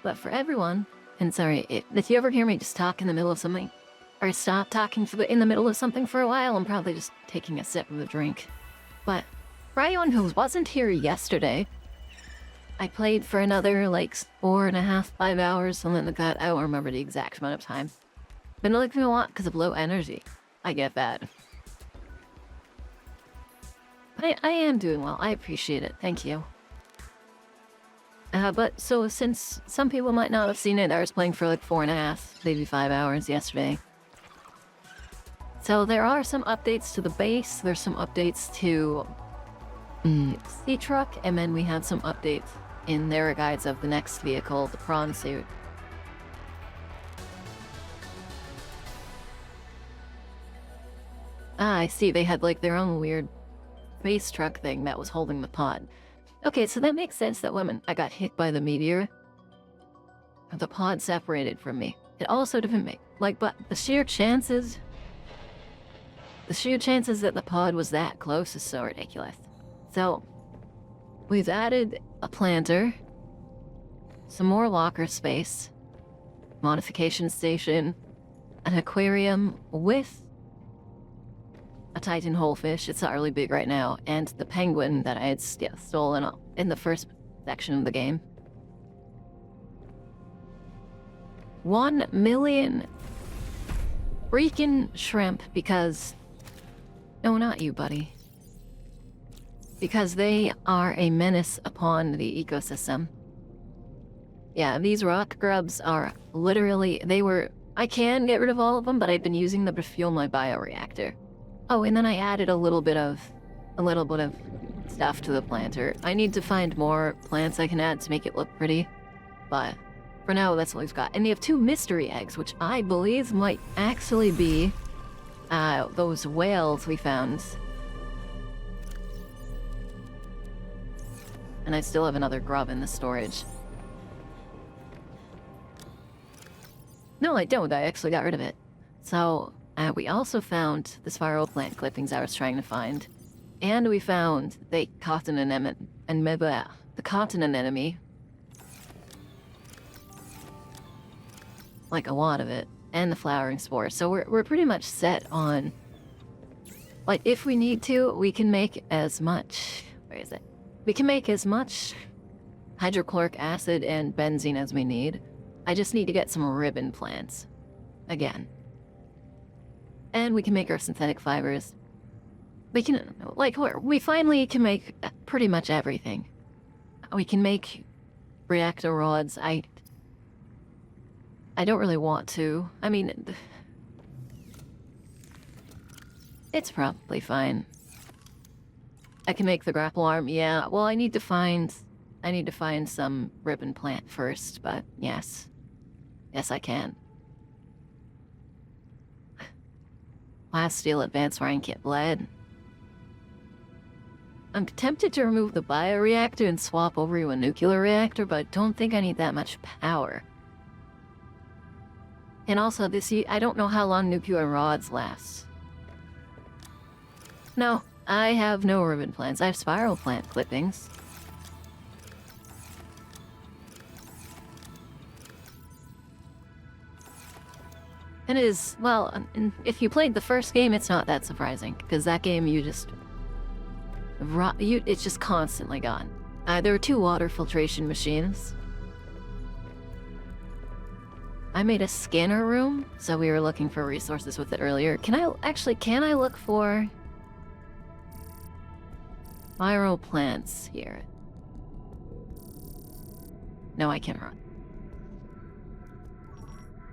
But for everyone, and sorry, if you ever hear me just talk in the middle of something, or stop talking in the middle of something for a while, I'm probably just taking a sip of a drink. But for anyone who wasn't here yesterday, I played for another, like, 4.5, 5 hours, something like that. I don't remember the exact amount of time. Been looking a lot because of low energy. I get that. But I am doing well. I appreciate it. Thank you. But so since some people might not have seen it, I was playing for like 4.5, maybe 5 hours yesterday. So there are some updates to the base. There's some updates to Sea Truck, and then we have some updates in their guides of the next vehicle, the prawn suit. Ah, I see. They had like their own weird space truck thing that was holding the pod. Okay, so that makes sense that when I got hit by the meteor, the pod separated from me. It also didn't make, like, but the sheer chances that the pod was that close is so ridiculous. So, we've added a planter, some more locker space, modification station, an aquarium with a Titan holefish, it's not really big right now, and the penguin that I had stolen in the first section of the game. 1 million freaking shrimp because... No, not you, buddy. Because they are a menace upon the ecosystem. Yeah, these rock grubs are literally... I can get rid of all of them, but I've been using them to fuel my bioreactor. Oh, and then I added a little bit of stuff to the planter. I need to find more plants I can add to make it look pretty, but for now, that's what we've got. And they have 2 mystery eggs, which I believe might actually be those whales we found. And I still have another grub in the storage. No, I don't. I actually got rid of it. So... we also found the spiral plant clippings I was trying to find. And we found the cotton anemone, the cotton anemone. Like a lot of it. And the flowering spores. So we're pretty much set on... Like, if we need to, we can make as much... Where is it? We can make as much hydrochloric acid and benzene as we need. I just need to get some ribbon plants. Again. And we can make our synthetic fibers. We can, like, we finally can make pretty much everything. We can make reactor rods. I don't really want to. I mean, it's probably fine. I can make the grapple arm. Yeah, well, I need to find some ribbon plant first, but yes. Yes, I can. Last steel advanced wiring kit bled. I'm tempted to remove the bioreactor and swap over to a nuclear reactor, but I don't think I need that much power. And also, I don't know how long nuclear rods last. No, I have no ribbon plants. I have spiral plant clippings. It is, well, if you played the first game, it's not that surprising, because that game it's just constantly gone. There were 2 water filtration machines. I made a scanner room, so we were looking for resources with it earlier. Can I look for viral plants here? No, I cannot.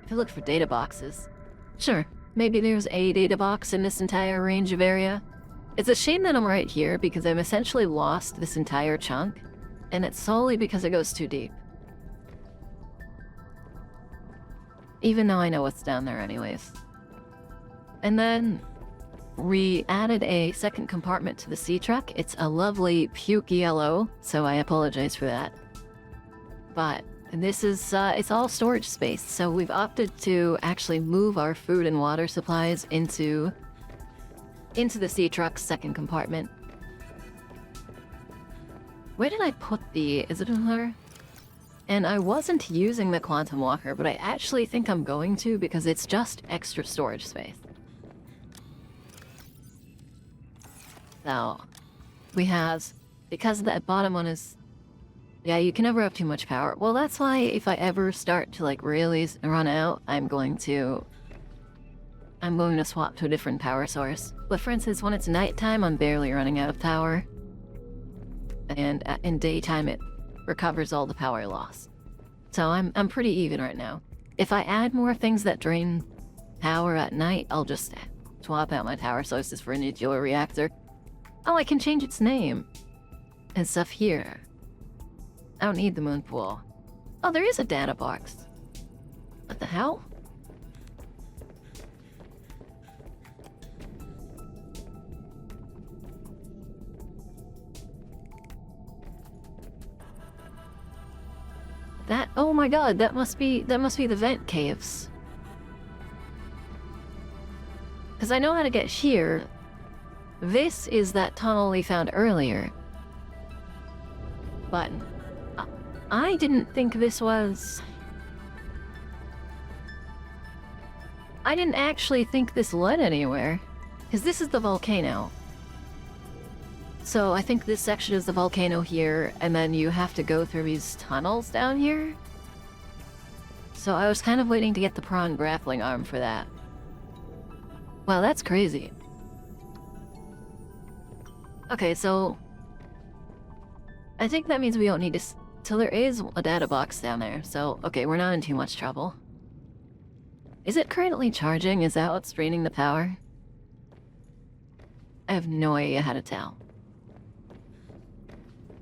If I look for data boxes. Sure, maybe there's a data box in this entire range of area. It's a shame that I'm right here because I've essentially lost this entire chunk, and it's solely because it goes too deep. Even though I know what's down there anyways. And then we added a second compartment to the sea truck. It's a lovely puke yellow, so I apologize for that. But this is, it's all storage space, so we've opted to actually move our food and water supplies into the sea truck's second compartment. Where did I put is it in her? And I wasn't using the quantum walker, but I actually think I'm going to because it's just extra storage space. So, we have, because that bottom one is, yeah, you can never have too much power. Well, that's why if I ever start to like really run out, I'm going to swap to a different power source. But for instance, when it's nighttime, I'm barely running out of power. And in daytime, it recovers all the power loss. So I'm pretty even right now. If I add more things that drain power at night, I'll just swap out my power sources for a nuclear reactor. Oh, I can change its name and stuff here. I don't need the moon pool. Oh, there is a data box. What the hell? That, oh my god, that must be the vent caves. Because I know how to get here. This is that tunnel we found earlier. But I didn't think this was... I didn't actually think this led anywhere. Because this is the volcano. So I think this section is the volcano here, and then you have to go through these tunnels down here. So I was kind of waiting to get the prawn grappling arm for that. Wow, that's crazy. Okay, so... I think that means we don't need to... So there is a data box down there, so... Okay, we're not in too much trouble. Is it currently charging? Is that what's draining the power? I have no idea how to tell.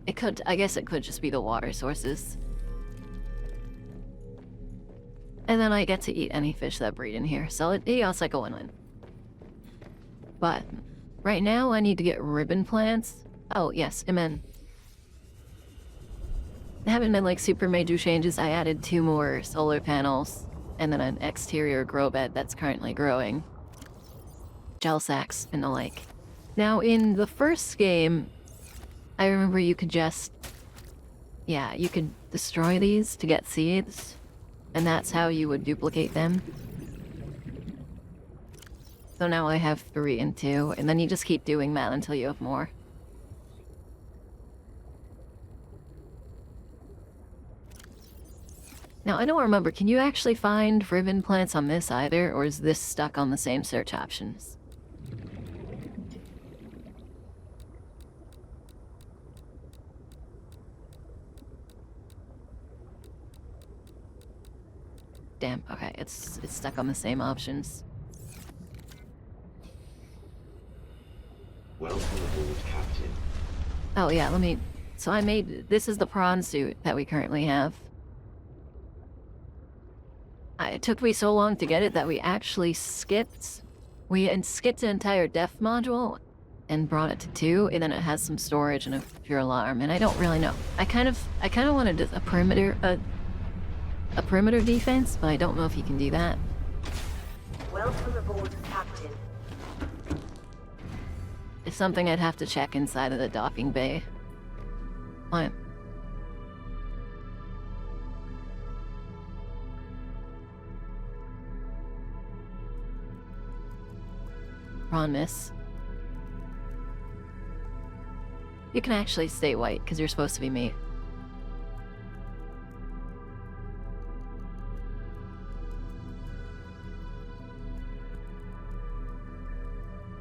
It could... I guess it could just be the water sources. And then I get to eat any fish that breed in here, so it's like a win-win. But... right now, I need to get ribbon plants. Oh, yes, amen. There haven't been like super major changes. I added 2 more solar panels and then an exterior grow bed that's currently growing. Gel sacks and the like. Now, in the first game, I remember you could just... yeah, you could destroy these to get seeds, and that's how you would duplicate them. So now I have 3 and 2, and then you just keep doing that until you have more. Now, I don't remember, can you actually find ribbon plants on this either, or is this stuck on the same search options? Damn, okay, it's stuck on the same options. Welcome aboard, Captain. Oh yeah, let me... So I made... This is the prawn suit that we currently have. It took me so long to get it that we actually skipped... We skipped an entire def module and brought it to 2, and then it has some storage and a pure alarm, and I don't really know. I kind of wanted a perimeter... a perimeter defense, but I don't know if you can do that. Welcome aboard, Captain. It's something I'd have to check inside of the docking bay. What? Promise. You can actually stay white, because you're supposed to be me.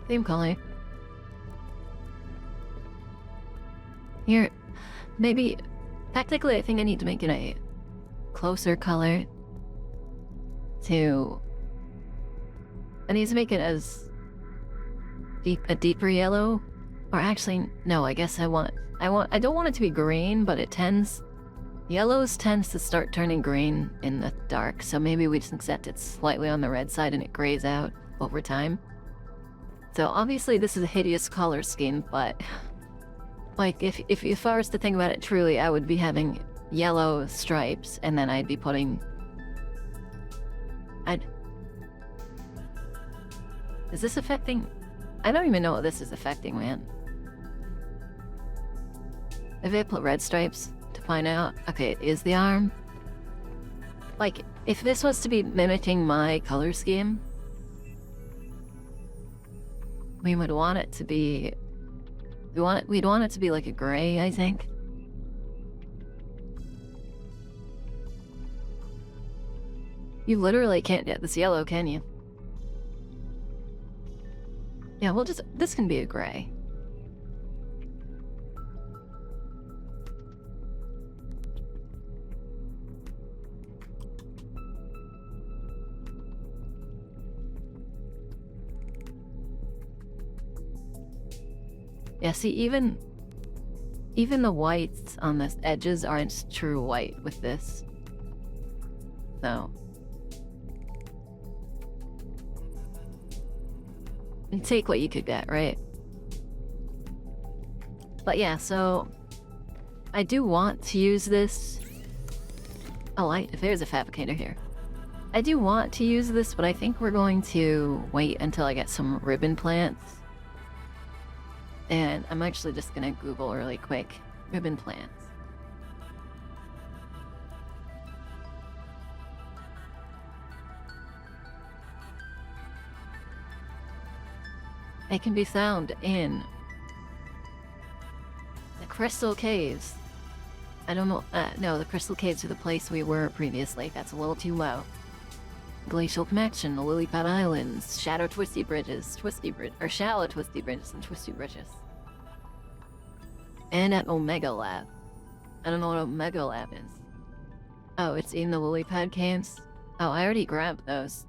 Theme color. Here, maybe... Technically, I think I need to make it a closer color to... I need to make it as... a deeper yellow. Or actually, no, I guess I don't want it to be green, but it tends... Yellows tends to start turning green in the dark, so maybe we just set it slightly on the red side and it grays out over time. So obviously this is a hideous color scheme, but... Like, if I was to think about it truly, I would be having yellow stripes, and then I'd be putting... Is this affecting... I don't even know what this is affecting, man. If I put red stripes to find out. Okay, it is the arm. Like, if this was to be mimicking my color scheme, we would want it to be... We'd want it to be like a gray, I think. You literally can't get this yellow, can you? Yeah, we'll just... This can be a gray. Yeah, see, even the whites on the edges aren't true white with this. So... You take what you could get, right? But yeah, so... I do want to use this... Oh, there's a fabricator here. I do want to use this, but I think we're going to wait until I get some ribbon plants. And I'm actually just gonna Google really quick. Ribbon plants. They can be found in the Crystal Caves. I don't know. No, the Crystal Caves are the place we were previously. That's a little too low. Glacial Connection, the Lily Pad Islands, Shallow Twisty Bridges, and Twisty Bridges. And at Omega Lab. I don't know what Omega Lab is. Oh, it's in the Lily Pad Caves? Oh, I already grabbed those.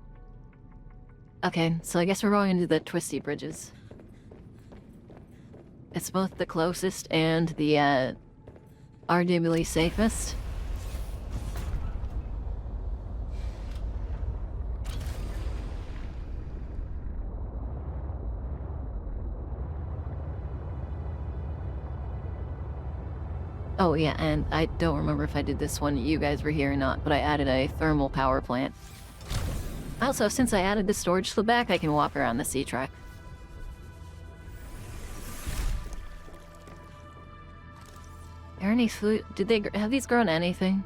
Okay, so I guess we're going into the Twisty Bridges. It's both the closest and the, arguably safest. Oh yeah, and I don't remember if I did this one, you guys were here or not, but I added a thermal power plant. Also, since I added the storage to the back, I can walk around the sea track. Are any food? Have these grown anything?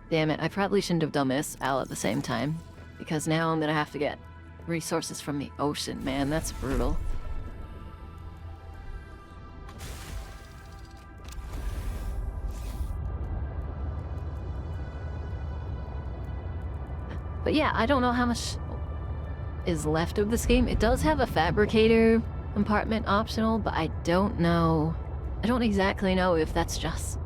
Damn it, I probably shouldn't have done this all at the same time. Because now I'm gonna have to get resources from the ocean, man, that's brutal. But yeah, I don't know how much is left of this game. It does have a fabricator compartment optional, but I don't know. I don't exactly know if that's just...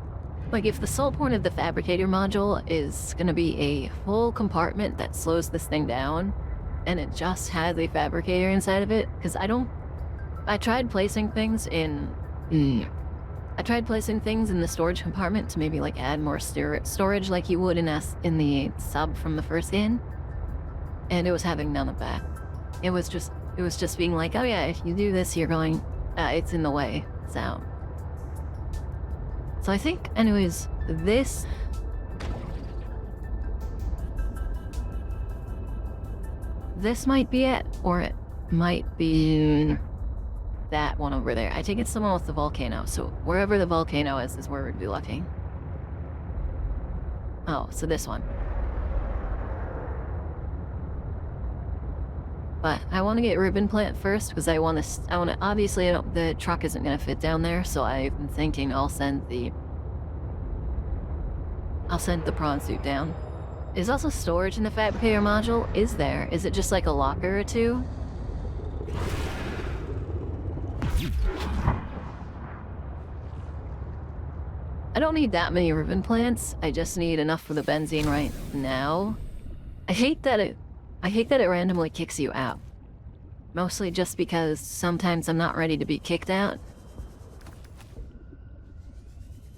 Like, if the sole point of the fabricator module is gonna be a full compartment that slows this thing down, and it just has a fabricator inside of it, because I tried placing things in... I tried placing things in the storage compartment to maybe, like, add more storage like you would in the sub from the first game. And it was having none of that. It was just being like, oh yeah, if you do this, you're going... it's in the way. So I think, anyways, this... This might be it, or it might be that one over there. I think it's the one with the volcano, so wherever the volcano is where we'd be looking. Oh, so this one. But I want to get ribbon plant first, because I want to, obviously the truck isn't going to fit down there, so I've been thinking I'll send the prawn suit down. There's also storage in the fabricator module. Is there? Is it just like a locker or two? I don't need that many ribbon plants. I just need enough for the benzene right now. I hate that it randomly kicks you out. Mostly just because sometimes I'm not ready to be kicked out.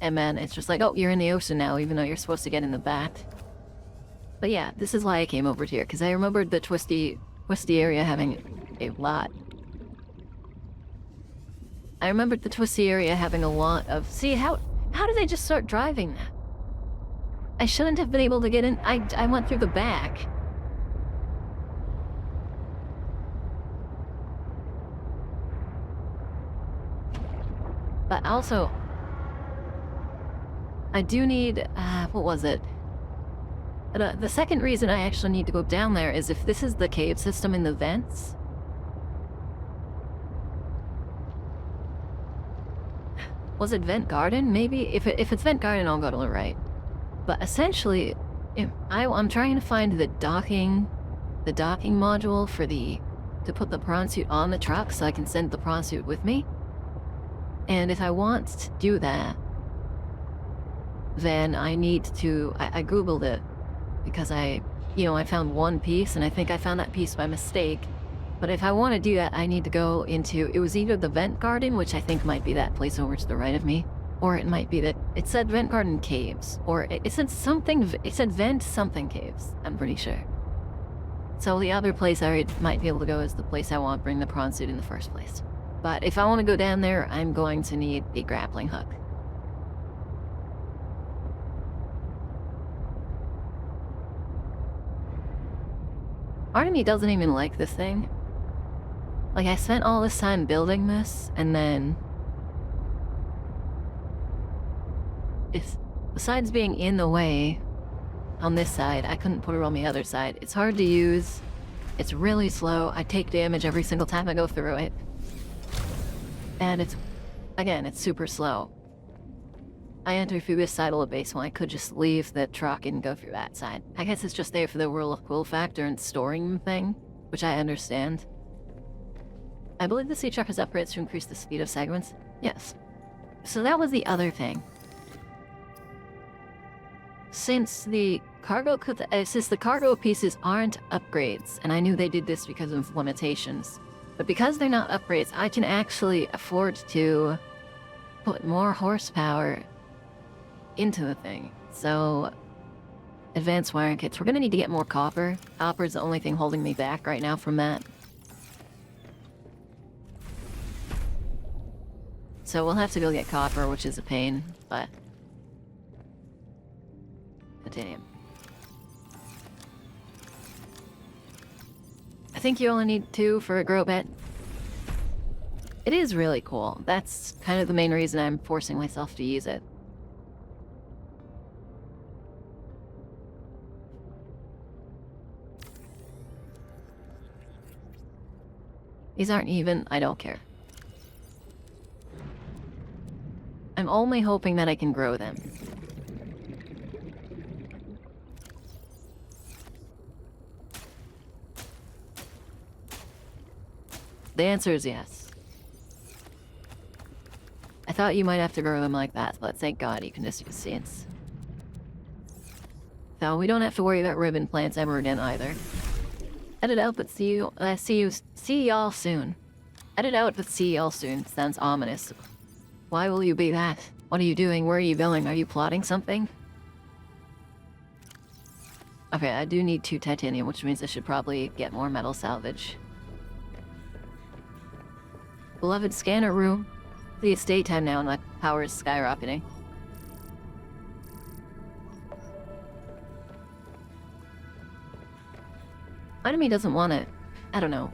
And man, it's just like, oh, you're in the ocean now, even though you're supposed to get in the bat. But yeah, this is why I came over here, because I remembered the twisty area having a lot. I remembered the twisty area having a lot of... See, how did they just start driving that? I shouldn't have been able to get in. I went through the back. But also... I do need, what was it? The second reason I actually need to go down there is if this is the cave system in the vents. Was it Vent Garden? Maybe? If it's Vent Garden, I'll go to the right. But essentially, I'm trying to find the docking module for to put the prawn suit on the truck so I can send the prawn suit with me. And if I want to do that, then I need to, I Googled it because I found one piece and I think I found that piece by mistake. But if I want to do that, I need to go into, it was either the Vent Garden, which I think might be that place over to the right of me, or it might be that, it said Vent Garden Caves, or it said something, it said Vent something Caves, I'm pretty sure. So the other place I might be able to go is the place I want to bring the prawn suit in the first place. But if I want to go down there, I'm going to need a grappling hook. Part of me doesn't even like this thing. Like, I spent all this time building this, and then... besides being in the way on this side, I couldn't put it on the other side. It's hard to use. It's really slow. I take damage every single time I go through it. And it's super slow. I enter through this side of the base when I could just leave the truck and go through that side. I guess it's just there for the whirlpool factor and storing thing, which I understand. I believe the sea truck has upgrades to increase the speed of segments. Yes. So that was the other thing. Since the cargo pieces aren't upgrades, and I knew they did this because of limitations, but because they're not upgrades, I can actually afford to put more horsepower into the thing. So, advanced wiring kits. We're gonna need to get more copper. Copper's the only thing holding me back right now from that. So we'll have to go get copper, which is a pain, but... titanium. I think you only need 2 for a grow bed. It is really cool. That's kind of the main reason I'm forcing myself to use it. These aren't even. I don't care. I'm only hoping that I can grow them. The answer is yes. I thought you might have to grow them like that, but thank God you can just use seeds. So we don't have to worry about ribbon plants ever again either. Edit out, but see y'all soon. Edit out, but see y'all soon. Sounds ominous. Why will you be that? What are you doing? Where are you going? Are you plotting something? Okay, I do need 2 titanium, which means I should probably get more metal salvage. Beloved scanner room. See, it's daytime now and the power is skyrocketing. Enemy doesn't want it. I don't know.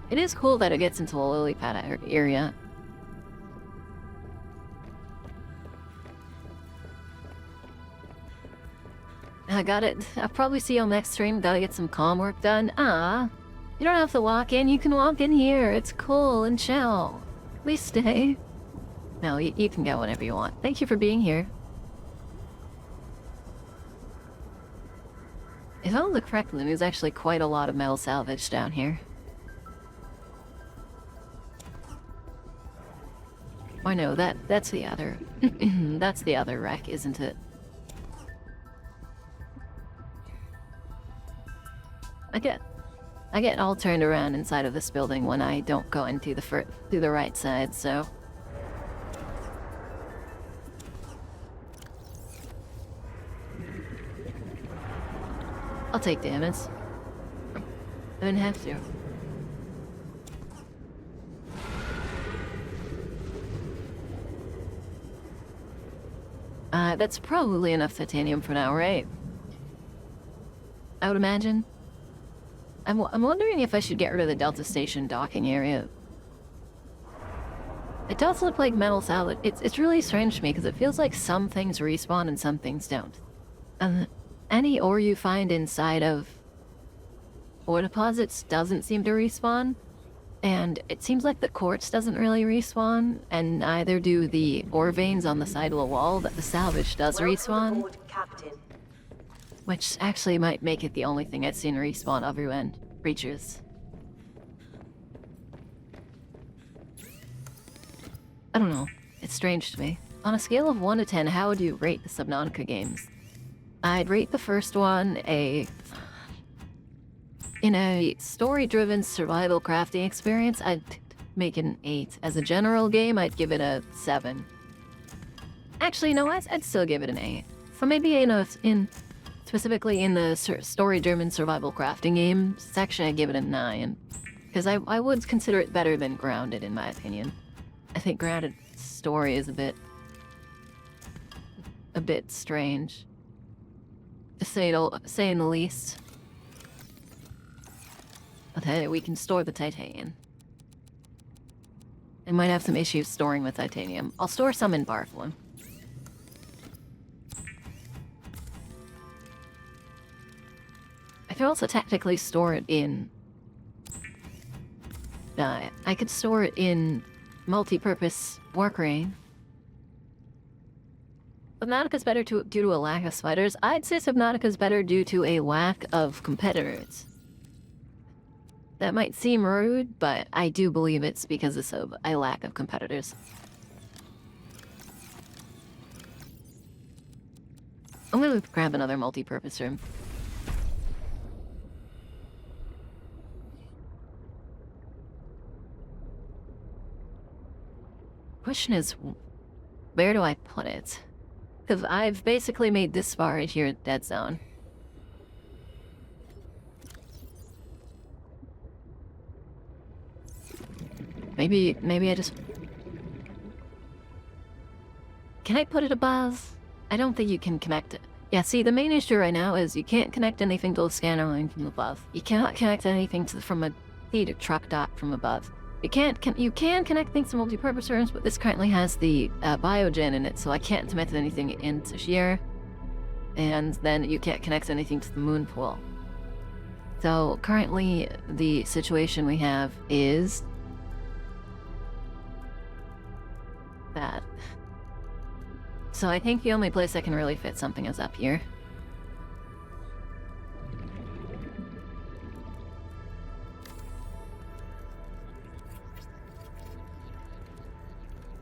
It is cool that it gets into the lily pad area. I got it. I'll probably see you on next stream. Gotta get some comm work done. Ah. You don't have to walk in. You can walk in here. It's cool and chill. Please stay. No, you can go whenever you want. Thank you for being here. If I look correctly, there's actually quite a lot of metal salvage down here. Or no, that's the other... that's the other wreck, isn't it? I get all turned around inside of this building when I don't go into the right side, so... I'll take damage. I didn't have to. That's probably enough titanium for now, right? I would imagine. I'm wondering if I should get rid of the Delta Station docking area. It does look like metal salad. It's really strange to me because it feels like some things respawn and some things don't. Any ore you find inside of ore deposits doesn't seem to respawn, and it seems like the quartz doesn't really respawn, and neither do the ore veins on the side of the wall that the salvage does Welcome respawn, aboard, Captain. which actually might make it the only thing I've seen respawn other than creatures. I don't know. It's strange to me. On a scale of 1 to 10, how would you rate the Subnautica games? I'd rate the first one in a story-driven survival crafting experience, I'd make it an 8. As a general game, I'd give it a 7. Actually, no, I'd still give it an 8. So maybe specifically in the story-driven survival crafting game section, I'd give it a 9. Because I would consider it better than Grounded, in my opinion. I think Grounded story is a bit strange, to say the least. Okay, we can store the titanium. I might have some issues storing the titanium. I'll store some in Barflum. I could also technically store it in... I could store it in multi-purpose workgrain. Subnautica's better due to a lack of spiders. I'd say Subnautica's better due to a lack of competitors. That might seem rude, but I do believe it's because of a lack of competitors. I'm gonna grab another multi-purpose room. Question is, where do I put it? Because I've basically made this far here at Dead Zone. Maybe I just... Can I put it above? I don't think you can connect it. Yeah, see, the main issue right now is you can't connect anything to the scanner line from above. You cannot connect anything from a feed or truck dock from above. You can connect things to multi-purpose rooms, but this currently has the biogen in it, so I can't connect anything into here. And then you can't connect anything to the moon pool. So currently, the situation we have is that. So I think the only place I can really fit something is up here.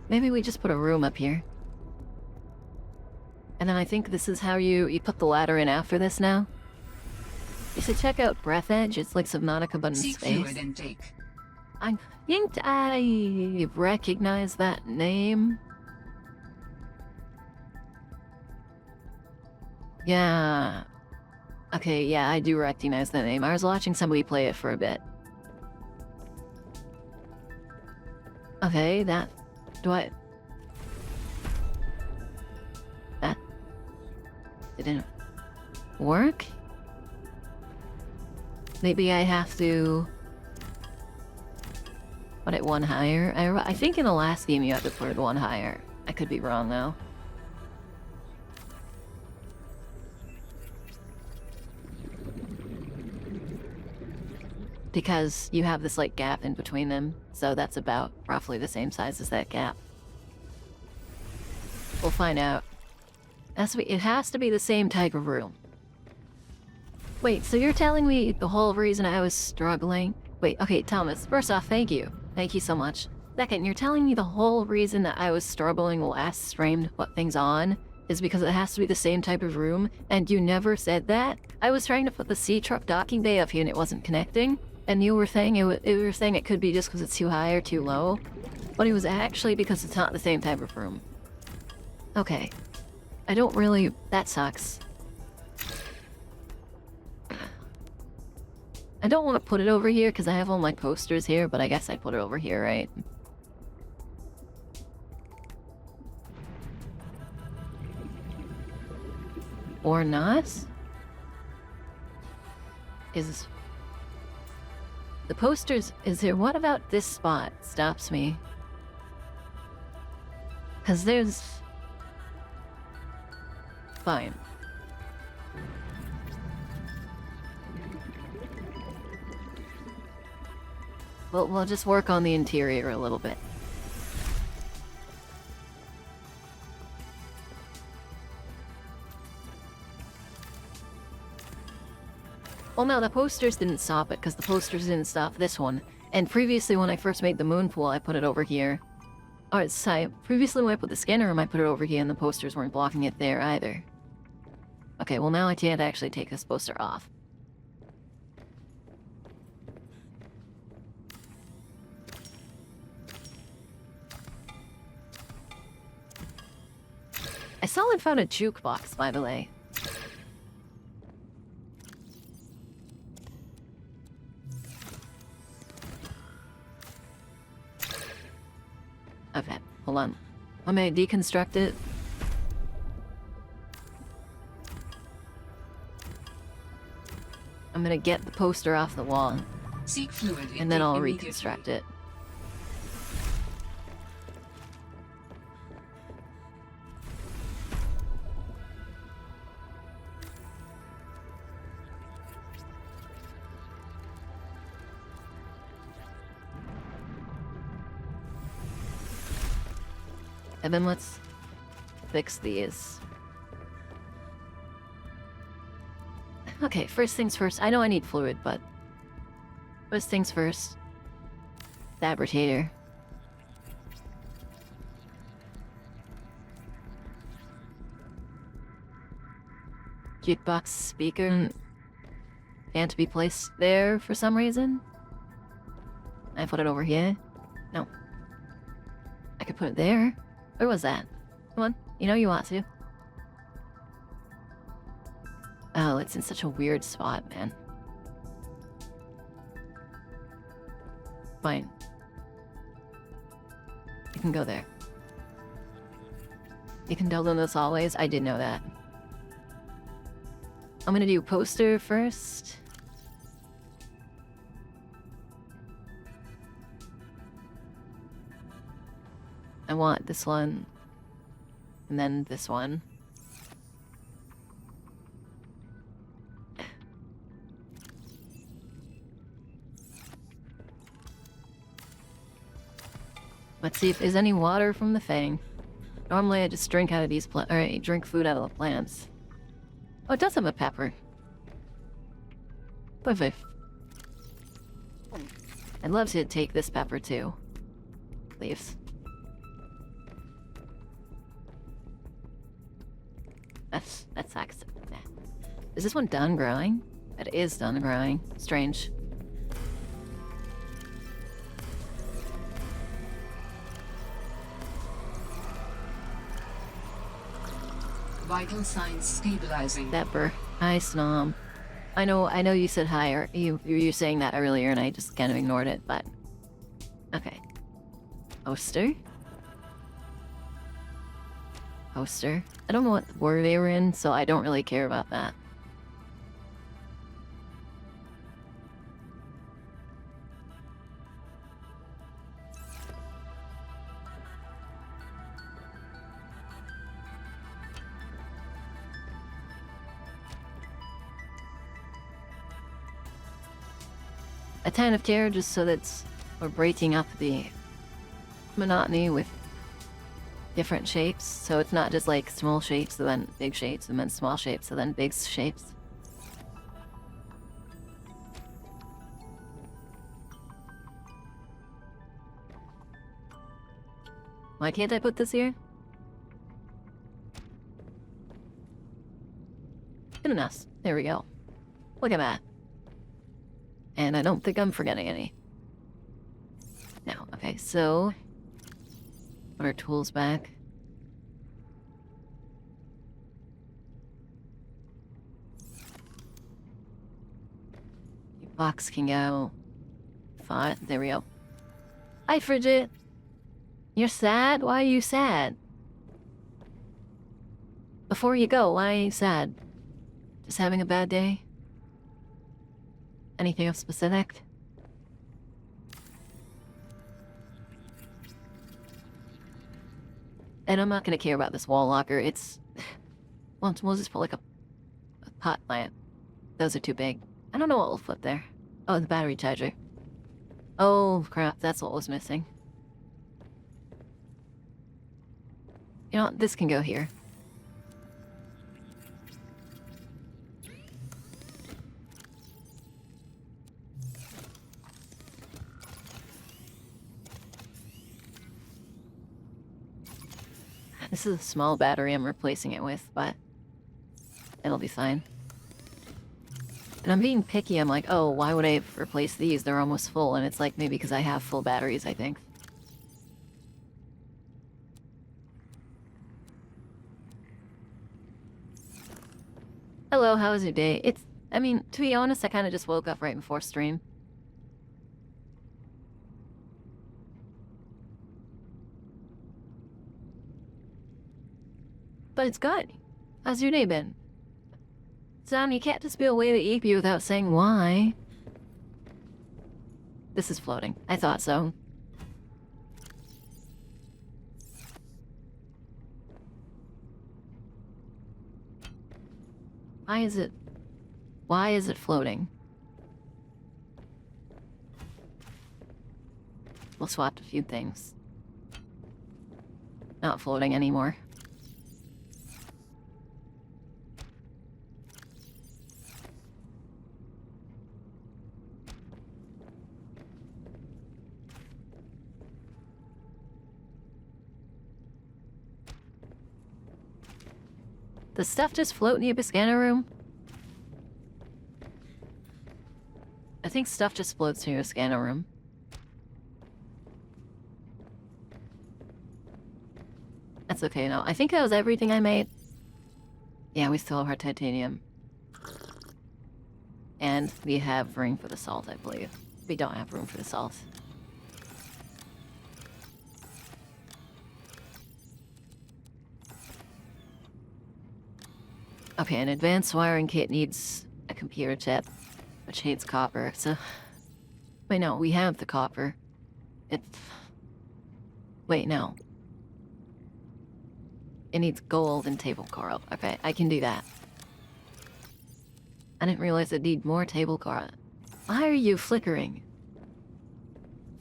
Maybe we just put a room up here. And then I think this is how you put the ladder in after this now. You should check out Breath Edge. It's like Subnautica but in space. Fluid intake. I think I recognize that name. Yeah. Okay, yeah, I do recognize that name. I was watching somebody play it for a bit. Okay, that... That didn't work? Maybe I have to put it one higher. I think in the last game you had to put it one higher. I could be wrong though. Because you have this like gap in between them, so that's about roughly the same size as that gap. We'll find out. It has to be the same type of room. Wait, so you're telling me the whole reason I was struggling... Wait, okay, Thomas, first off, thank you. Thank you so much. Second, you're telling me the whole reason that I was struggling last stream to put things on is because it has to be the same type of room, and you never said that? I was trying to put the C-truck docking bay up here and it wasn't connecting, and you were saying it could be just because it's too high or too low, but it was actually because it's not the same type of room. Okay. I don't really... That sucks. I don't want to put it over here because I have all my posters here, but I guess I'd put it over here, right? Or not? Is... The posters... Is there... What about this spot stops me? Because there's... Fine. We'll just work on the interior a little bit. Well, no, the posters didn't stop it, because the posters didn't stop this one. And previously, when I first made the moon pool, I put it over here. Oh, sorry. Previously, when I put the scanner room, I put it over here, and the posters weren't blocking it there either. Okay, well now I can't actually take this poster off. I saw and found a jukebox, by the way. Okay, hold on. I'm gonna deconstruct it. I'm gonna get the poster off the wall, Seek fluid and then I'll immediately. reconstruct it. And then let's fix these. Okay, first things first. I know I need fluid, but first things first. Fabricator. Jukebox speaker can't be placed there for some reason. I put it over here. No. I could put it there. Where was that? Come on, you know you want to. Oh, it's in such a weird spot, man. Fine. You can go there. You can build in those hallways. I did know that. I'm gonna do poster first. I want this one. And then this one. Let's see if there's any water from the Fang. Normally I just drink out of these or I drink food out of the plants. Oh, it does have a pepper. Perfect. I'd love to take this pepper too. Leaves. That's accent. Is this one done growing? It is done growing. Strange. Vital signs stabilizing. Pepper. Hi, Snom. I know you said hi, or you were saying that earlier and I just kind of ignored it, but... Okay. Poster? Poster. I don't know what war they were in, so I don't really care about that. A ton of care just so that we're breaking up the monotony with different shapes, so it's not just like small shapes and then big shapes and then small shapes and then big shapes. Why can't I put this here? Good enough. There we go. Look at that. And I don't think I'm forgetting any. No, okay, so... Put our tools back. Your box can go. Fine, there we go. Hi, Frigid! You're sad? Why are you sad? Before you go, why are you sad? Just having a bad day? Anything else specific? And I'm not gonna care about this wall locker. It's... Well, we'll just put like a pot lamp. Those are too big. I don't know what we'll put there. Oh, the battery charger. Oh, crap. That's what was missing. You know what? This can go here. This is a small battery I'm replacing it with, but it'll be fine. And I'm being picky. I'm like, oh, why would I replace these? They're almost full. And it's like, maybe because I have full batteries, I think. Hello, how was your day? I mean, to be honest, I kind of just woke up right before stream. But it's good. How's your day been? Sam, you can't just be away to EP without saying why. This is floating. I thought so. Why is it floating? We'll swap a few things. Not floating anymore. Does stuff just float in the scanner room? I think stuff just floats in the scanner room. That's okay, no. I think that was everything I made. Yeah, we still have our titanium. And we have room for the salt, I believe. We don't have room for the salt. Okay, an advanced wiring kit needs a computer chip, which needs copper, so... Wait, no, we have the copper. Wait, no. It needs gold and table coral. Okay, I can do that. I didn't realize it need more table coral. Why are you flickering?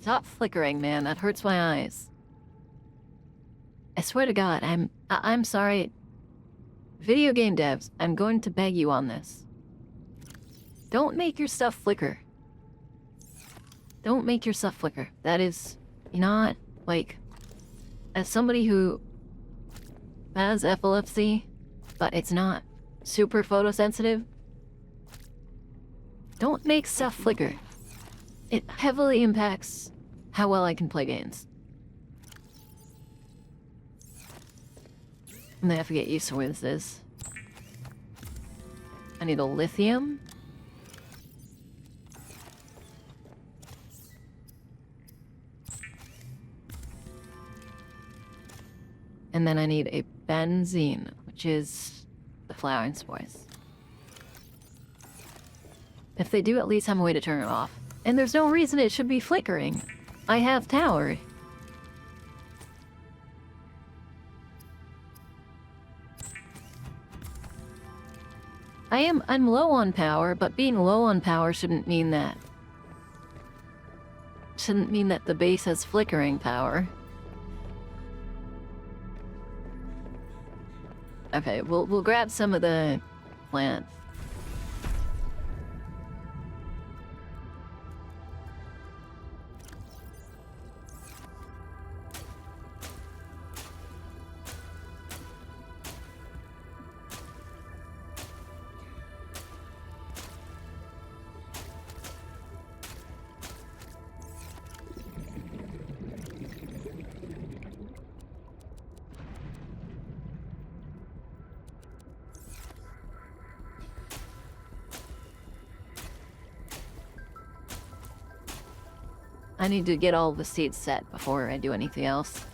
Stop flickering, man. That hurts my eyes. I swear to God, I'm sorry. Video game devs, I'm going to beg you on this. Don't make your stuff flicker. Don't make your stuff flicker. That is not, like... As somebody who has epilepsy, but it's not super photosensitive, don't make stuff flicker. It heavily impacts how well I can play games. And I have to get used to where this is. I need a lithium. And then I need a benzene, which is the flowering spores. If they do at least have a way to turn it off. And there's no reason it should be flickering. I have tower. I'm low on power, but being low on power shouldn't mean that. Shouldn't mean that the base has flickering power. Okay, we'll grab some of the plants. I need to get all the seeds set before I do anything else.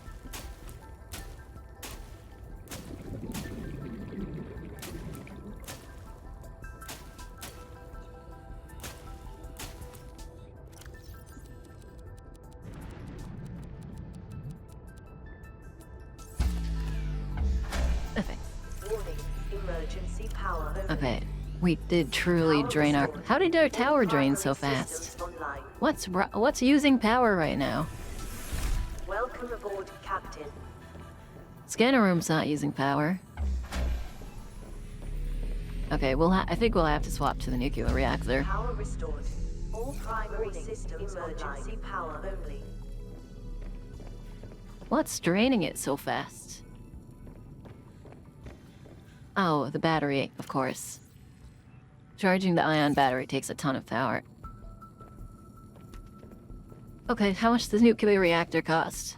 power only. Okay, we did truly Power drain our... restored. How did our tower All drain so primary fast? systems online. What's using power right now? Welcome aboard, Captain. Scanner room's not using power. Okay, I think we'll have to swap to the nuclear reactor. Power restored. All primary systems emergency power only. What's draining it so fast? Oh, the battery, of course. Charging the ion battery takes a ton of power. Okay, how much does the nuclear reactor cost?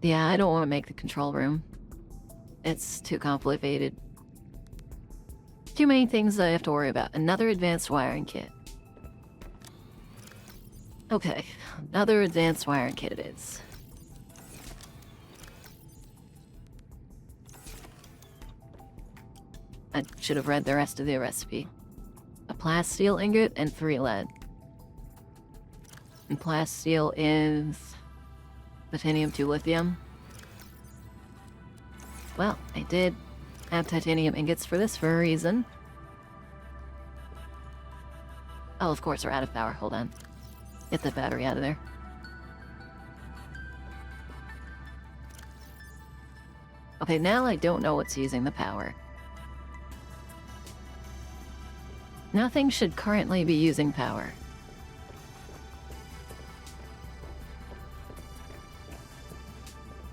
Yeah, I don't want to make the control room. It's too complicated. Too many things I have to worry about. Another advanced wiring kit. Okay, another advanced wiring kit it is. I should have read the rest of the recipe. A plasteel ingot and 3 lead. And plasteel is... titanium to lithium. Well, I did have titanium ingots for this for a reason. Oh, of course, we're out of power. Hold on. Get the battery out of there. Okay, now I don't know what's using the power. Nothing should currently be using power.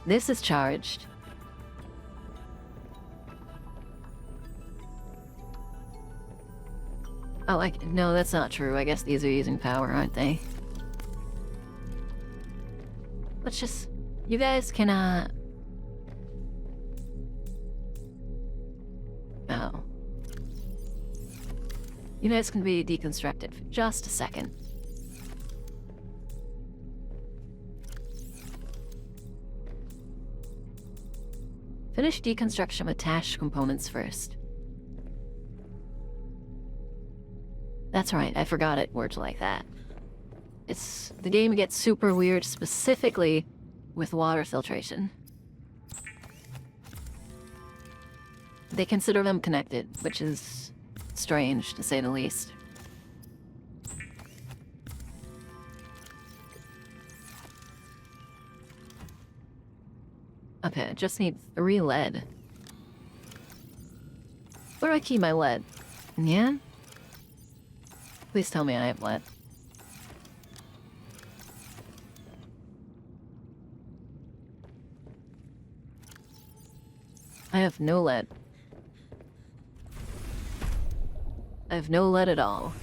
This is charged. Oh, no, that's not true. I guess these are using power, aren't they? Let's just... You guys can, Oh. You guys can be deconstructed for just a second. Finish deconstruction of attached components first. That's right, I forgot it words like that. The game gets super weird, specifically with water filtration. They consider them connected, which is strange, to say the least. Okay, I just need 3 lead. Where do I keep my lead? Yeah? Please tell me I have lead. I have no lead. I have no lead at all.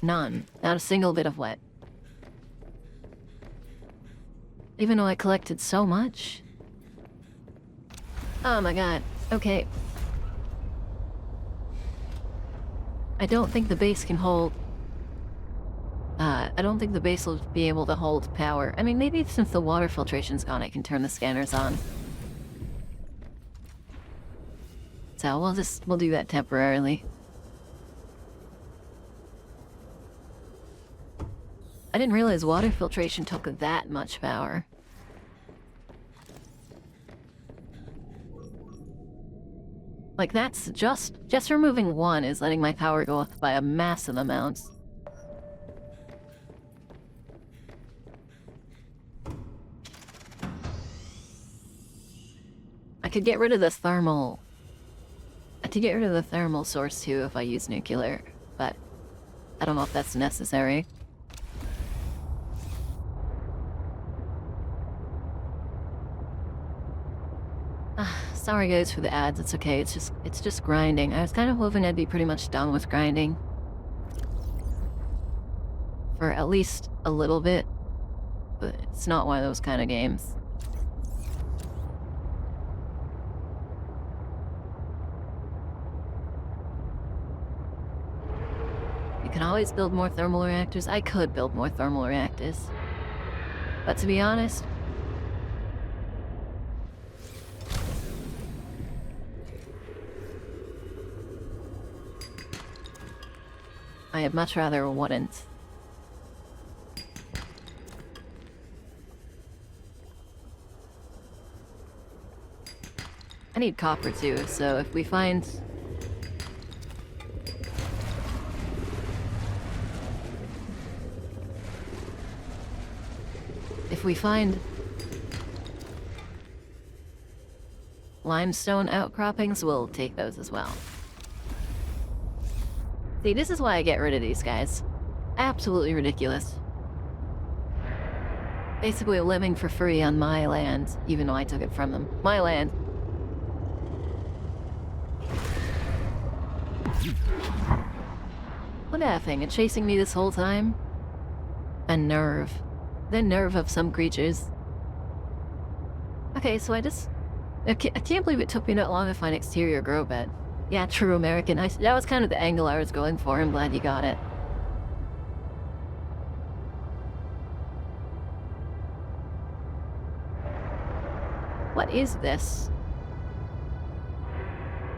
None. Not a single bit of lead. Even though I collected so much. Oh my god. Okay. I don't think the base can hold... I don't think the base will be able to hold power. I mean, maybe since the water filtration's gone, I can turn the scanners on. So we'll do that temporarily. I didn't realize water filtration took that much power. Like, that's just removing one is letting my power go up by a massive amount. I could get rid of the thermal... I could get rid of the thermal source too if I use nuclear, but I don't know if that's necessary. Sorry guys for the ads, it's okay, it's just grinding. I was kind of hoping I'd be pretty much done with grinding. For at least a little bit, but it's not one of those kind of games. You can always build more thermal reactors. I could build more thermal reactors. But to be honest, I'd much rather wouldn't. I need copper too, so if we find... If we find limestone outcroppings, we'll take those as well. See, this is why I get rid of these guys. Absolutely ridiculous. Basically living for free on my land, even though I took it from them. My land. What that thing? It's chasing me this whole time? A nerve. The nerve of some creatures. Okay, so I can't believe it took me that long to find exterior grow bed. Yeah, true American. That was kind of the angle I was going for. I'm glad you got it. What is this?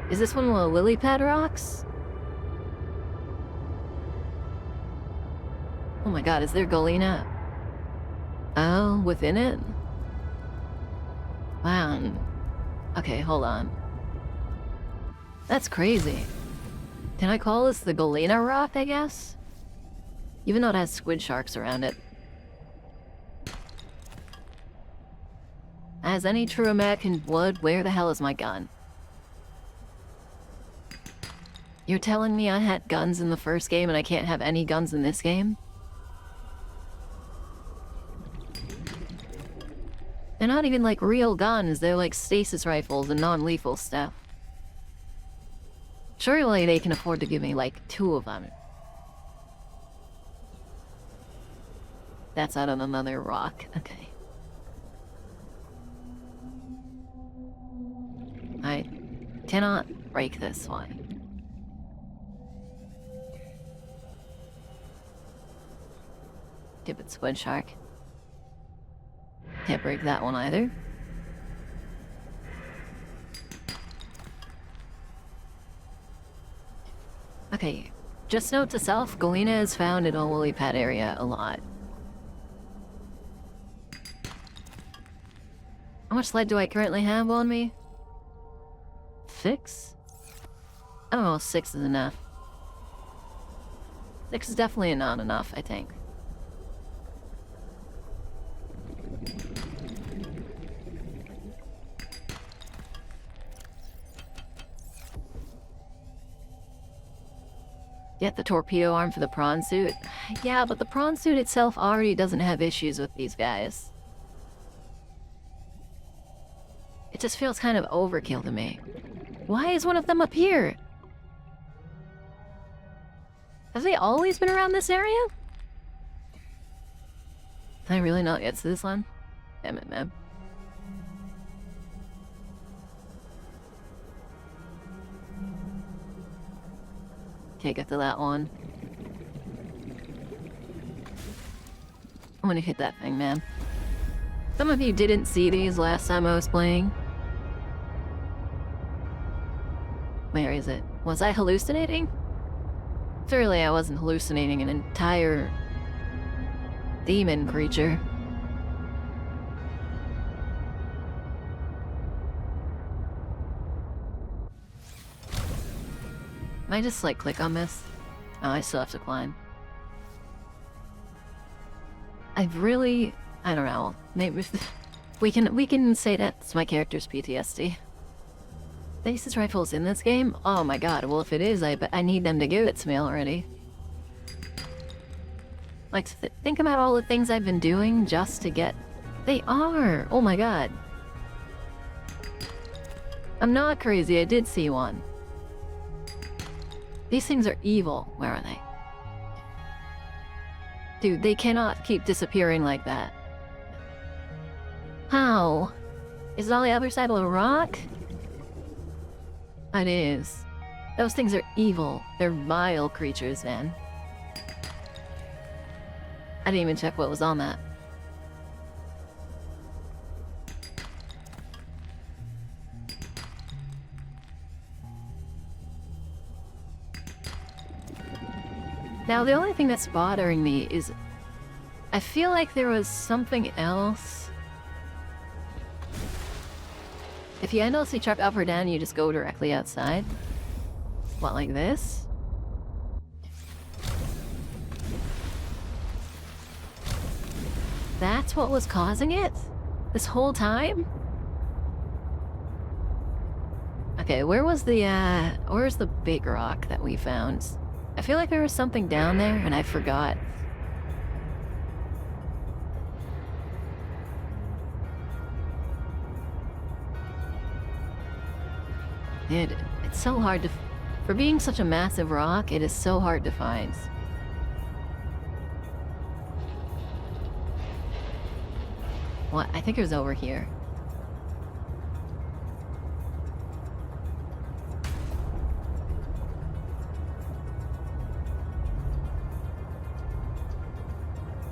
Is this one of the lily pad rocks? Oh my god, is there Galena? Oh, within it? Wow. Okay, hold on. That's crazy. Can I call this the Galena rock, I guess? Even though it has squid sharks around it. As any true American would, where the hell is my gun? You're telling me I had guns in the first game and I can't have any guns in this game? They're not even like real guns, they're like stasis rifles and non-lethal stuff. Surely they can afford to give me like 2 of them. That's out on another rock, okay. I cannot break this one. Stupid squid shark. Can't break that one either. Okay, just note to self, Galena is found in a lily pad area a lot. How much lead do I currently have on me? 6? I don't know, 6 is enough. 6 is definitely not enough, I think. Get the torpedo arm for the prawn suit. Yeah, but the prawn suit itself already doesn't have issues with these guys. It just feels kind of overkill to me. Why is one of them up here? Have they always been around this area? Can I really not get to this one? Damn it, man. Can't get to that one. I'm gonna hit that thing, man. Some of you didn't see these last time I was playing. Where is it? Was I hallucinating? Surely I wasn't hallucinating an entire demon creature. Can I just, like, click on this? Oh, I still have to climb. I've really... I don't know. Maybe... we can say that's my character's PTSD. Stasis rifles in this game? Oh my god, well if it is, I need them to give it to me already. Like, think about all the things I've been doing just to get... They are! Oh my god. I'm not crazy, I did see one. These things are evil. Where are they? Dude, they cannot keep disappearing like that. How? Is it on the other side of the rock? It is. Those things are evil. They're vile creatures, man. I didn't even check what was on that. Now, the only thing that's bothering me is... I feel like there was something else. If you handle the sea truck up or down, you just go directly outside. What, like this? That's what was causing it? This whole time? Okay, where's the big rock that we found? I feel like there was something down there and I forgot. It's so hard to... For being such a massive rock, it is so hard to find. What? I think it was over here.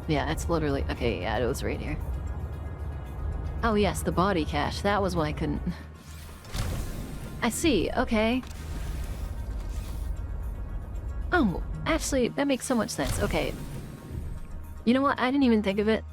Yeah, it's literally... Okay, yeah, it was right here. Oh yes, the body cache. That was why I couldn't... I see, okay. Oh, actually, that makes so much sense. Okay. You know what? I didn't even think of it.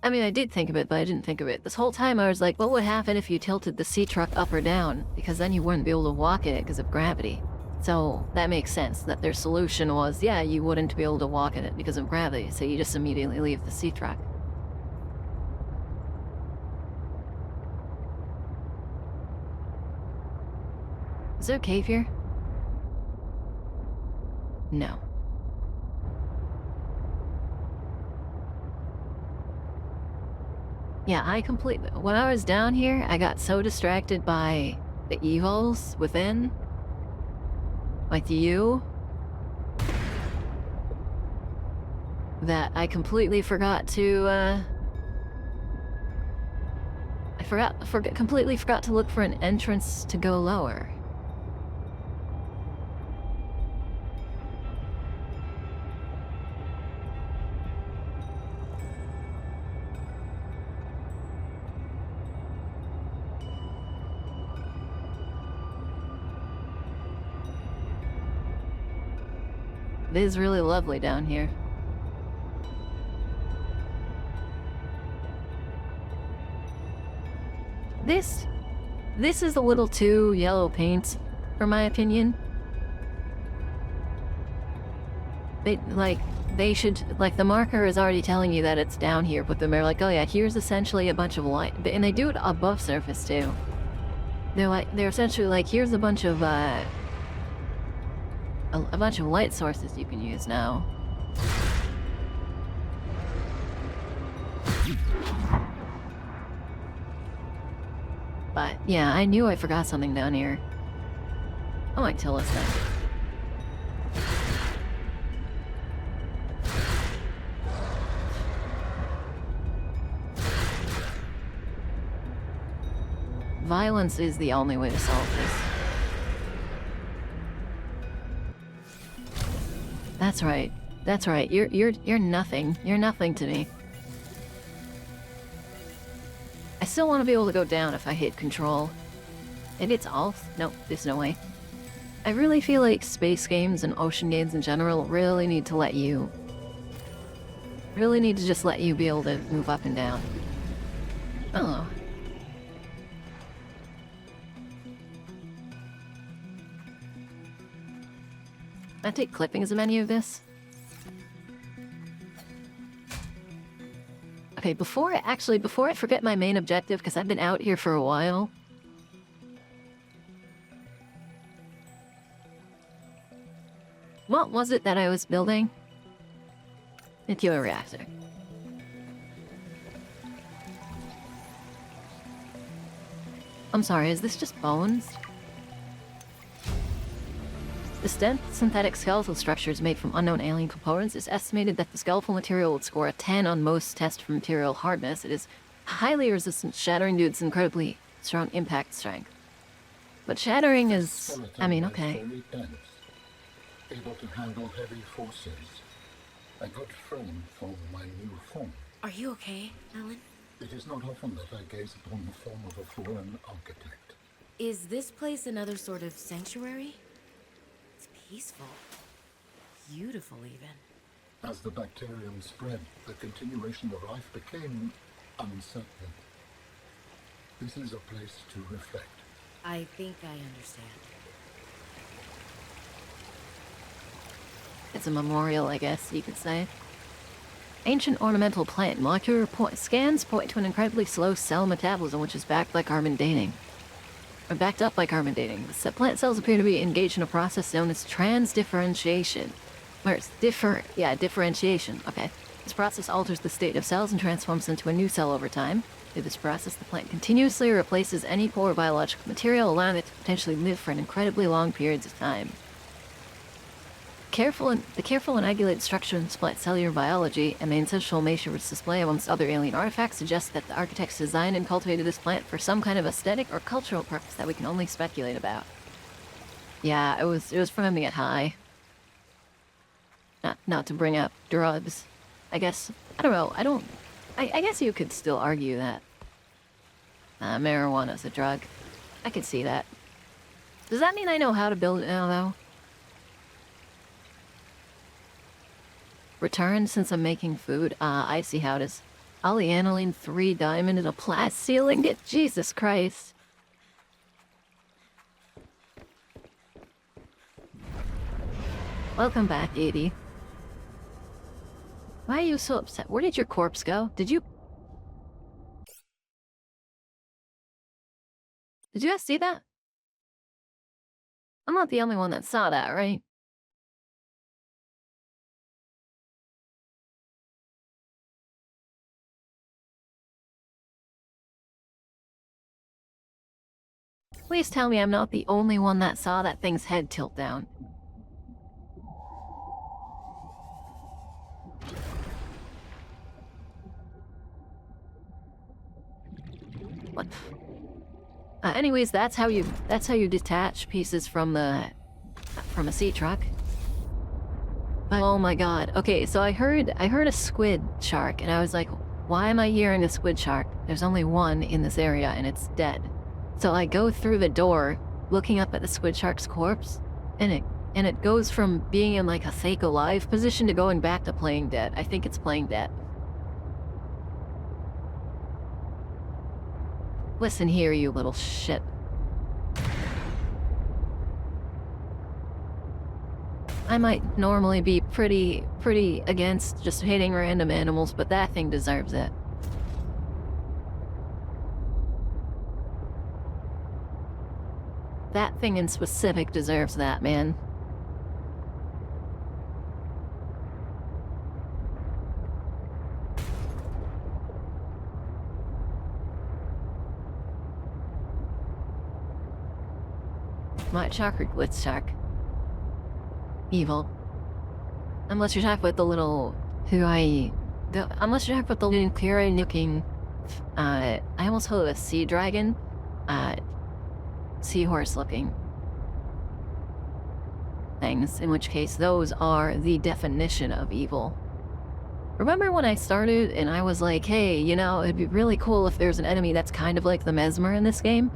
I mean, I did think of it, but I didn't think of it. This whole time I was like, what would happen if you tilted the sea truck up or down? Because then you wouldn't be able to walk in it because of gravity. So that makes sense, that their solution was, yeah, you wouldn't be able to walk in it because of gravity, so you just immediately leave the sea truck. Is there a cave here? No. Yeah, when I was down here, I got so distracted by the evils within. Like you. That I completely forgot to, completely forgot to look for an entrance to go lower. It is really lovely down here. This is a little too yellow paint, for my opinion. They should, like, the marker is already telling you that it's down here, but then they're like, oh yeah, here's essentially a bunch of light, and they do it above surface too. They're essentially like, here's a bunch of light sources you can use now. But yeah, I knew I forgot something down here. I might kill this thing. Violence is the only way to solve this. That's right. That's right. You're nothing. You're nothing to me. I still want to be able to go down if I hit control. And it's off. Nope, there's no way. I really feel like space games and ocean games in general really need to let you... Really need to just let you be able to move up and down. Oh. Can I take clippings of any of this? Okay, before I forget my main objective, because I've been out here for a while. What was it that I was building? Nuclear reactor. I'm sorry, is this just bones? The synthetic skeletal structure is made from unknown alien components. It's estimated that the skeletal material would score a 10 on most tests for material hardness. It is highly resistant to shattering due to its incredibly strong impact strength. But shattering is... I mean, okay. Very dense, able to handle heavy forces. A good frame for my new form. Are you okay, Alan? It is not often that I gaze upon the form of a fallen architect. Is this place another sort of sanctuary? It's peaceful. Beautiful, even. As the bacterium spread, the continuation of life became uncertain. This is a place to reflect. I think I understand. It's a memorial, I guess you could say. Ancient ornamental plant. Molecular scans point to an incredibly slow cell metabolism, which is backed by carbon dating. Or backed up by carbon dating. The plant cells appear to be engaged in a process known as transdifferentiation. Where it's differentiation. Okay. This process alters the state of cells and transforms into a new cell over time. Through this process, the plant continuously replaces any poor biological material, allowing it to potentially live for an incredibly long periods of time. The careful and regulated structure in plant cellular biology and the ancestral matrix display amongst other alien artifacts suggests that the architects designed and cultivated this plant for some kind of aesthetic or cultural purpose that we can only speculate about. Yeah, it was for them to get high. Not to bring up drugs. I guess, I don't know, I guess you could still argue that marijuana's a drug. I could see that. Does that mean I know how to build it now, though? Return since I'm making food. I see how it is. Polyaniline 3 diamond and a plastic ceiling. Jesus Christ. Welcome back, Edie. Why are you so upset? Where did your corpse go? Did you guys see that? I'm not the only one that saw that, right? Please tell me I'm not the only one that saw that thing's head tilt down. What? Anyways, that's how you detach pieces from a sea truck. But, oh my god. Okay, so I heard a squid shark, and I was like, why am I hearing a squid shark? There's only one in this area, and it's dead. So I go through the door, looking up at the squid shark's corpse, and it goes from being in like a fake alive position to going back to playing dead. I think it's playing dead. Listen here, you little shit. I might normally be pretty against just hitting random animals, but that thing deserves it. That thing in specific deserves that, man. Might shark or glitz shark. Evil. Unless you're talking about the little... unless you're talking about the little looking... I almost called it a sea dragon. Seahorse looking things, in which case those are the definition of evil. Remember when I started and I was like, hey, you know, it'd be really cool if there's an enemy that's kind of like the Mesmer in this game?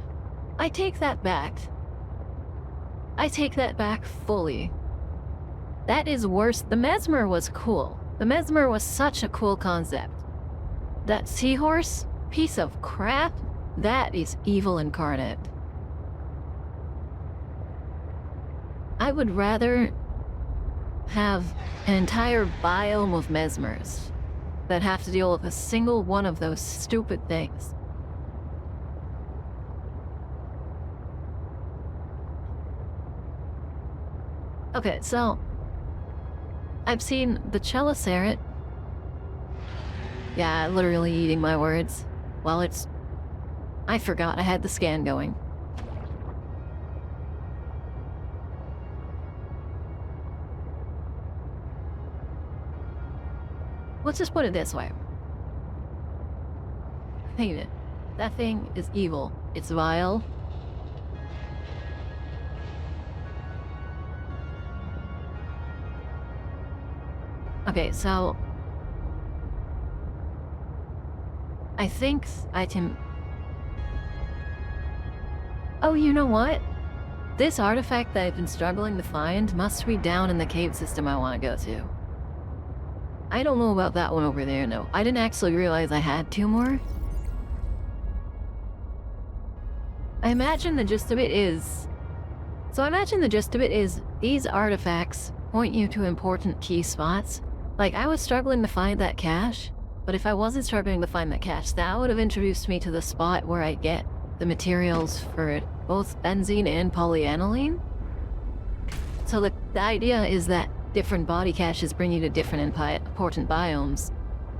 I take that back. I take that back fully. That is worse. The Mesmer was cool. The Mesmer was such a cool concept. That seahorse, piece of crap, that is evil incarnate. I would rather have an entire biome of Mesmers that have to deal with a single one of those stupid things. Okay, so I've seen the Chelicerath. Yeah, literally eating my words. Well, I forgot I had the scan going. Let's just put it this way. Think of it. That thing is evil. It's vile. Okay, so... I think I can... Oh, you know what? This artifact that I've been struggling to find must be down in the cave system I want to go to. I don't know about that one over there, no. I didn't actually realize I had two more. I imagine the gist of it is... So I imagine the gist of it is these artifacts point you to important key spots. Like, I was struggling to find that cache, but if I wasn't struggling to find that cache, that would have introduced me to the spot where I get the materials for both benzene and polyaniline. So the idea is that different body caches bring you to different important biomes,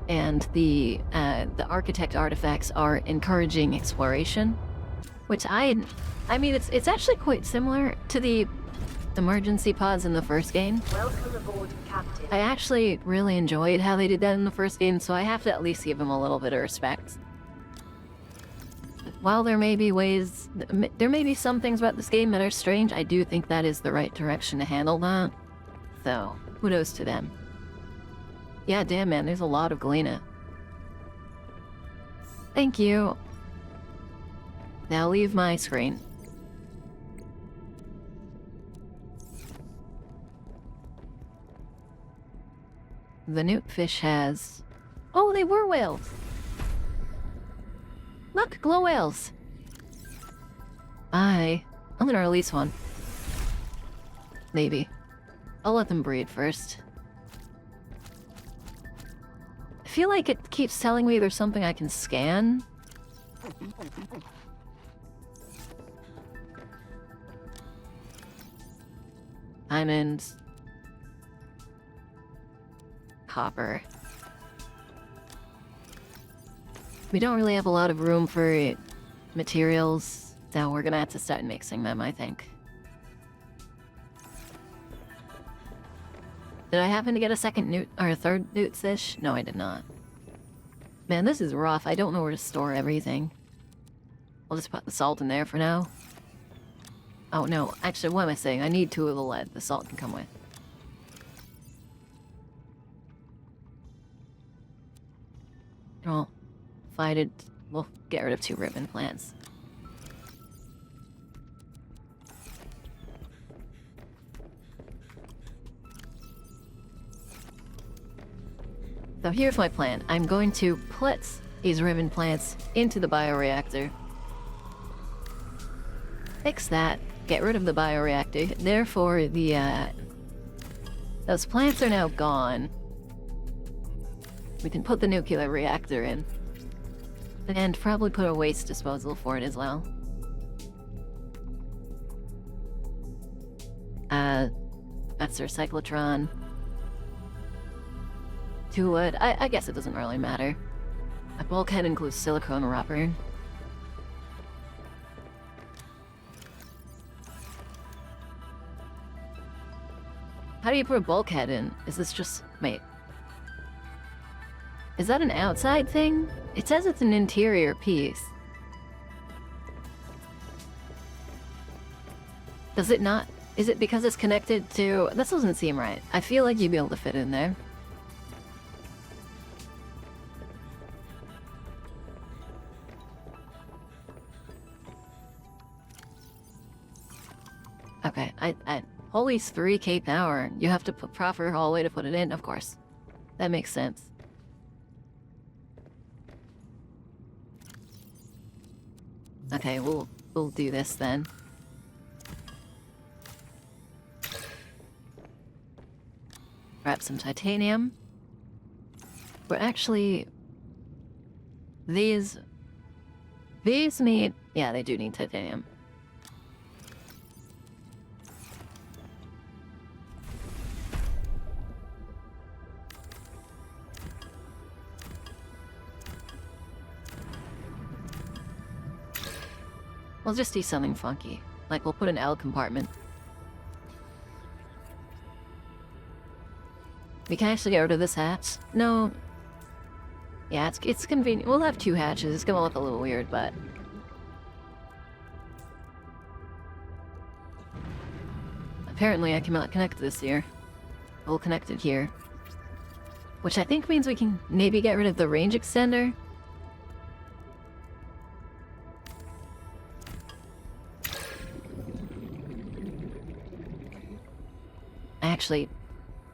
and the architect artifacts are encouraging exploration, which I mean, it's actually quite similar to the emergency pods in the first game. Welcome aboard, Captain. I actually really enjoyed how they did that in the first game, so I have to at least give them a little bit of respect. While there may be some things about this game that are strange, I do think that is the right direction to handle that. So, kudos to them. Yeah, damn man, there's a lot of Galena. Thank you. Now leave my screen. The newt fish has... Oh, they were whales! Look, glow whales! I'm gonna release one. Maybe. I'll let them breed first. I feel like it keeps telling me there's something I can scan. Diamonds. Copper. We don't really have a lot of room for materials, so we're gonna have to start mixing them, I think. Did I happen to get a second newt, or a third newt fish? No, I did not. Man, this is rough. I don't know where to store everything. I'll just put the salt in there for now. Oh no, actually, what am I saying? I need 2 of the lead. The salt can come with. Oh, we'll get rid of 2 ribbon plants. So here's my plan. I'm going to put these ribbon plants into the bioreactor. Fix that. Get rid of the bioreactor. Therefore, those plants are now gone. We can put the nuclear reactor in. And probably put a waste disposal for it as well. That's our cyclotron. 2 wood. I guess it doesn't really matter. A bulkhead includes silicone rubber. How do you put a bulkhead in? Is this just... Wait. Is that an outside thing? It says it's an interior piece. Does it not? Is it because it's connected to... This doesn't seem right. I feel like you'd be able to fit in there. Okay, holy 3K power. You have to put proper hallway to put it in, of course. That makes sense. Okay, we'll do this then. Grab some titanium. But actually, these need... Yeah, they do need titanium. We'll just do something funky. Like, we'll put an L compartment. We can actually get rid of this hatch. No. Yeah, it's convenient. We'll have 2 hatches. It's gonna look a little weird, but... Apparently I cannot connect this here. We'll connect it here. Which I think means we can maybe get rid of the range extender. I actually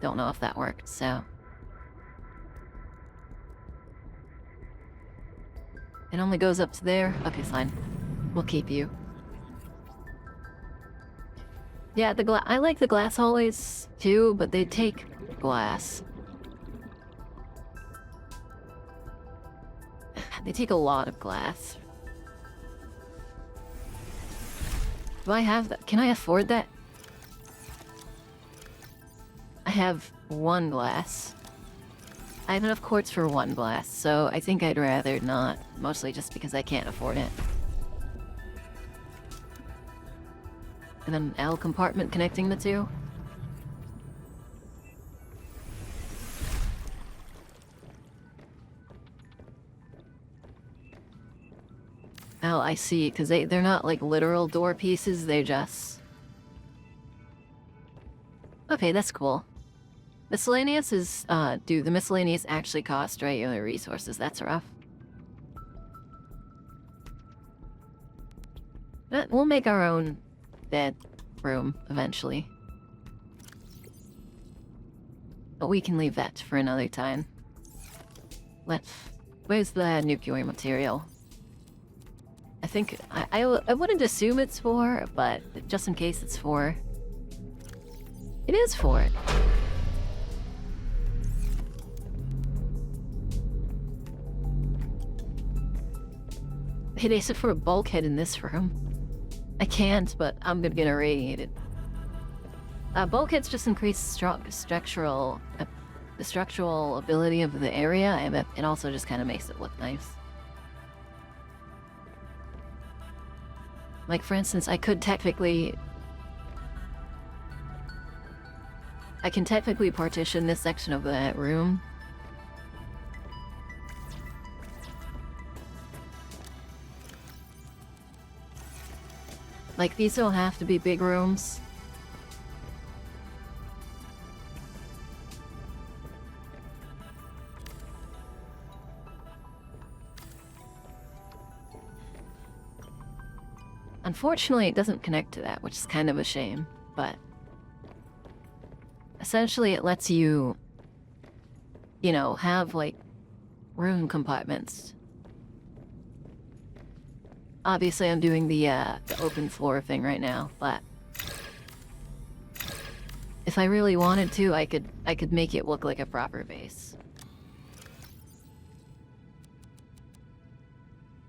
don't know if that worked, so... It only goes up to there? Okay, fine. We'll keep you. Yeah, I like the glass hallways too, but they take glass. They take a lot of glass. Do I have that? Can I afford that? I have 1 glass. I have enough quartz for 1 glass, so I think I'd rather not. Mostly just because I can't afford it. And then an L compartment connecting the two. Oh, I see, because they're not like literal door pieces, they're just... Okay, that's cool. Miscellaneous is, do the miscellaneous actually cost regular resources? That's rough. But we'll make our own bedroom eventually. But we can leave that for another time. Where's the nuclear material? I think, I wouldn't assume it's 4, but just in case it's 4. It is 4. Hey, they said for a bulkhead in this room. I can't, but I'm gonna radiate it. Bulkheads just increase the structural ability of the area, and it also just kind of makes it look nice. Like, for instance, I can technically partition this section of that room. Like, these don't have to be big rooms. Unfortunately, it doesn't connect to that, which is kind of a shame, but... Essentially, it lets you, you know, have, like, room compartments. Obviously, I'm doing the open floor thing right now, but... If I really wanted to, I could make it look like a proper base.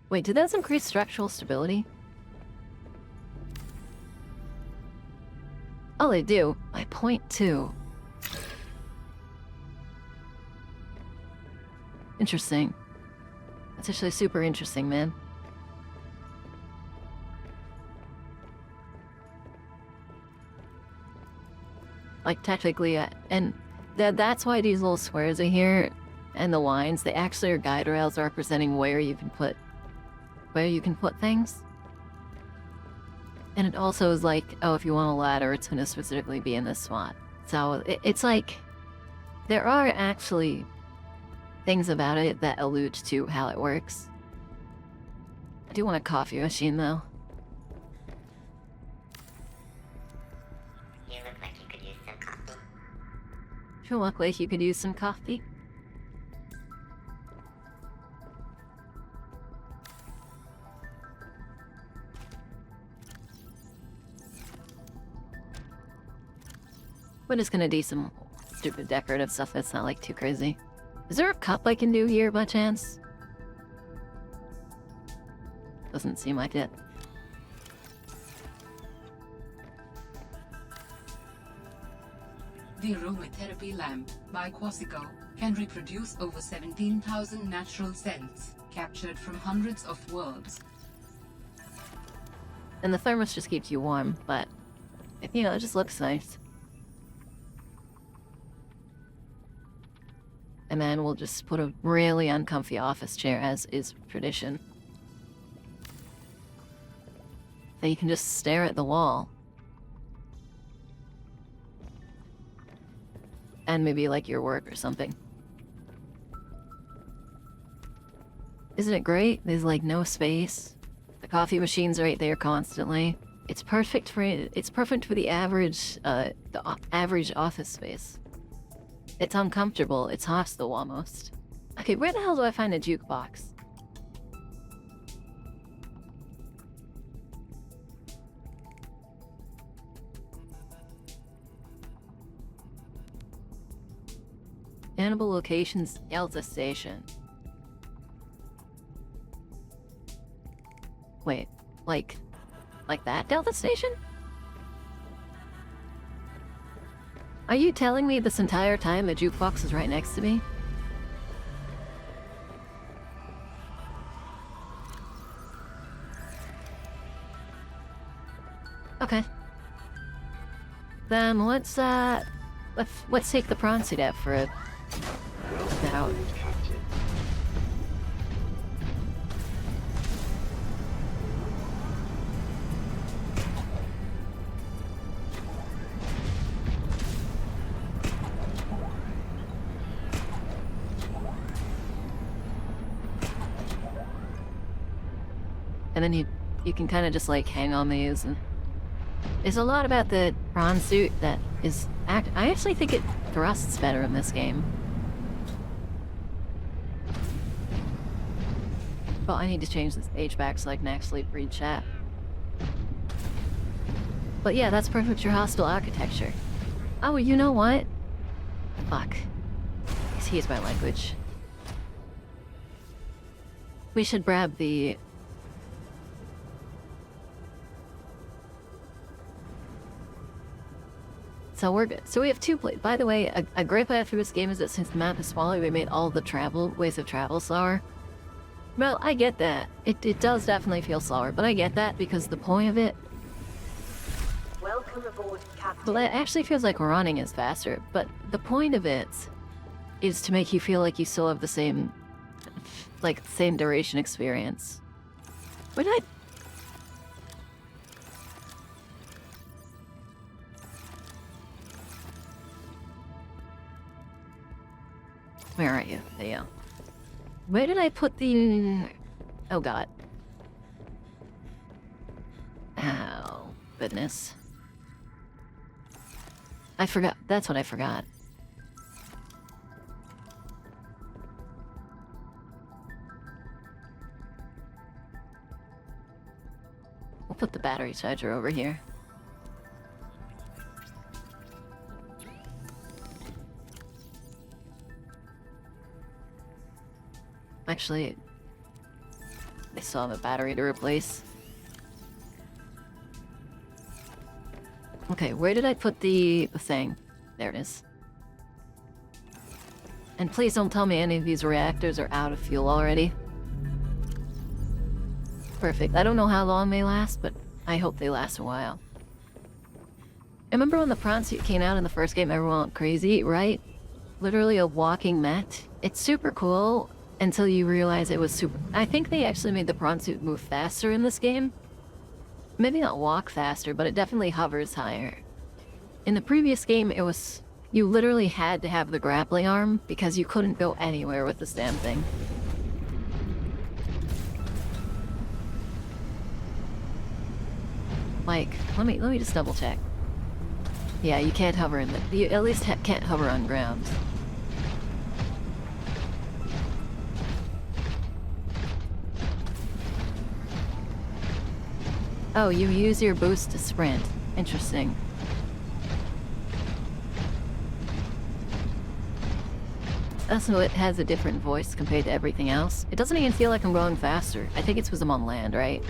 Wait, did those increase structural stability? Oh, they do. By 0.2. Interesting. That's actually super interesting, man. Like, technically, and that's why these little squares are here, and the lines, they actually are guide rails representing where you can put things. And it also is like, oh, if you want a ladder, it's going to specifically be in this spot. So it's like, there are actually things about it that allude to how it works. I do want a coffee machine, though. You look like you could use some coffee. You look like you could use some coffee. We're just gonna do some stupid decorative stuff that's not, like, too crazy. Is there a cup I can do here, by chance? Doesn't seem like it. The aromatherapy lamp by Quasico can reproduce over 17,000 natural scents captured from hundreds of worlds. And the thermos just keeps you warm, but, you know, it just looks nice. And then we'll just put a really uncomfy office chair, as is tradition. Then you can just stare at the wall. And maybe like your work or something. Isn't it great? There's like no space. The coffee machine's right there constantly. It's perfect for the average average office space. It's uncomfortable. It's hostile almost. Okay, where the hell do I find a jukebox? Animal locations, Delta Station. Wait, like that Delta Station? Are you telling me this entire time the jukebox is right next to me? Okay. Then let's take the prawn suit out for a out. And then you can kind of just like hang on these, and there's a lot about the prawn suit that is I actually think it thrusts better in this game. Well, I need to change this page back so I can actually read chat. But yeah, that's perfect for hostile architecture. Oh, you know what? Fuck. Excuse my language. We should grab the... So we're good. So we have 2 places. By the way, a great part for this game is that since the map is smaller, we made all the ways of travel slower. Well, I get that. It does definitely feel slower, but I get that because the point of it... Welcome aboard, Captain. Well, it actually feels like running is faster, but the point of it is to make you feel like you still have the same... like, same duration experience. Where did I... Where are you? There you go. Where did I put the... Oh god. Oh, goodness. I forgot. That's what I forgot. We'll put the battery charger over here. Actually, I still have a battery to replace. Okay, where did I put the thing? There it is. And please don't tell me any of these reactors are out of fuel already. Perfect. I don't know how long they last, but I hope they last a while. I remember when the prawn suit came out in the first game, everyone went crazy, right? Literally a walking Met. It's super cool. Until you realize it was super... I think they actually made the prawn suit move faster in this game. Maybe not walk faster, but it definitely hovers higher. In the previous game, it was... You literally had to have the grappling arm because you couldn't go anywhere with this damn thing. Like, let me just double check. Yeah, you can't hover in the... You at least can't hover on ground. Oh, you use your boost to sprint. Interesting. Also, it has a different voice compared to everything else. It doesn't even feel like I'm going faster. I think it's because I'm on land, right?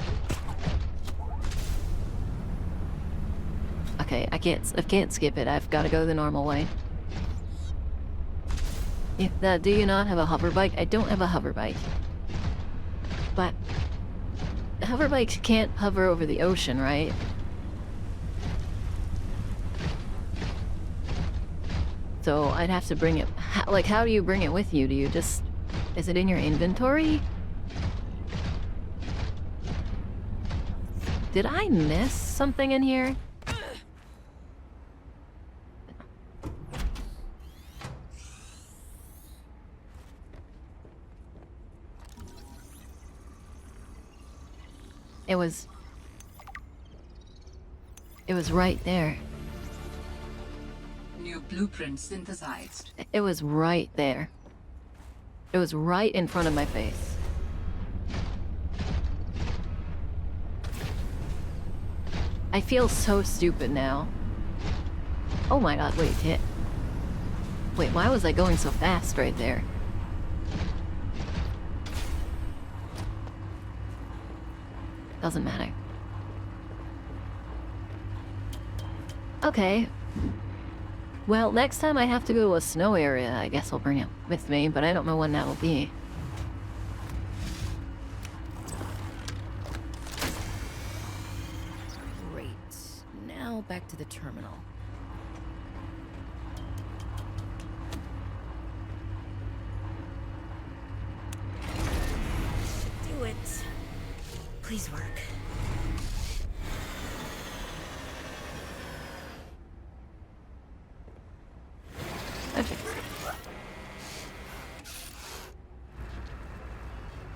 Okay, I can't skip it. I've got to go the normal way. Do you not have a hover bike? I don't have a hover bike. But... hover bikes can't hover over the ocean, right? So I'd have to bring it... how do you bring it with you? Do you just... Is it in your inventory? Did I miss something in here? It was right there. New blueprint synthesized. It was right there. It was right in front of my face. I feel so stupid now. Oh my god, wait, Wait, why was I going so fast right there? Doesn't matter. Okay. Well, next time I have to go to a snow area, I guess I'll bring it with me, but I don't know when that'll be. Great. Now back to the terminal. Do it. Please work. Perfect.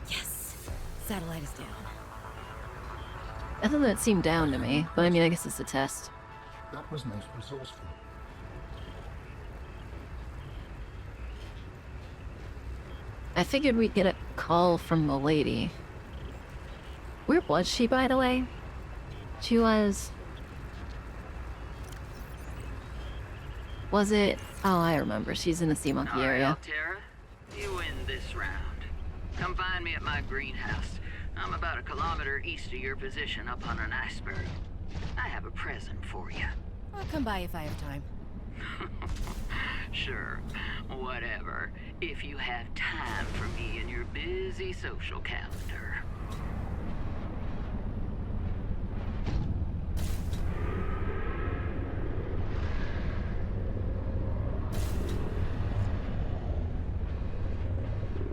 Yes. Satellite is down. That doesn't seem down to me, but I mean, I guess it's a test. That was most resourceful. I figured we'd get a call from the lady. Where was she, by the way? She was... Was it... Oh, I remember. She's in the Sea Monkey area. Altera, you win this round. Come find me at my greenhouse. I'm about a kilometer east of your position up on an iceberg. I have a present for you. I'll come by if I have time. Sure, whatever. If you have time for me in your busy social calendar.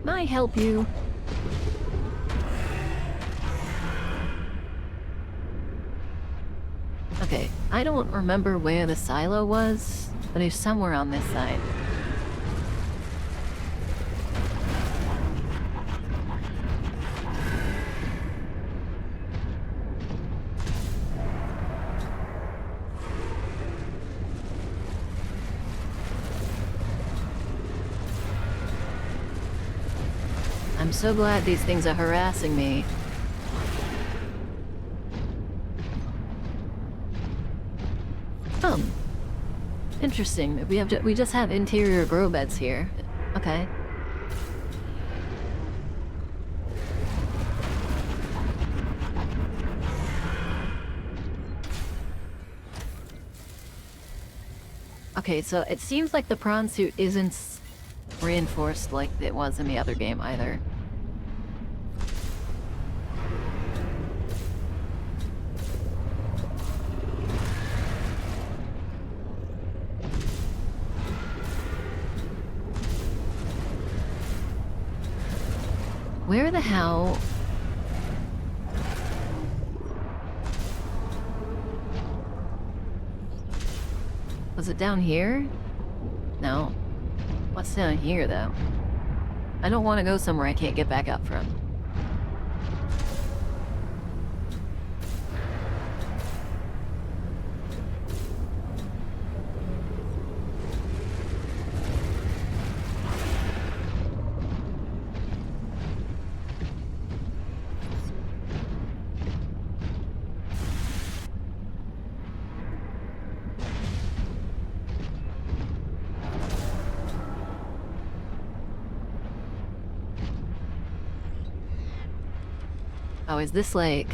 Can I help you? Okay, I don't remember where the silo was, but it's somewhere on this side. I'm so glad these things are harassing me. Interesting. We just have interior grow beds here. Okay. Okay, so it seems like the prawn suit isn't reinforced like it was in the other game either. Where the hell... Was it down here? No. What's down here, though? I don't want to go somewhere I can't get back up from. Oh, is this like...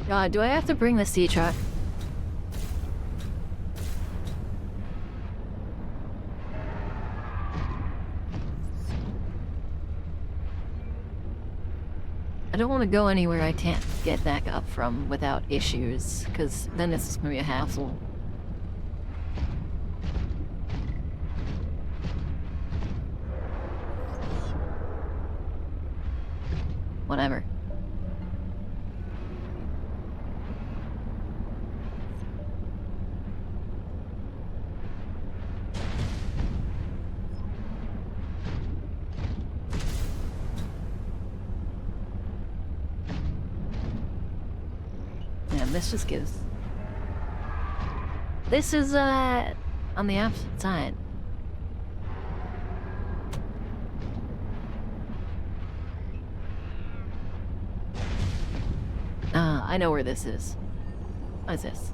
God, do I have to bring the sea truck? I don't want to go anywhere I can't get back up from without issues, because then it's just going to be a hassle. Whatever. Yeah, this just gives... This is, on the opposite side. I know where this is. What is this?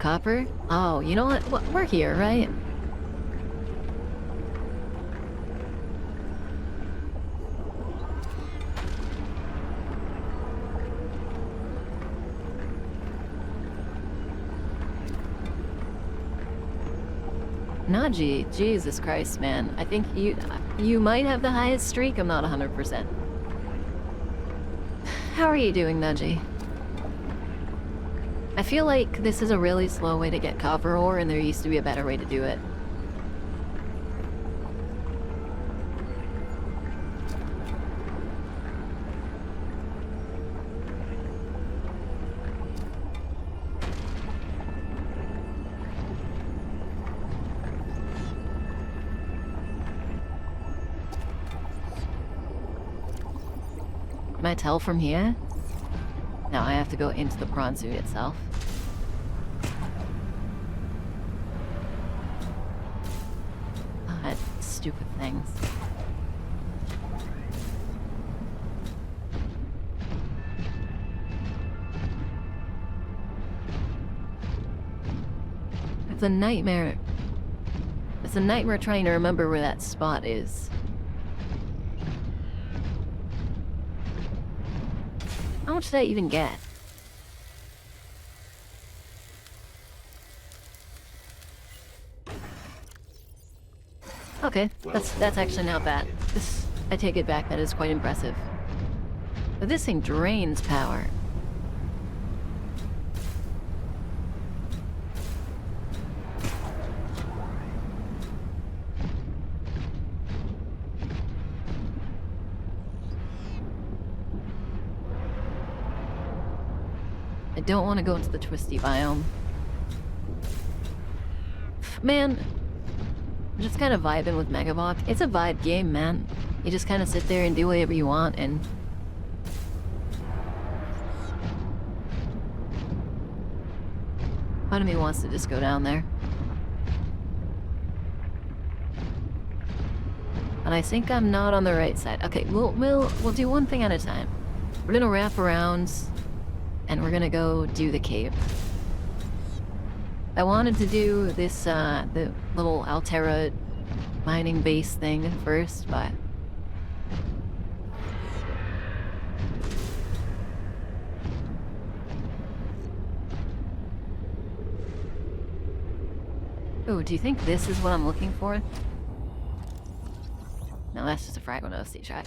copper? Oh, you know what? We're here, right? Naji, Jesus Christ, man. I think you might have the highest streak. I'm not 100%. How are you doing, Naji? I feel like this is a really slow way to get copper ore, and there used to be a better way to do it. Can I tell from here? No, I have to go into the prawn suit itself. God, stupid things. It's a nightmare. It's a nightmare trying to remember where that spot is. How much did I even get? Okay, that's actually not bad. This, I take it back, that is quite impressive. But this thing drains power. I don't want to go into the twisty biome. Man, I'm just kind of vibing with Megavox. It's a vibe game, man. You just kind of sit there and do whatever you want, and... part of me wants to just go down there. But I think I'm not on the right side. Okay, we'll do one thing at a time. We're gonna wrap around, and we're gonna go do the cave. I wanted to do this, the little Altera mining base thing first, but... oh, do you think this is what I'm looking for? No, that's just a fragment of sea track.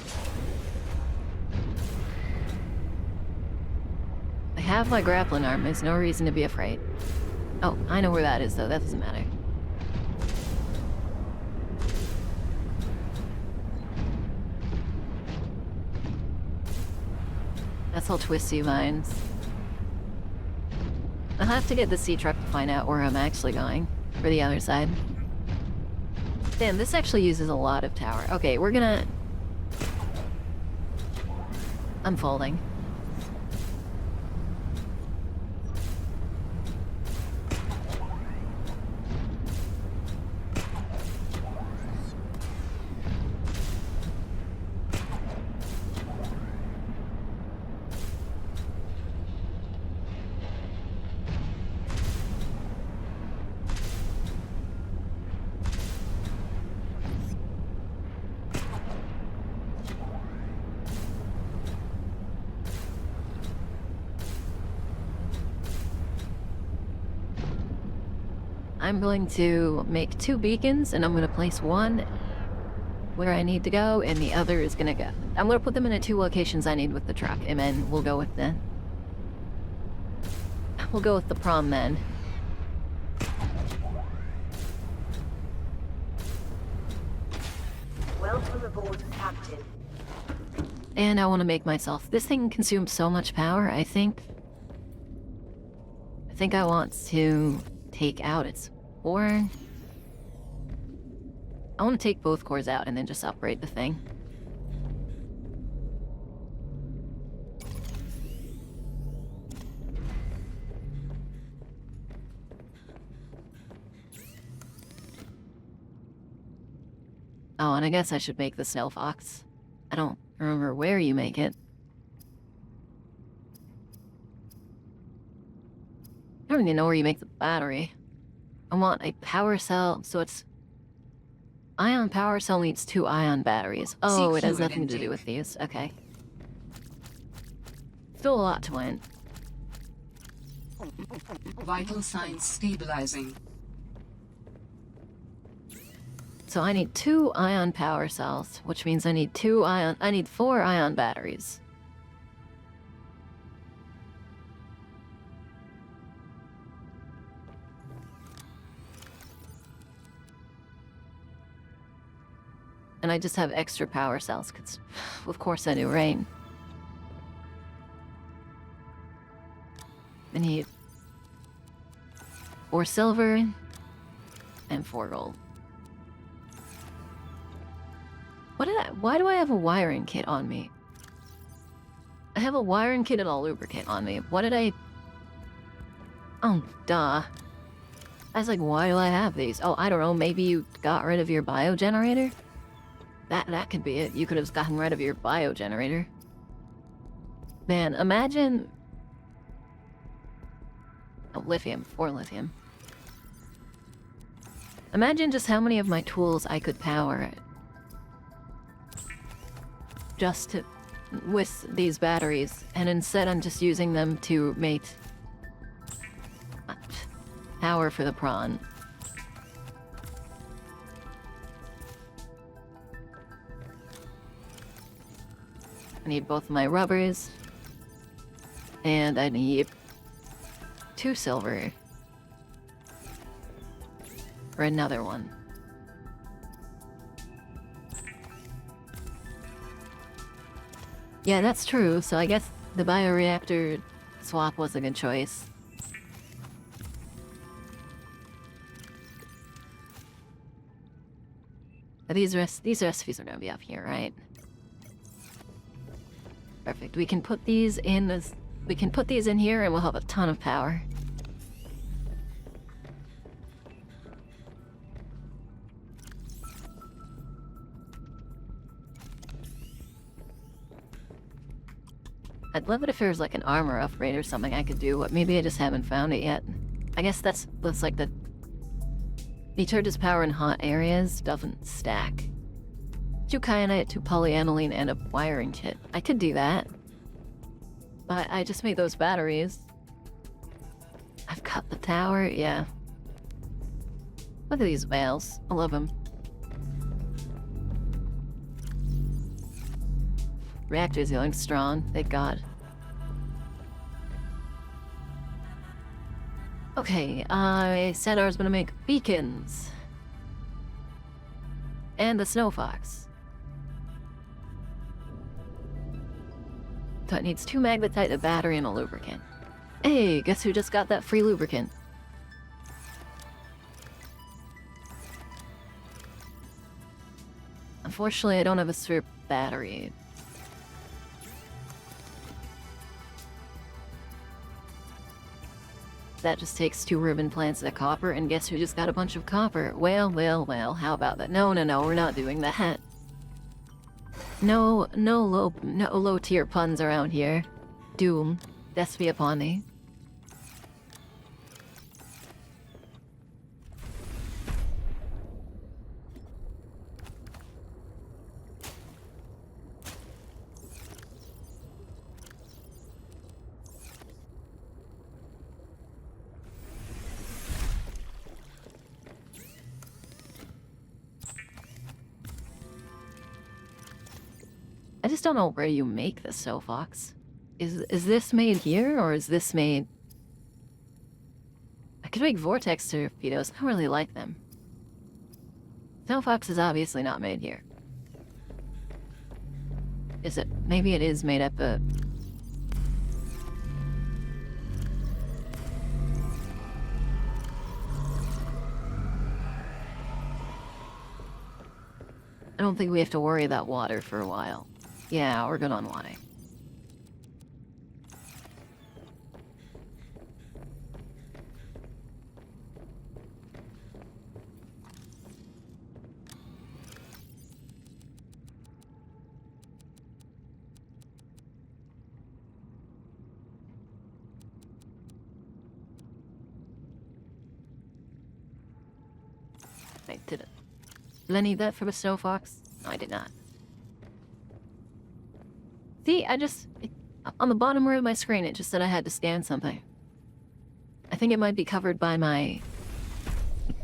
I have my grappling arm, there's no reason to be afraid. Oh, I know where that is, though. That doesn't matter. That's all twisty vines. I'll have to get the sea truck to find out where I'm actually going. For the other side. Damn, this actually uses a lot of tower. Okay, we're gonna... I'm folding. I'm going to make 2 beacons, and I'm going to place one where I need to go, and the other is going to go. I'm going to put them in the 2 locations I need with the truck, and then we'll go with the... we'll go with the prom then. Welcome aboard, Captain. And I want to make myself... this thing consumes so much power, I think I want to take out its core. I want to take both cores out and then just upgrade the thing. Oh, and I guess I should make the snail fox. I don't remember where you make it. don't even know where you make the battery. I want a power cell, so it's... Ion power cell needs 2 ion batteries. Oh, Seek it has fluid nothing to do intake. with these. Okay. Still a lot to win. Vital signs stabilizing. So I need 2 ion power cells, which means I need 4 ion batteries. And I just have extra power cells, because of course I do, right? I need 4 silver and 4 gold. Why do I have a wiring kit on me? I have a wiring kit and a lubricant on me. What did I... Oh, duh. I was like, why do I have these? Oh, I don't know, maybe you got rid of your biogenerator? That could be it. You could have gotten rid of your biogenerator. Man, imagine... Oh, lithium. 4 lithium. Imagine just how many of my tools I could power just to... with these batteries, and instead I'm just using them to make... power for the prawn. I need both of my rubbers. And I need 2 silver. For another one. Yeah, that's true, so I guess the bioreactor swap was a good choice. These recipes are gonna be up here, right? Perfect. We can put these in here and we'll have a ton of power. I'd love it if there was like an armor upgrade or something I could do, but maybe I just haven't found it yet. I guess that's like the recharges power in hot areas doesn't stack. 2 kyanite, 2 polyaniline, and a wiring kit. I could do that. But I just made those batteries. I've cut the tower, yeah. Look at these whales. I love them. Reactor's feeling strong, thank God. Okay, I said I was gonna make beacons. And the snow fox. So it needs 2 magnetite, a battery, and a lubricant. Hey, guess who just got that free lubricant? Unfortunately, I don't have a spare battery. That just takes 2 ribbon plants of copper, and guess who just got a bunch of copper? Well, well, well, how about that? No, we're not doing that. No low tier puns around here. Doom, death be upon thee. I just don't know where you make this Snow Fox. Is this made here, or is this made... I could make vortex torpedoes. I don't really like them. Snow Fox is obviously not made here. Is it? Maybe it is made up of... I don't think we have to worry about water for a while. Yeah, we're good on water. Okay, did I need that for the snow fox? No, I did not. See, on the bottom row of my screen, it just said I had to scan something. I think it might be covered by my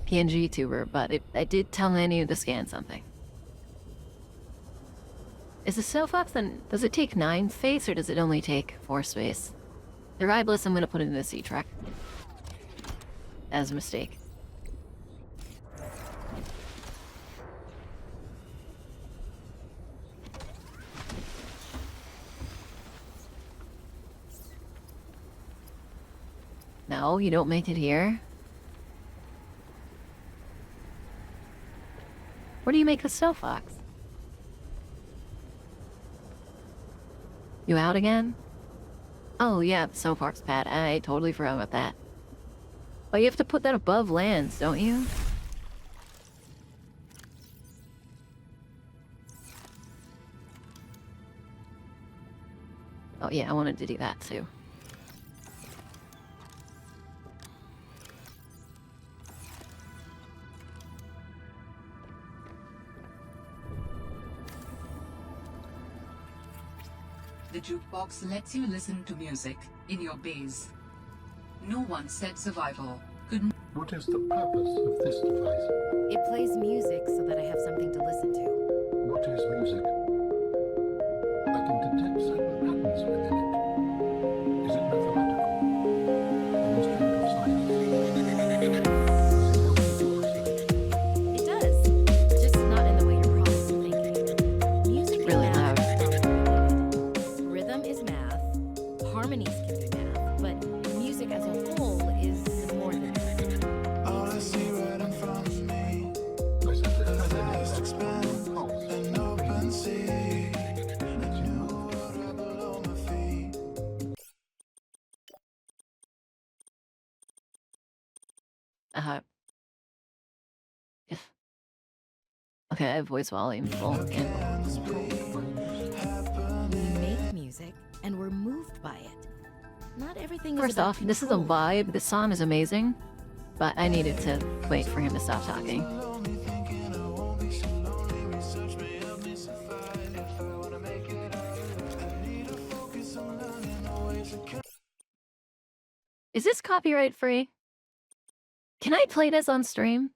PNG tuber, but I did tell Manu to scan something. Is the snow fox then, does it take 9 space or does it only take 4 space? Regardless, I'm gonna put it in the sea truck. As a mistake. No, you don't make it here. Where do you make the snow fox? You out again? Oh yeah, the snow fox pad. I totally forgot about that. But you have to put that above lands, don't you? Oh yeah, I wanted to do that too. The jukebox lets you listen to music in your base. No one said survival could. What is the purpose of this device? It plays music so that I have something to listen to. What is music? I can detect certain patterns within it. Is it mathematical? An instrument of science? It does. Just not in the way you're probably thinking. Music Really and math loud. are complicated. Rhythm is math, harmonies can be math, but music as a whole is more than that. I said it has an expand pulse. If... Okay, I have voice volume full again. We make music, and we're moved by it. Not everything is First about off, this is a control. vibe. This song is amazing, but I needed to wait for him to stop talking. Is this copyright free? Can I play this on stream?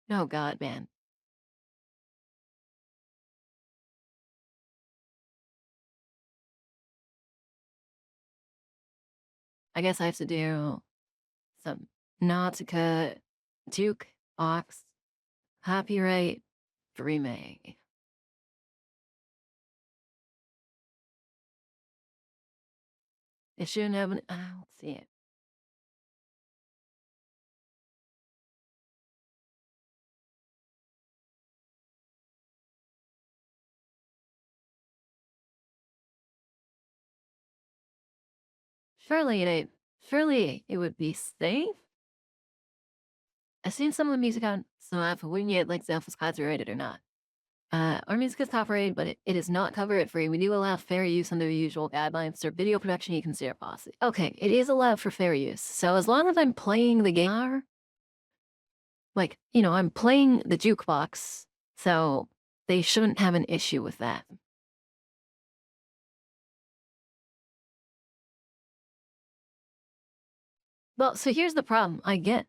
Oh god, man. I guess I have to do some Nautica Duke Ox copyright free. It shouldn't have an let's see it. Surely it would be safe. I've seen some of the music on some app, wouldn't yet like if it's copyrighted or not. Our music is copyrighted, but it is not copyright free. We do allow fair use under the usual guidelines for video production you consider possible. Okay, it is allowed for fair use. So as long as I'm playing the game, like, I'm playing the jukebox, so they shouldn't have an issue with that. Well, so here's the problem. I get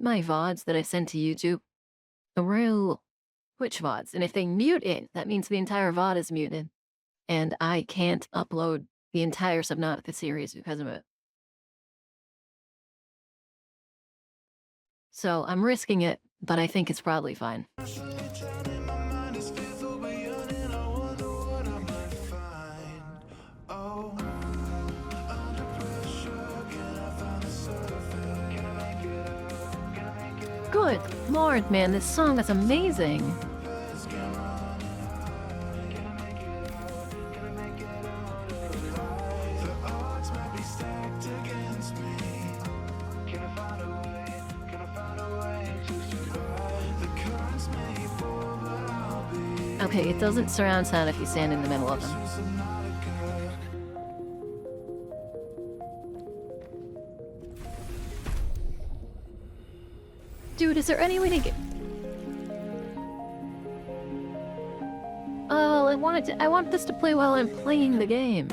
my VODs that I send to YouTube, the real Twitch VODs, and if they mute it, that means the entire VOD is muted, and I can't upload the entire Subnautica series because of it. So I'm risking it, but I think it's probably fine. Good Lord, man, this song is amazing. Okay, it doesn't surround sound if you stand in the middle of them. Dude, is there any way to get... Oh, I want this to play while I'm playing the game.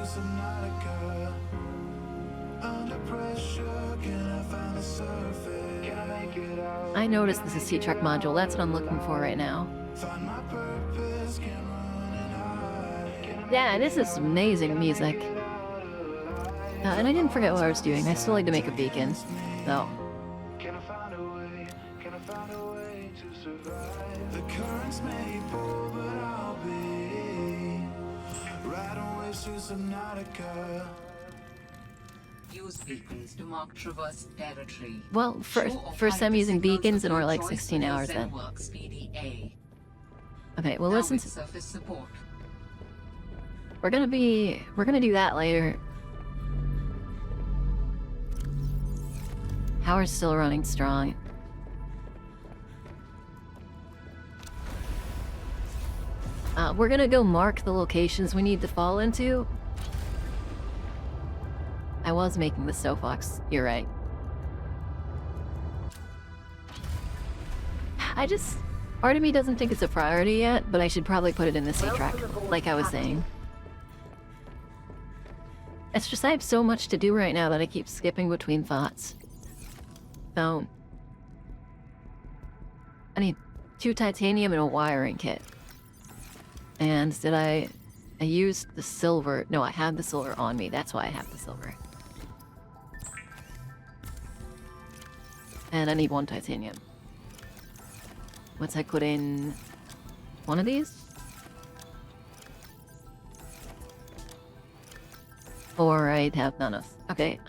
Subnautica. Under pressure, can I find the surface? Can I make it out? I noticed this is C-Truck module. That's what I'm looking for right now. Find my purpose, can run and hide. Yeah, this is amazing music. And I didn't forget what I was doing. I still like to make a beacon. So. Can I find a way? Can I find a way to survive? The currents may pull, but I'll be riding waves through Subnautica. Use beacons to mark traverse territory. Well, first I'm using beacons and we're like 16 hours then. Okay, well listen. Surface support. We're gonna do that later. Power's still running strong. We're gonna go mark the locations we need to fall into. I was making the Snowfox, you're right. Part of me doesn't think it's a priority yet, but I should probably put it in the C-Track, like I was saying. It's just I have so much to do right now that I keep skipping between thoughts. So, I need 2 titanium and a wiring kit. And did I used the silver. No, I had the silver on me. That's why I have the silver. And I need 1 titanium. Once I put in 1 of these? Or I'd have none of. Okay,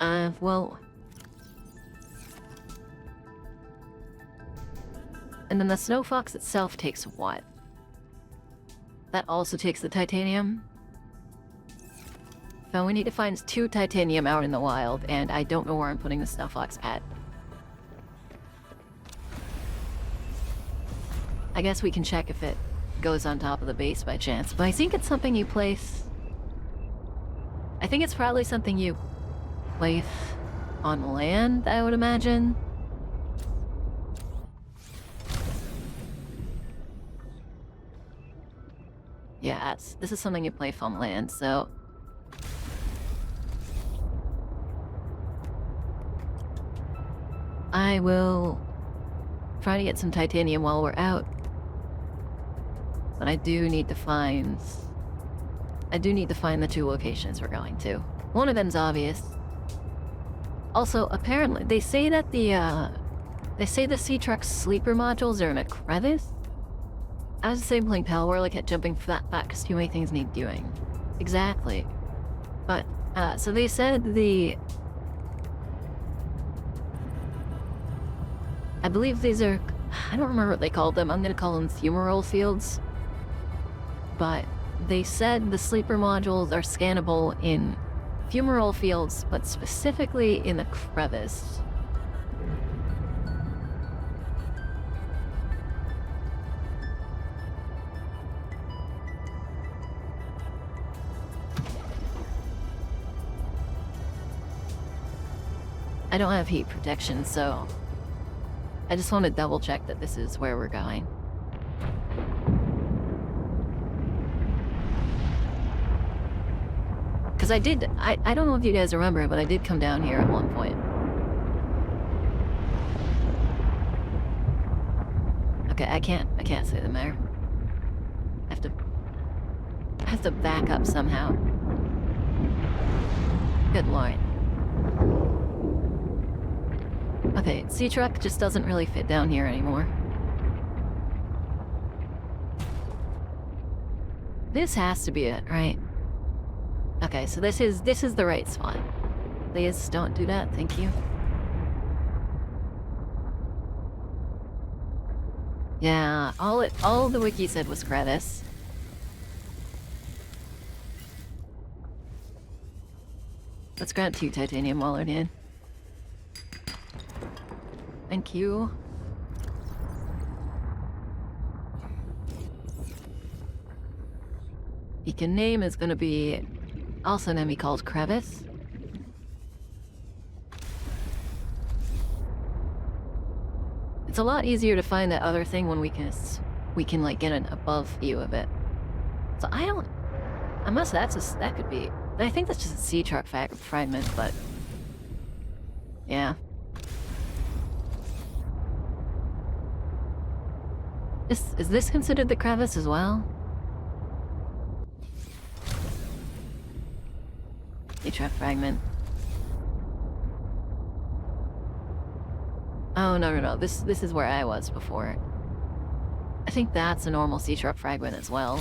well... And then the Snowfox itself takes what? That also takes the titanium? So we need to find 2 titanium out in the wild, and I don't know where I'm putting the Snowfox at. I guess we can check if it goes on top of the base by chance, but I think it's something you place... I think it's probably something you place on land, I would imagine. Yeah, this is something you place on land, so... I will try to get some titanium while we're out. But I do need to find the 2 locations we're going to. One of them's obvious. Also, apparently, they say that the C-Truck's sleeper modules are in a crevice. I was the same playing Palworld, I kept jumping flat back because too many things need doing. Exactly. But, so they said I believe these are... I don't remember what they called them. I'm gonna call them fumarole fields. But they said the sleeper modules are scannable in fumarole fields, but specifically in the crevice. I don't have heat protection, so I just want to double check that this is where we're going. Because I don't know if you guys remember, but I did come down here at one point. Okay, I can't say the mayor. I have to back up somehow. Good lord. Okay, sea truck just doesn't really fit down here anymore. This has to be it, right? Okay, so this is the right spot. Please don't do that, thank you. Yeah, all the wiki said was Crevice. Let's grab 2 titanium while we're in. Thank you. Beacon name is gonna be also an enemy called Crevice. It's a lot easier to find that other thing when we can like get an above view of it. So that could be. I think that's just a sea truck fragment, but yeah. Is this considered the crevice as well? Sea truck fragment. Oh no. This is where I was before. I think that's a normal sea truck fragment as well.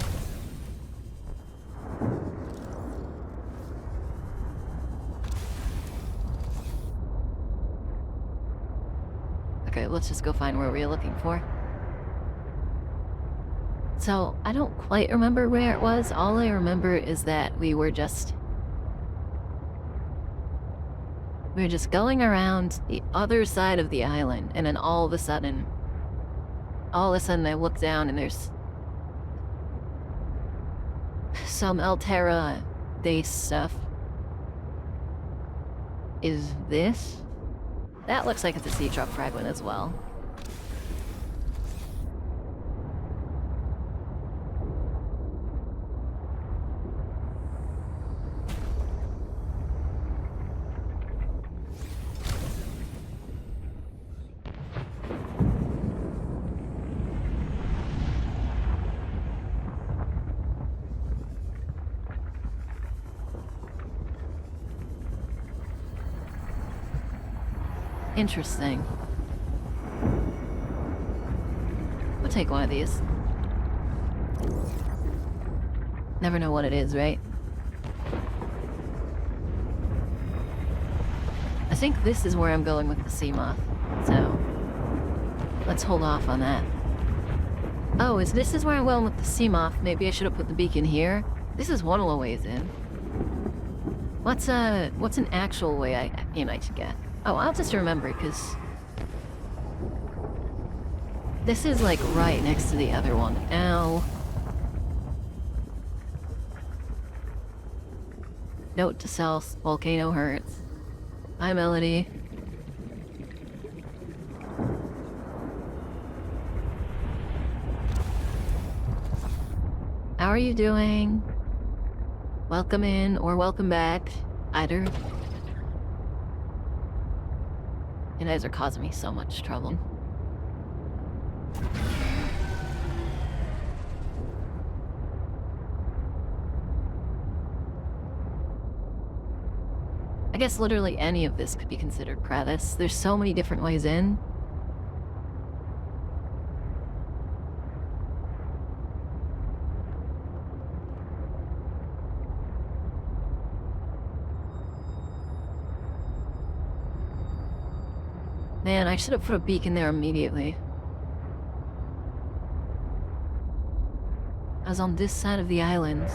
Okay, let's just go find where we're looking for. So, I don't quite remember where it was. All I remember is that we were just going around the other side of the island, and then all of a sudden I look down and there's some Altera base stuff. Is this? That looks like it's a sea truck fragment as well. Interesting. We'll take one of these. Never know what it is, right? I think this is where I'm going with the sea moth, so let's hold off on that. Oh, this is where I'm going with the sea moth. Maybe I should have put the beacon here. This is one of the ways in. What's an actual way I should get? Oh, I'll just remember, because this is, like, right next to the other one. Ow. Note to self, volcano hurts. Hi, Melody. How are you doing? Welcome in, or welcome back. Either. You guys are causing me so much trouble. I guess literally any of this could be considered crevice. There's so many different ways in. Man, I should have put a beacon there immediately. I was on this side of the island.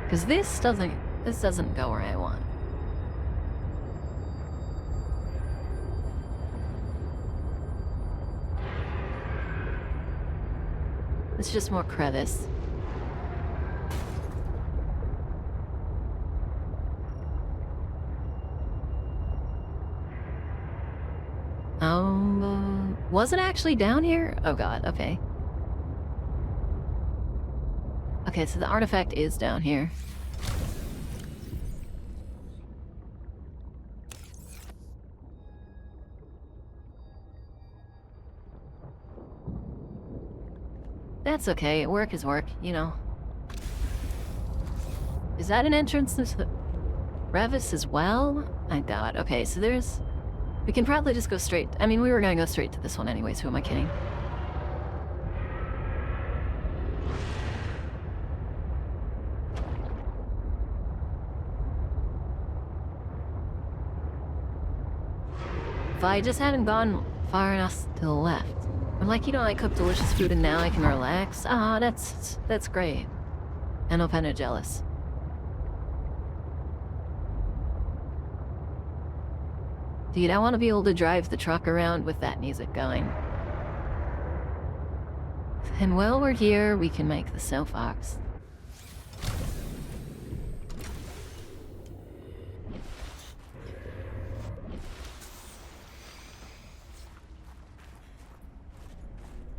Because this doesn't go where I want. It's just more crevice. Was it actually down here? Oh god, okay. Okay, so the artifact is down here. That's okay. Work is work, you know. Is that an entrance to the Revis as well? My god. Okay, so there's... We can probably just go straight... I mean, we were gonna go straight to this one anyways. Who am I kidding? If I just hadn't gone far enough to the left. I'm like, you know, I cook delicious food and now I can relax. Ah, that's great. And I'm kinda jealous. Dude, I want to be able to drive the truck around with that music going. And while we're here, we can make the snow fox.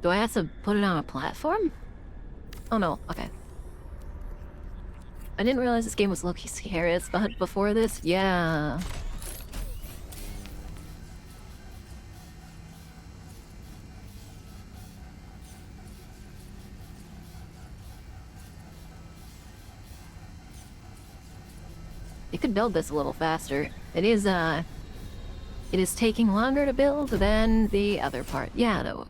Do I have to put it on a platform? Oh no, okay. I didn't realize this game was low-key scary, but before this, yeah. You could build this a little faster. It is taking longer to build than the other part. Yeah, though.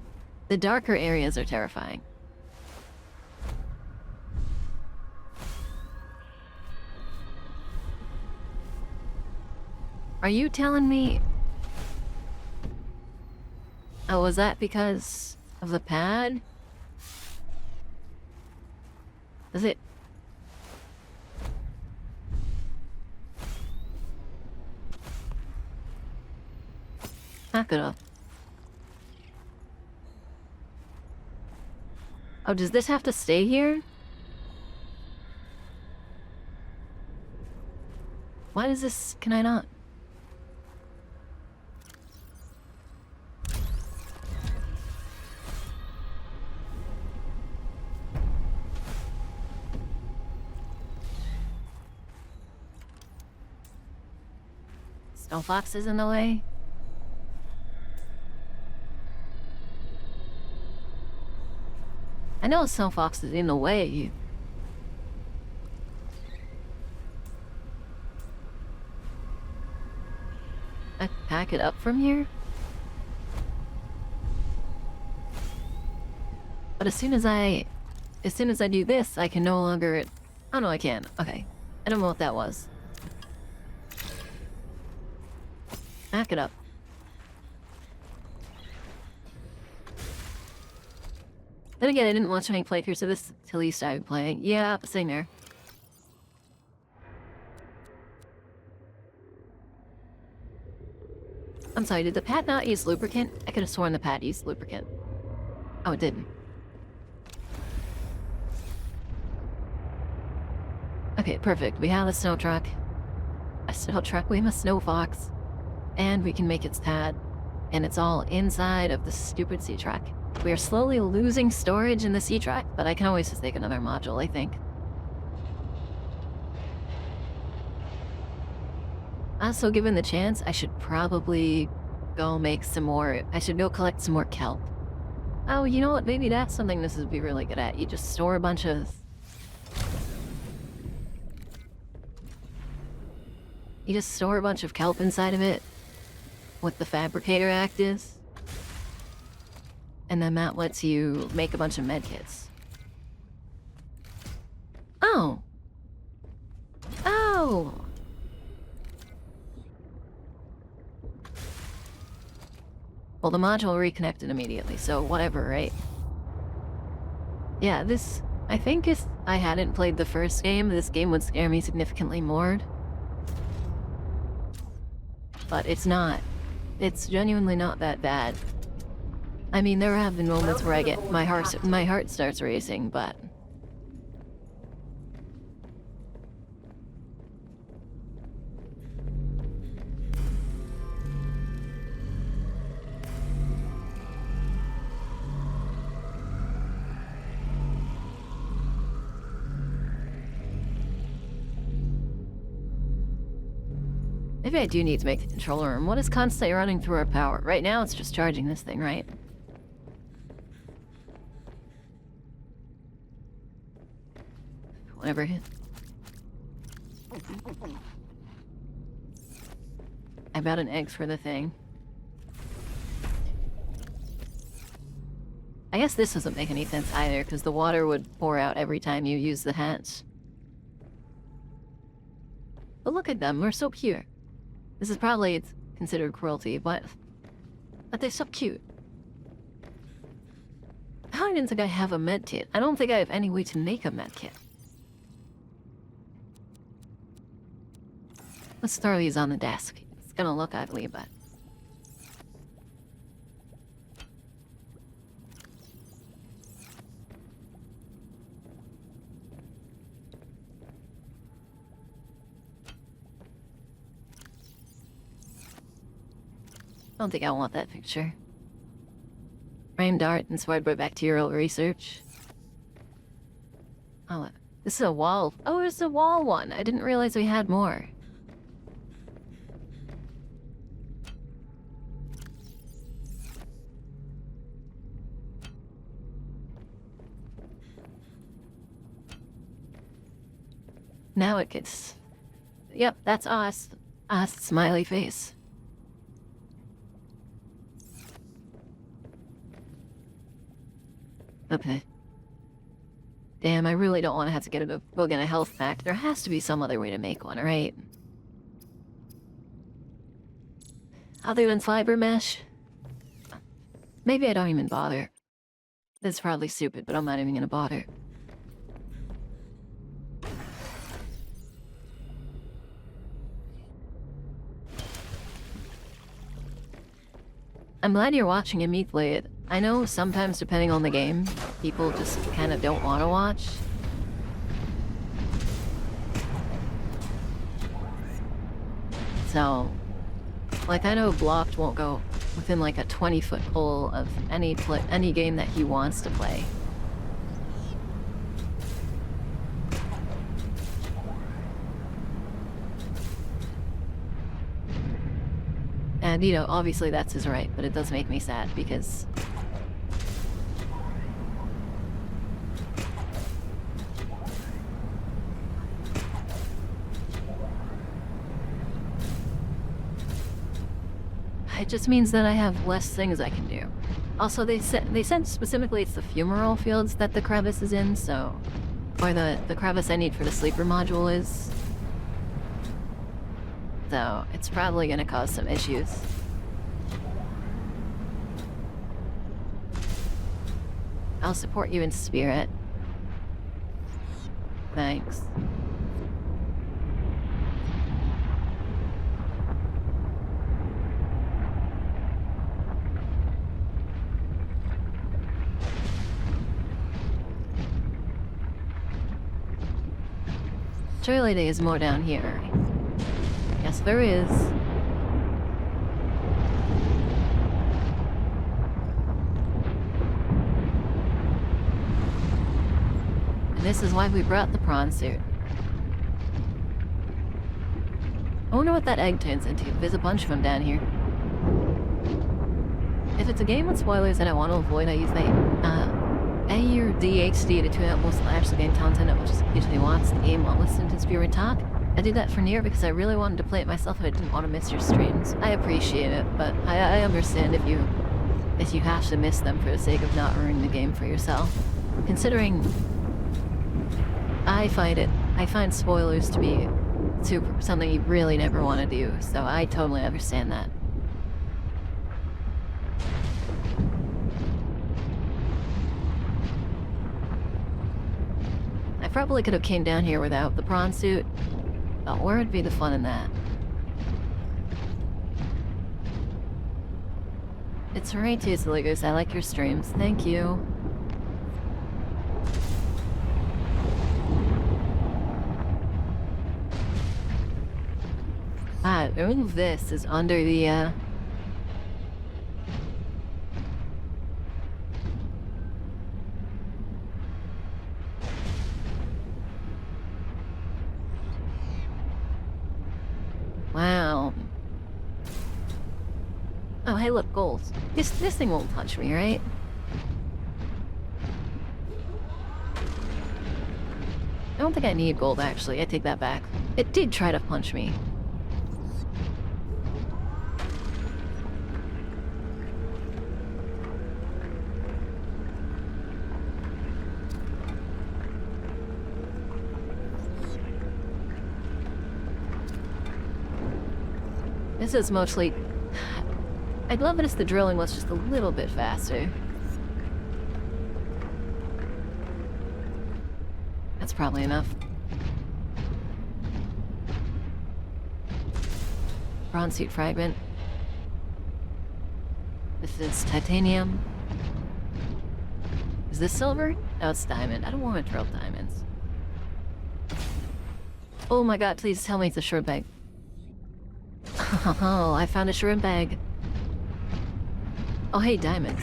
The darker areas are terrifying. Are you telling me... Oh, was that because of the pad? Is it... Knock it up. Oh, does this have to stay here? Why does this... Can I not? Snow fox is in the way? I know Snow Fox is in the way. I pack it up from here? But as soon as I do this, I can no longer... Oh no, I can. Okay. I don't know what that was. Pack it up. Then again, I didn't watch any playthroughs of this till he started playing. Yeah, same there. I'm sorry, did the pad not use lubricant? I could have sworn the pad used lubricant. Oh, it didn't. Okay, perfect. We have a snow truck. A snow truck, we have a snow fox. And we can make its pad. And it's all inside of the stupid sea truck. We are slowly losing storage in the sea truck, but I can always just take another module, I think. Also, given the chance, I should probably go make some more... I should go collect some more kelp. Oh, you know what? Maybe that's something this would be really good at. You just store a bunch of... You just store a bunch of kelp inside of it. What the Fabricator Act is. And then that lets you make a bunch of medkits. Oh! Oh! Well, the module reconnected immediately, so whatever, right? Yeah, this... I think if I hadn't played the first game, this game would scare me significantly more. But it's not. It's genuinely not that bad. I mean, there have been moments where I get my heart starts racing, but Maybe I do need to make the controller room. What is constantly running through our power? Right now it's just charging this thing, right? Whatever. I bought an egg for the thing. I guess this doesn't make any sense either, because the water would pour out every time you use the hatch. But look at them, we're so cute. This is probably it's considered cruelty, but they're so cute. I didn't think I have a med kit. I don't think I have any way to make a med kit. Let's throw these on the desk. It's gonna look ugly, but... I don't think I want that picture. Frame dart and sword bacterial research. Oh, this is a wall. Oh, it's a wall one. I didn't realize we had more. Now it gets... Yep, that's us. Us, smiley face. Okay. Damn, I really don't want to have to go get a health pack. There has to be some other way to make one, right? Other than fiber mesh? Maybe I don't even bother. That's probably stupid, but I'm not even gonna bother. I'm glad you're watching me play it. I know sometimes, depending on the game, people just kind of don't want to watch. So, like, I know Blocked won't go within like a 20-foot pole of any game that he wants to play. And, you know, obviously that's his right, but it does make me sad because... it just means that I have less things I can do. Also, they said specifically it's the fumarole fields that the crevice is in, so... Or the crevice I need for the sleeper module is... So, it's probably gonna cause some issues. I'll support you in spirit. Thanks. Surely there is more down here. Yes, there is. And this is why we brought the prawn suit. I wonder what that egg turns into. There's a bunch of them down here. If it's a game with spoilers that I want to avoid, I use the A or DHD to tune out most of the actual game content, which is usually watch the game while listening to Spirit talk. I did that for Nier because I really wanted to play it myself and I didn't want to miss your streams. I appreciate it, but I understand if you have to miss them for the sake of not ruining the game for yourself. Considering I find spoilers to be something you really never want to do, so I totally understand that. I probably could have came down here without the prawn suit. But where would be the fun in that? It's right, Tuesday Goose. I like your streams. Thank you. Ah, all of this is under the, Wow. Oh, hey, look, gold. This thing won't touch me, right? I don't think I need gold, actually. I take that back. It did try to punch me. This is mostly... I'd love it if the drilling was just a little bit faster. That's probably enough. Bronze suit fragment. This is titanium. Is this silver? No, it's diamond. I don't want to drill diamonds. Oh my god, please tell me it's a shrimp bag. Oh, I found a shrimp bag. Oh, hey, diamonds.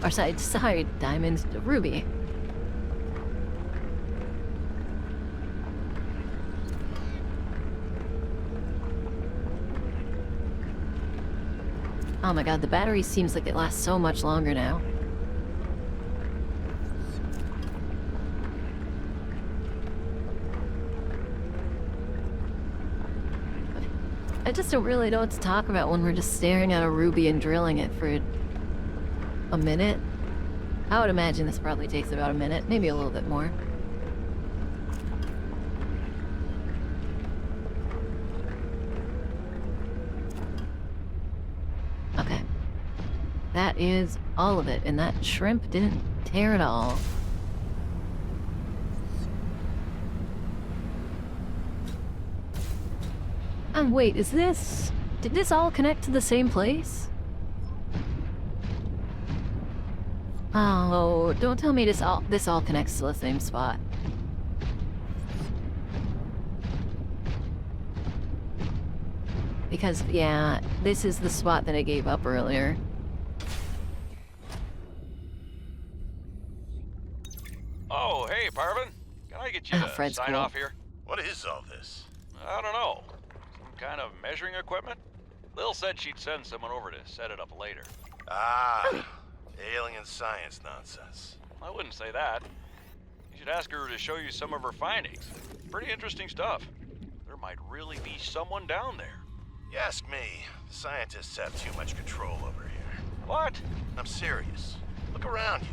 Or sorry, diamonds, ruby. Oh my god, the battery seems like it lasts so much longer now. I just don't really know what to talk about when we're just staring at a ruby and drilling it for a minute. I would imagine this probably takes about a minute, maybe a little bit more. Okay. That is all of it, and that shrimp didn't tear at all. And wait, is this... Did this all connect to the same place? Oh, don't tell me this all connects to the same spot. Because, yeah, this is the spot that I gave up earlier. Oh, hey, Parvin. Can I get you to Fred's sign cool. off here? What is all this? I don't know. Some kind of measuring equipment? Lil said she'd send someone over to set it up later. Ah, alien science nonsense. I wouldn't say that. You should ask her to show you some of her findings. Pretty interesting stuff. There might really be someone down there. You ask me, the scientists have too much control over here. What? I'm serious. Look around you.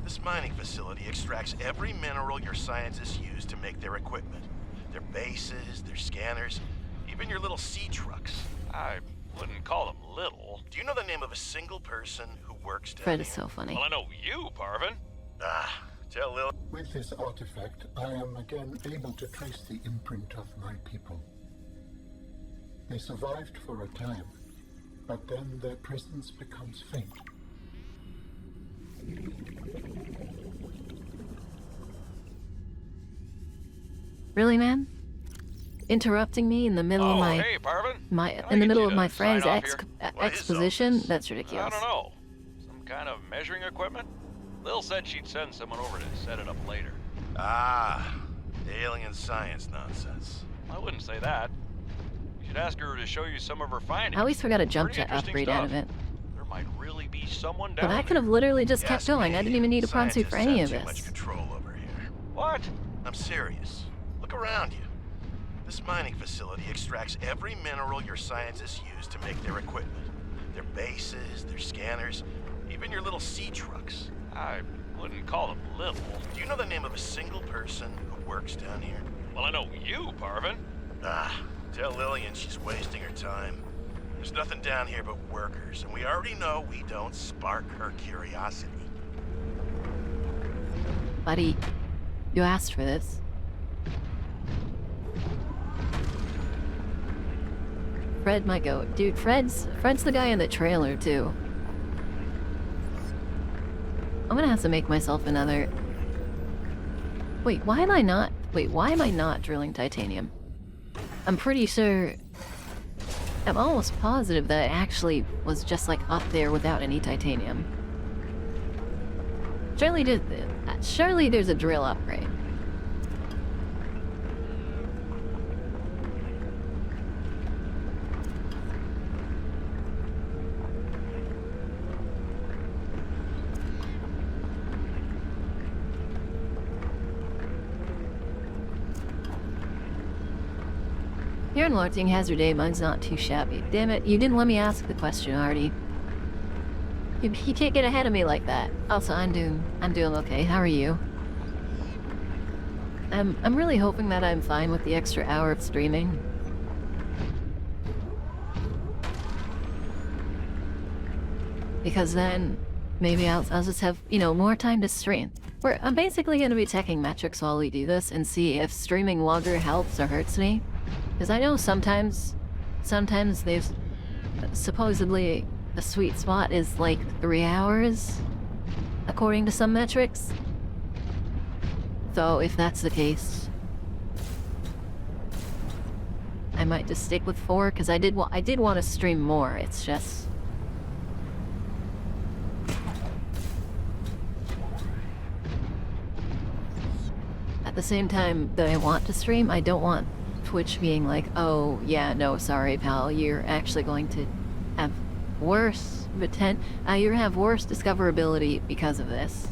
This mining facility extracts every mineral your scientists use to make their equipment. Their bases, their scanners, even your little sea trucks. I wouldn't call them little. Do you know the name of a single person who works down Fred here? is so funny. Well, I know you, Parvin. Ah, tell Lil. With this artifact, I am again able to trace the imprint of my people. They survived for a time, but then their presence becomes faint. Really, man? Interrupting me in the middle of my... Hey, Parvin. in the Can I get middle you of to my sign friend's off here? What is all exposition? this? That's ridiculous. I don't know. Some kind of measuring equipment? Lil said she'd send someone over to set it up later. Ah, alien science nonsense. I wouldn't say that. You should ask her to show you some of her findings. I always forgot a jump Pretty jet interesting upgrade out of stuff. it. There might really be someone down But I could there. have literally just kept Ask going. me, I didn't even need a prawn suit for any of scientists have too this. much control over here. What? I'm serious. Look around you. This mining facility extracts every mineral your scientists use to make their equipment. Their bases, their scanners, even your little sea trucks. I wouldn't call them little. Do you know the name of a single person who works down here? Well, I know you, Parvin. Ah, tell Lillian she's wasting her time. There's nothing down here but workers, and we already know we don't spark her curiosity. Buddy, you asked for this. Fred might go. Dude, Fred's the guy in the trailer, too. I'm gonna have to make myself another... Wait, why am I not drilling titanium? I'm pretty sure... I'm almost positive that it actually was just, like, up there without any titanium. Surely did... Surely there's a drill upgrade. You're unlocking Hazard A, mine's not too shabby. Damn it, you didn't let me ask the question, Artie. You can't get ahead of me like that. Also, I'm doing okay. How are you? I'm really hoping that I'm fine with the extra hour of streaming. Because then, maybe I'll just have, you know, more time to stream. I'm basically going to be checking metrics while we do this and see if streaming longer helps or hurts me. Because I know sometimes there's supposedly the sweet spot is like 3 hours, according to some metrics. So if that's the case, I might just stick with 4, because I did want to stream more. It's just at the same time that I want to stream, I don't want Twitch being like, oh yeah, no, sorry pal, you're actually going to have worse discoverability because of this.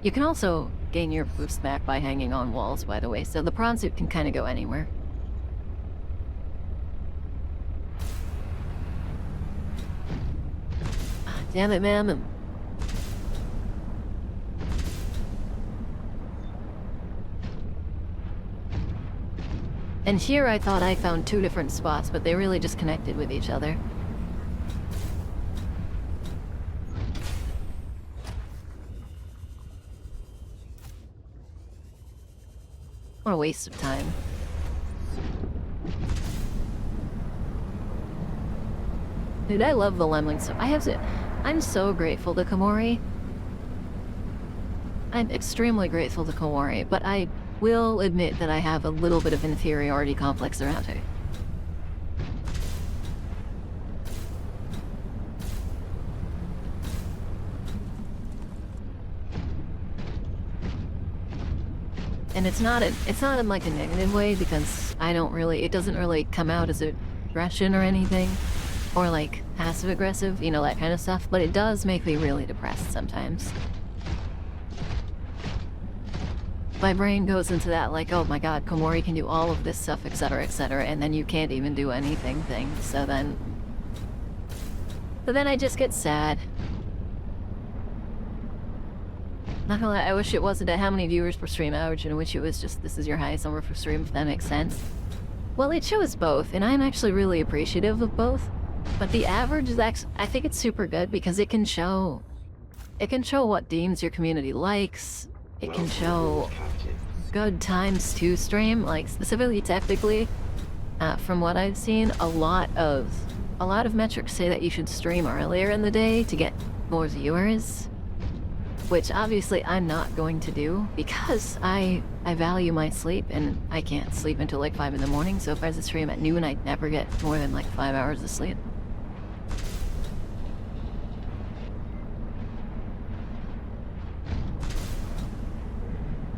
You can also gain your boost back by hanging on walls, by the way, so the prawn suit can kind of go anywhere. Damn it, ma'am. And here I thought I found 2 different spots, but they really just connected with each other. What a waste of time. Dude, I love the Lemling so I'm so grateful to Komori. I'm extremely grateful to Komori, but I will admit that I have a little bit of inferiority complex around her. And it's not in like a negative way, because it doesn't really come out as aggression or anything, or like passive aggressive, you know, that kind of stuff, but it does make me really depressed sometimes. My brain goes into that like, oh my god, Komori can do all of this stuff, etc., and then you can't even do anything thing, so then I just get sad. Not gonna lie, I wish it wasn't at how many viewers per stream average, in which it was just, this is your highest number per stream, if that makes sense. Well, it shows both, and I'm actually really appreciative of both, but the average is actually, I think it's super good, because it can show what themes your community likes. It can show good times to stream, like specifically technically, from what I've seen, a lot of metrics say that you should stream earlier in the day to get more viewers, which obviously I'm not going to do because I value my sleep, and I can't sleep until like 5 in the morning, so if I was to stream at noon, I'd never get more than like 5 hours of sleep.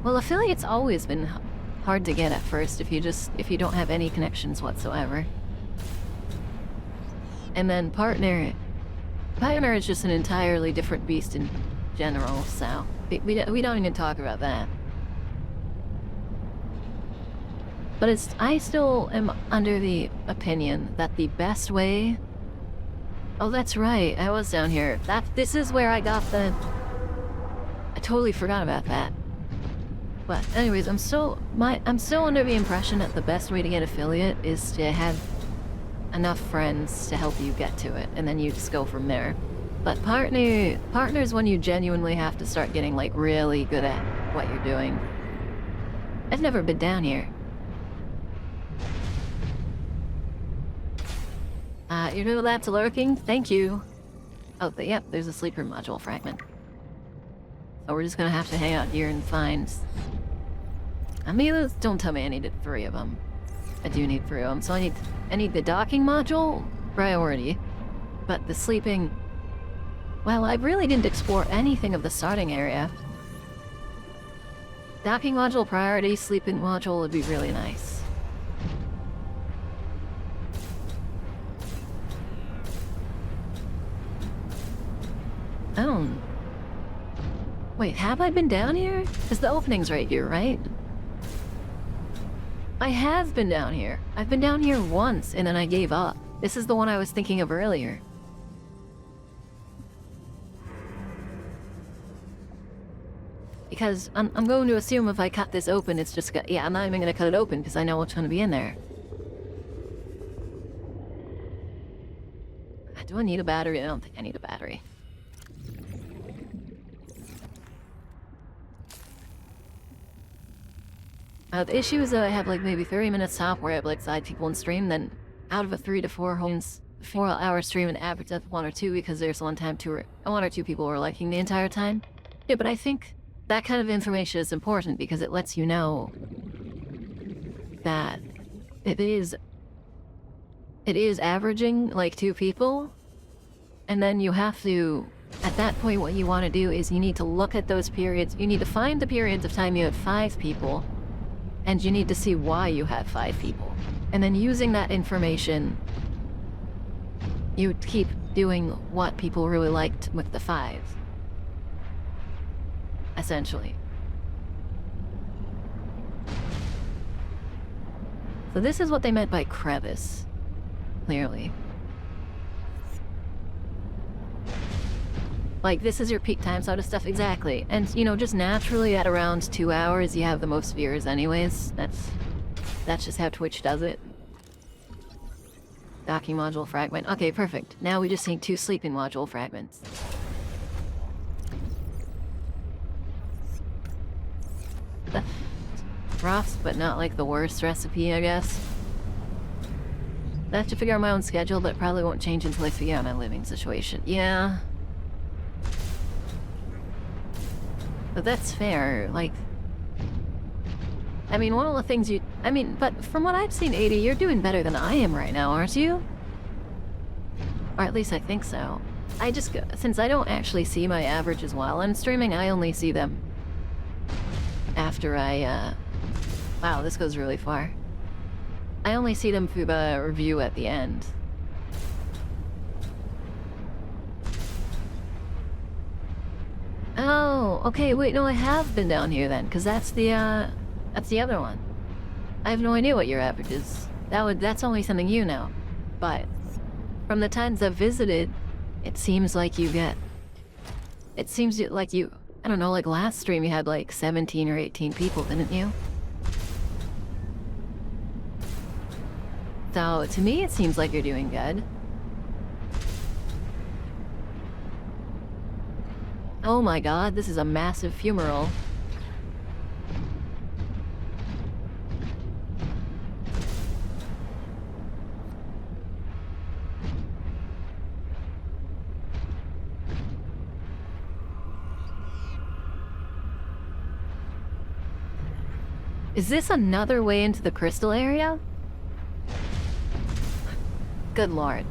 Well, affiliate's always been hard to get at first if you don't have any connections whatsoever. And then partner is just an entirely different beast in general, so we don't even talk about that. But I still am under the opinion that the best way... Oh, that's right, I was down here. This is where I got the... I totally forgot about that. But anyways, I'm still under the impression that the best way to get affiliate is to have enough friends to help you get to it, and then you just go from there. But partner's when you genuinely have to start getting like really good at what you're doing. I've never been down here. Your new lab's lurking? Thank you. Oh, yep, there's a sleeper module fragment. So we're just gonna have to hang out here and find... don't tell me I needed 3 of them. I do need 3 of them, so I need the docking module, priority. But the sleeping Well, I really didn't explore anything of the starting area. Docking module priority, sleeping module would be really nice. Oh. Wait, have I been down here? Because the opening's right here, right? I have been down here. I've been down here once, and then I gave up. This is the one I was thinking of earlier. Because I'm going to assume if I cut this open, it's just gonna... Yeah, I'm not even going to cut it open, because I know what's going to be in there. Do I need a battery? I don't think I need a battery. The issue is that I have like maybe 30 minutes top where I have like side people in stream, then out of a 3 to 4 4-hour stream and average of 1 or 2 because there's one or two people were liking the entire time. Yeah, but I think that kind of information is important because it lets you know that it is averaging like 2 people, and then you have to, at that point what you want to do is you need to look at those periods. You need to find the periods of time you had 5 people, and you need to see why you had 5 people. And then using that information, you keep doing what people really liked with the 5. Essentially. So this is what they meant by crevice. Clearly. Like, this is your peak time sort of stuff, exactly. And, you know, just naturally at around 2 hours, you have the most viewers anyways. That's just how Twitch does it. Docking module fragment. Okay, perfect. Now we just need 2 sleeping module fragments. Rough, but not like the worst recipe, I guess. I have to figure out my own schedule, but it probably won't change until I figure out my living situation. Yeah. But that's fair, like... I mean, one of the things but from what I've seen, 80, you're doing better than I am right now, aren't you? Or at least I think so. Since I don't actually see my averages while I'm streaming, I only see them after I, wow, this goes really far. I only see them through the review at the end. Oh, okay, wait, no, I have been down here then, because that's the other one. I have no idea what your average is. That's only something you know. But from the times I've visited, it seems like you get... It seems like you... I don't know, like last stream you had like 17 or 18 people, didn't you? So, to me it seems like you're doing good. Oh my god, this is a massive fumarole. Is this another way into the crystal area? Good lord.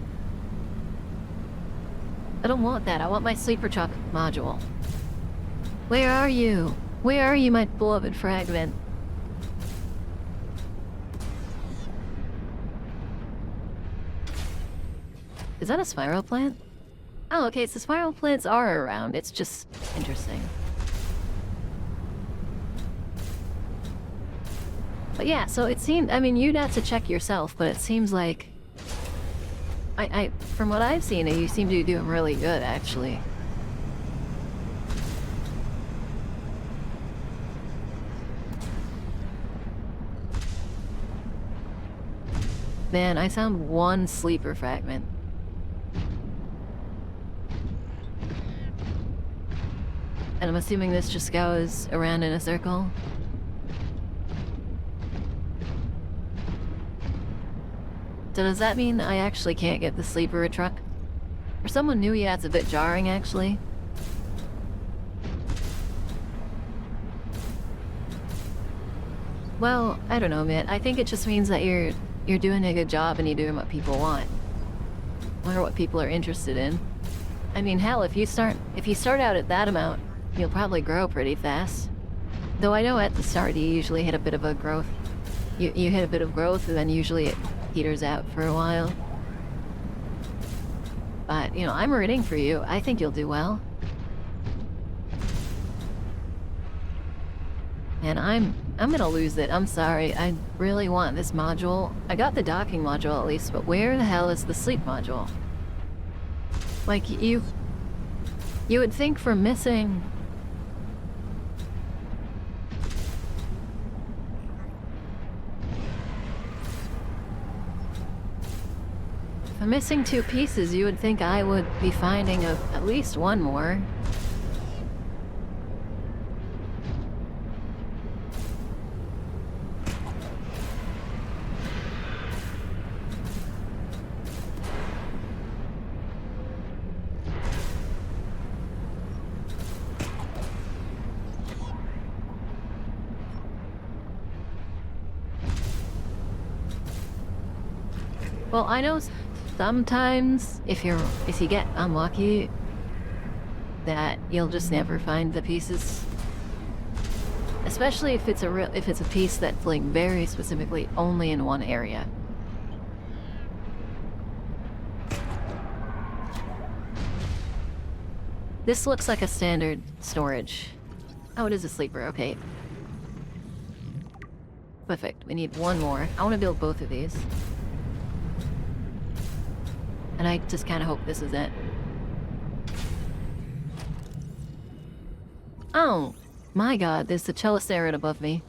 I don't want that. I want my sleeper truck module. Where are you? Where are you, my beloved fragment? Is that a spiral plant? Oh, okay, so spiral plants are around. It's just interesting. But yeah, so it seemed... I mean, you'd have to check yourself, but it seems like... from what I've seen, you seem to be doing really good, actually. Man, I found 1 sleeper fragment. And I'm assuming this just goes around in a circle. So does that mean I actually can't get the sleeper truck? For someone new, yeah, it's a bit jarring, actually. Well, I don't know, man. I think it just means that you're doing a good job and you're doing what people want. Or what people are interested in. I mean, hell, if you start out at that amount, you'll probably grow pretty fast. Though I know at the start you usually hit a bit of a growth. You hit a bit of growth, and then usually it peters out for a while. But, you know, I'm rooting for you. I think you'll do well. And I'm gonna lose it. I'm sorry. I really want this module. I got the docking module at least, but where the hell is the sleep module? Like, you would think for missing... For missing 2 pieces, you would think I would be finding at least one more. Well, I know sometimes if you get unlucky, that you'll just never find the pieces. Especially if it's a piece that's like very specifically only in one area. This looks like a standard storage. Oh, it is a sleeper, okay. Perfect, we need one more. I want to build both of these. And I just kind of hope this is it. Oh, my god, there's the Chelicerate above me.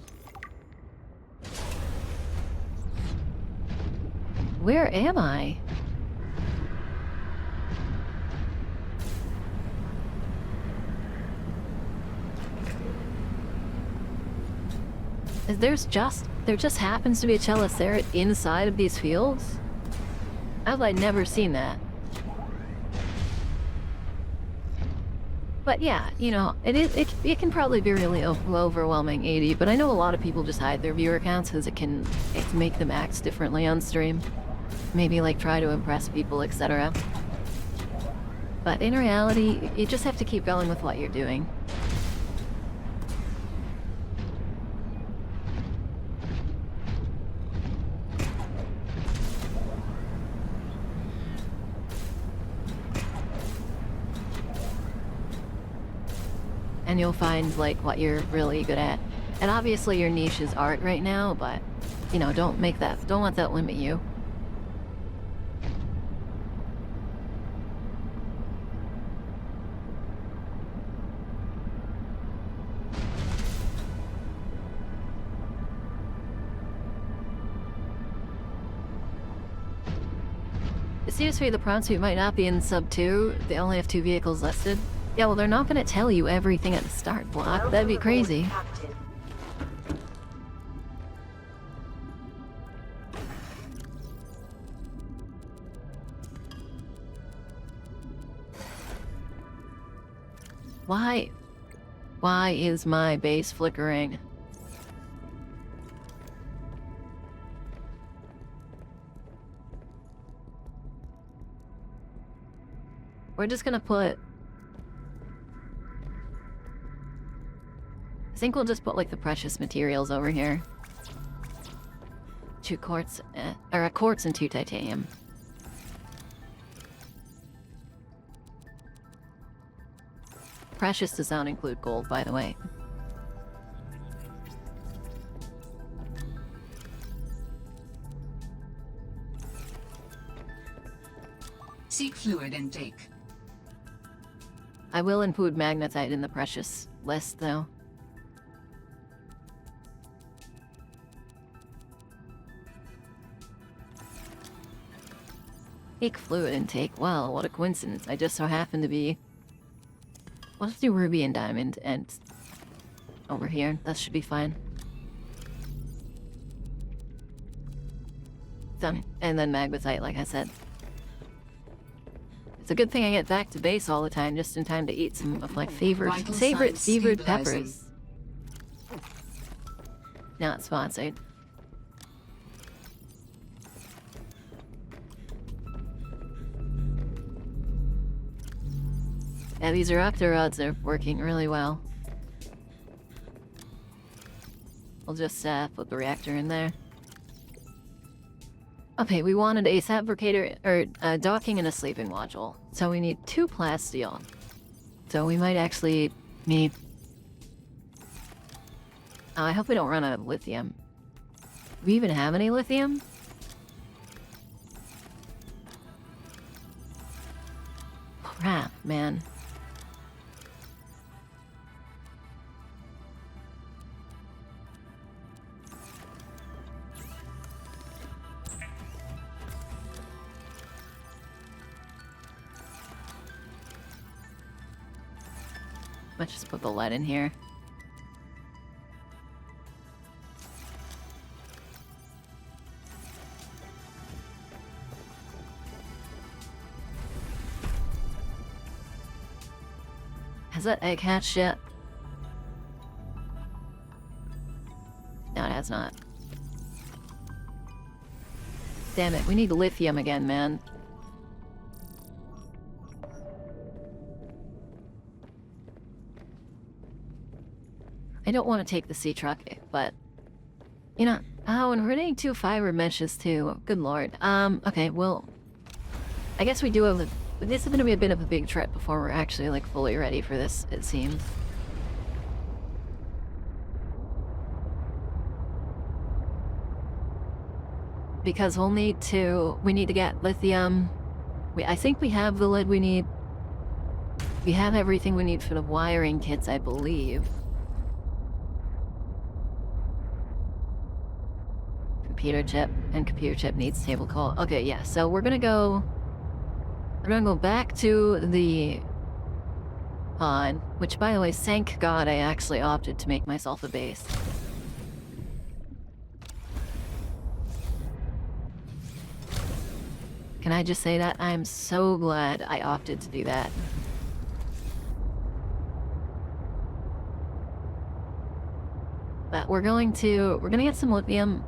Where am I? There just happens to be a Chelicerate inside of these fields? I've like never seen that. But yeah, you know, it can probably be really overwhelming 80, but I know a lot of people just hide their viewer accounts because it can make them act differently on stream. Maybe like try to impress people, etc. But in reality, you just have to keep going with what you're doing. And you'll find like what you're really good at. And obviously your niche is art right now, but you know, don't let that limit you. It seems to be the prawn suit might not be in sub 2. They only have 2 vehicles listed. Yeah, well, they're not going to tell you everything at the start block. That'd be crazy. Why is my base flickering? We're just gonna put... I think we'll just put like the precious materials over here. 2 quartz, or a quartz and 2 titanium. Precious does not include gold, by the way. Seek fluid intake. I will include magnetite in the precious list, though. Take fluid intake. Wow, what a coincidence. I just so happen to be... Well, let's do ruby and diamond and... over here. That should be fine. Done. And then magnetite, like I said. It's a good thing I get back to base all the time, just in time to eat some of my favorite peppers. Not sponsored. Yeah, these reactor rods are working really well. I'll just put the reactor in there. Okay, we wanted a fabricator, or a docking and a sleeping module. So we need 2 plasteel. So we might actually need... Oh, I hope we don't run out of lithium. Do we even have any lithium? Crap, man. Let's just put the lead in here. Has that egg hatched yet? No, it has not. Damn it, we need lithium again, man. I don't want to take the sea truck, but... You know, oh, and we're getting 2 fiber meshes too. Good lord. Okay, well... I guess we do have... This is going to be a bit of a big trip before we're actually, like, fully ready for this, it seems. Because we'll need to... We need to get lithium. I think we have the lead we need. We have everything we need for the wiring kits, I believe. Computer chip, and computer chip needs table call. Okay, yeah, so we're gonna go back to the pod, which, by the way, thank God I actually opted to make myself a base. Can I just say that? I'm so glad I opted to do that. But we're gonna get some lithium,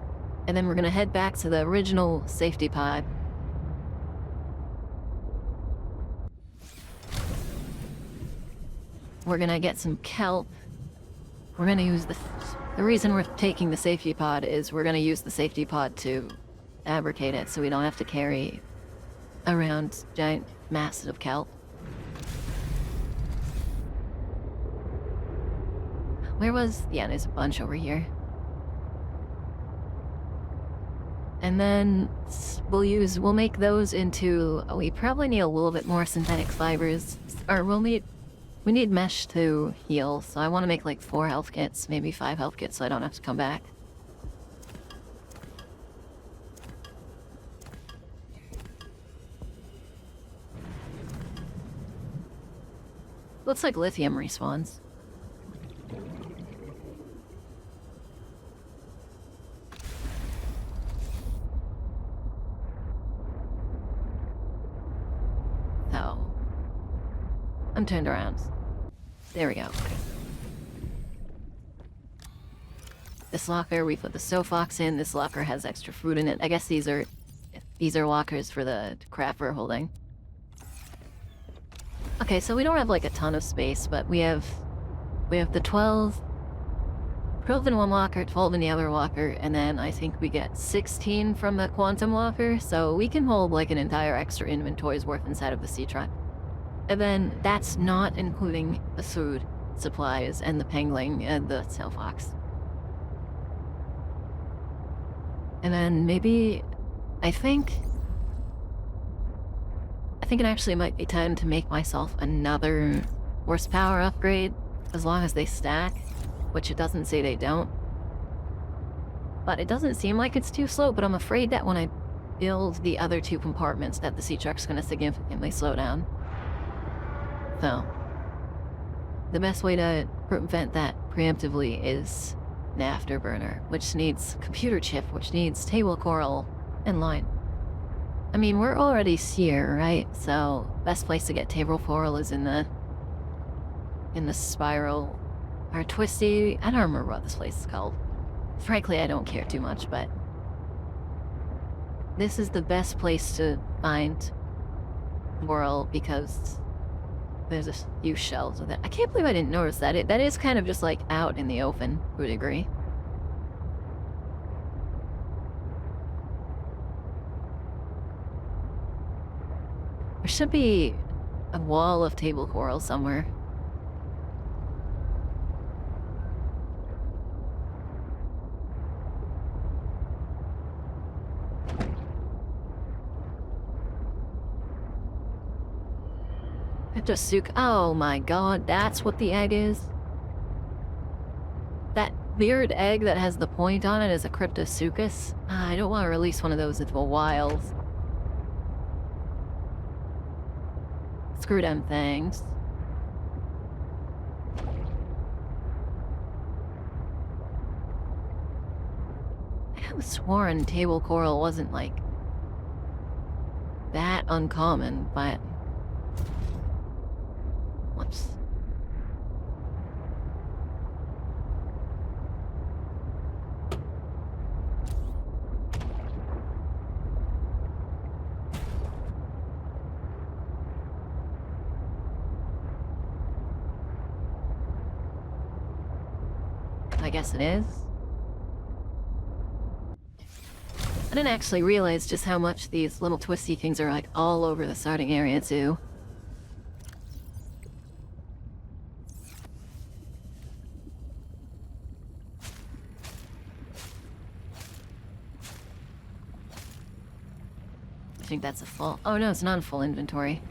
and then we're gonna head back to the original safety pod. We're gonna get some kelp. We're gonna use the reason we're taking the safety pod is we're gonna use the safety pod to fabricate it so we don't have to carry around giant masses of kelp. Where was... Yeah, there's a bunch over here. And then we'll make those into... We probably need a little bit more synthetic fibers. Or we need mesh to heal, so I want to make like 4 health kits, maybe 5 health kits, so I don't have to come back. Looks like lithium respawns. So, I'm turned around. There we go. This locker, we put the Sofox in. This locker has extra food in it. I guess these are lockers for the crap we're holding. Okay, so we don't have like a ton of space, but we have the 12 in one locker, 12 in the other locker, and then I think we get 16 from the quantum locker, so we can hold like an entire extra inventory's worth inside of the sea truck. And then that's not including the food supplies and the pangling and the Sofox. And then maybe, I think it actually might be time to make myself another horsepower upgrade, as long as they stack, which it doesn't say they don't. But it doesn't seem like it's too slow, but I'm afraid that when I build the other 2 compartments that the sea truck's gonna significantly slow down. So, the best way to prevent that preemptively is an afterburner, which needs computer chip, which needs table coral and line. I mean, we're already here, right? So, best place to get table coral is in the spiral, or twisty. I don't remember what this place is called. Frankly, I don't care too much, but this is the best place to find coral because There's a few shells with it. I can't believe I didn't notice that. That is kind of just like out in the open to a degree. There should be a wall of table coral somewhere. Cryptosuke. Oh my god, that's what the egg is? That weird egg that has the point on it is a Cryptosuchus? I don't want to release one of those into the wild. Screw them things. I have sworn table coral wasn't like that uncommon, but whoops. I guess it is. I didn't actually realize just how much these little twisty things are like all over the starting area too. I think that's a full... Oh no, it's not a full inventory.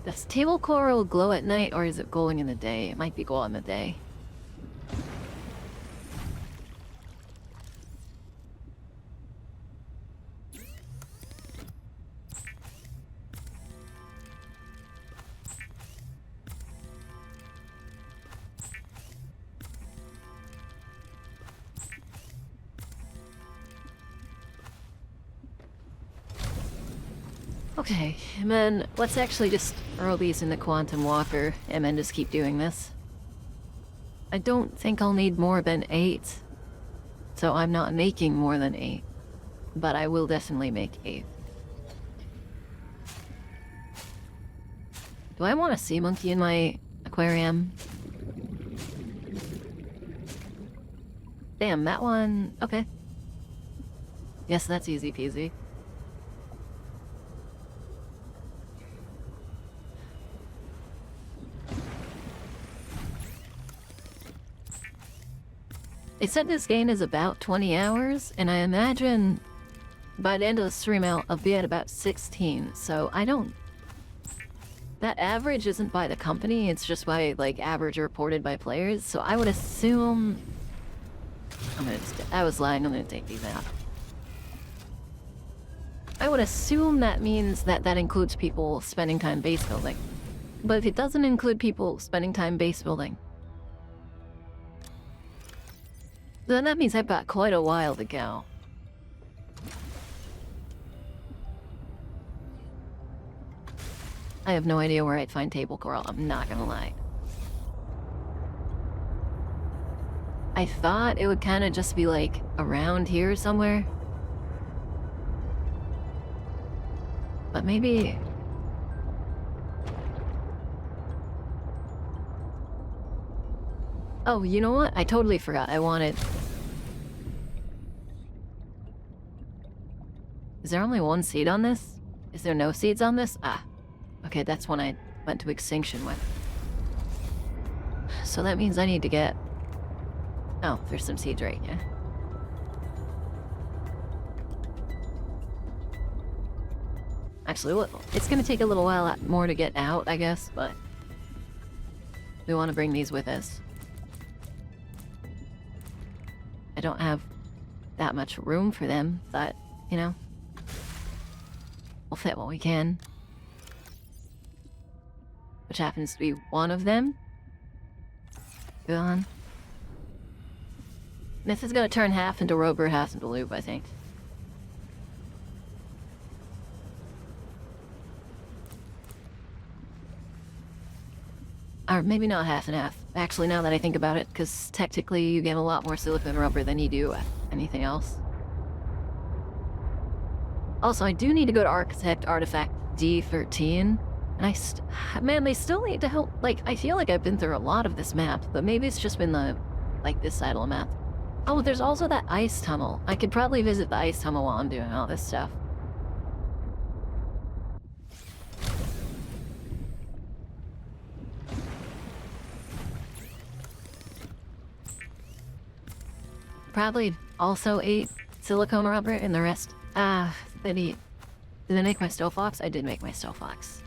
Does table coral glow at night, or is it glowing in the day? It might be glowing in the day. Okay, and then let's actually just throw these in the quantum walker and then just keep doing this. I don't think I'll need more than 8, so I'm not making more than 8, but I will definitely make 8. Do I want a sea monkey in my aquarium? Damn, that one... Okay. Yes, that's easy peasy. They said this game is about 20 hours, and I imagine by the end of the stream I'll be at about 16, so I don't... That average isn't by the company, it's just by, like, average reported by players, so I would assume... I was lying, I'm gonna take these out. I would assume that means that that includes people spending time base building. But if it doesn't include people spending time base building, then that means I've got quite a while to go. I have no idea where I'd find table coral, I'm not gonna lie. I thought it would kind of just be like around here somewhere. But maybe... Oh, you know what? I totally forgot. I wanted... Is there only one seed on this? Is there no seeds on this? Ah. Okay, that's one I went to extinction with. So that means I need to get... Oh, there's some seeds right here. Actually, it's gonna take a little while more to get out, I guess, but... We want to bring these with us. I don't have that much room for them, but, you know, we'll fit what we can. Which happens to be one of them. Go on. This is gonna turn half into rubber, half into lube, I think. Or maybe not half and half. Actually, now that I think about it, because technically you get a lot more silicone rubber than you do anything else. Also, I do need to go to Architect Artifact D13, and man, they still need to help. Like, I feel like I've been through a lot of this map, but maybe it's just been this side of the map. Oh, there's also that ice tunnel. I could probably visit the ice tunnel while I'm doing all this stuff. Probably also ate silicone rubber and the rest. Did I make my Stofox? I did make my Stofox.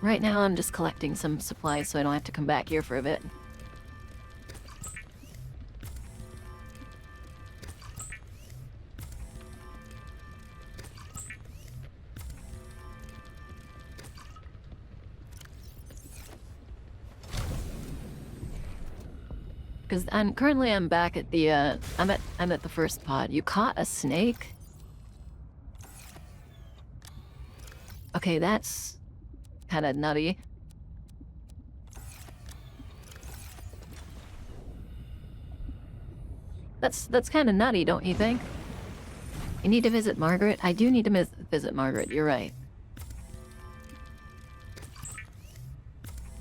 Right now I'm just collecting some supplies so I don't have to come back here for a bit. Because I'm back at the I'm at the first pod. You caught a snake? Okay, that's kind of nutty. That's kind of nutty, don't you think? You need to visit Margaret? I do need to visit Margaret, you're right.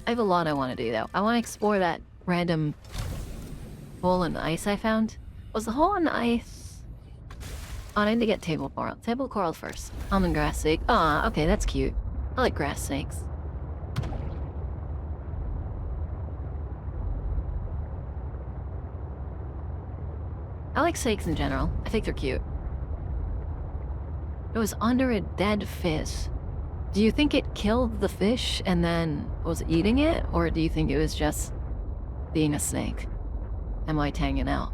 I have a lot I want to do, though. I want to explore that random hole in the ice I found. Was the hole in the ice... Oh, I need to get table coral. Table coral first. Almond grass snake. Ah, okay, that's cute. I like grass snakes. I like snakes in general. I think they're cute. It was under a dead fish. Do you think it killed the fish and then was eating it? Or do you think it was just being a snake and white hanging out?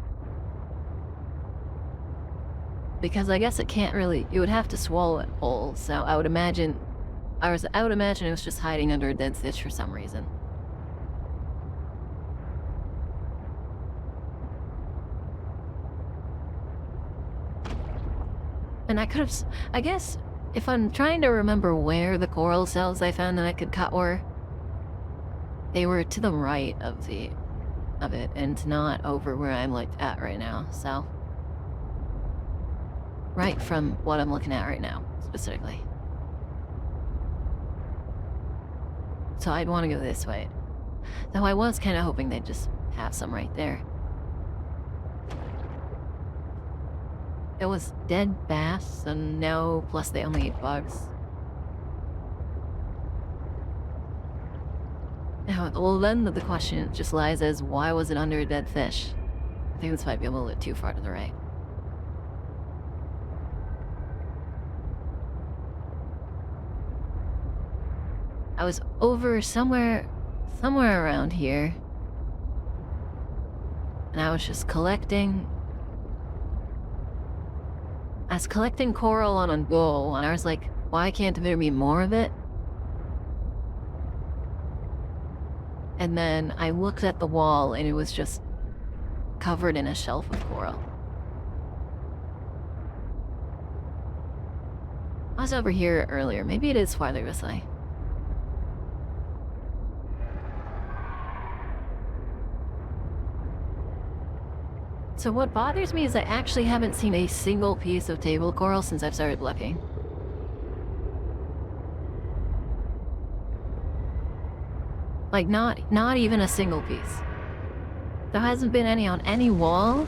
Because I guess it can't really... You would have to swallow it whole, so I would imagine... I would imagine it was just hiding under a dead fish for some reason. And I could have... I guess, if I'm trying to remember where the coral cells I found that I could cut were, they were to the right of it, and not over where I'm at right now, so... Right from what I'm looking at right now, specifically. So I'd want to go this way. Though I was kind of hoping they'd just have some right there. It was dead bass, and no, plus they only eat bugs. Now, well, then the question just lies as, why was it under a dead fish? I think this might be a little bit too far to the right. I was over somewhere around here. And I was just collecting... I was collecting coral on a goal, and I was like, why can't there be more of it? And then I looked at the wall, and it was just covered in a shelf of coral. I was over here earlier. Maybe it is farther this way. So what bothers me is I actually haven't seen a single piece of table coral since I've started looking. Like, not even a single piece. There hasn't been any on any wall.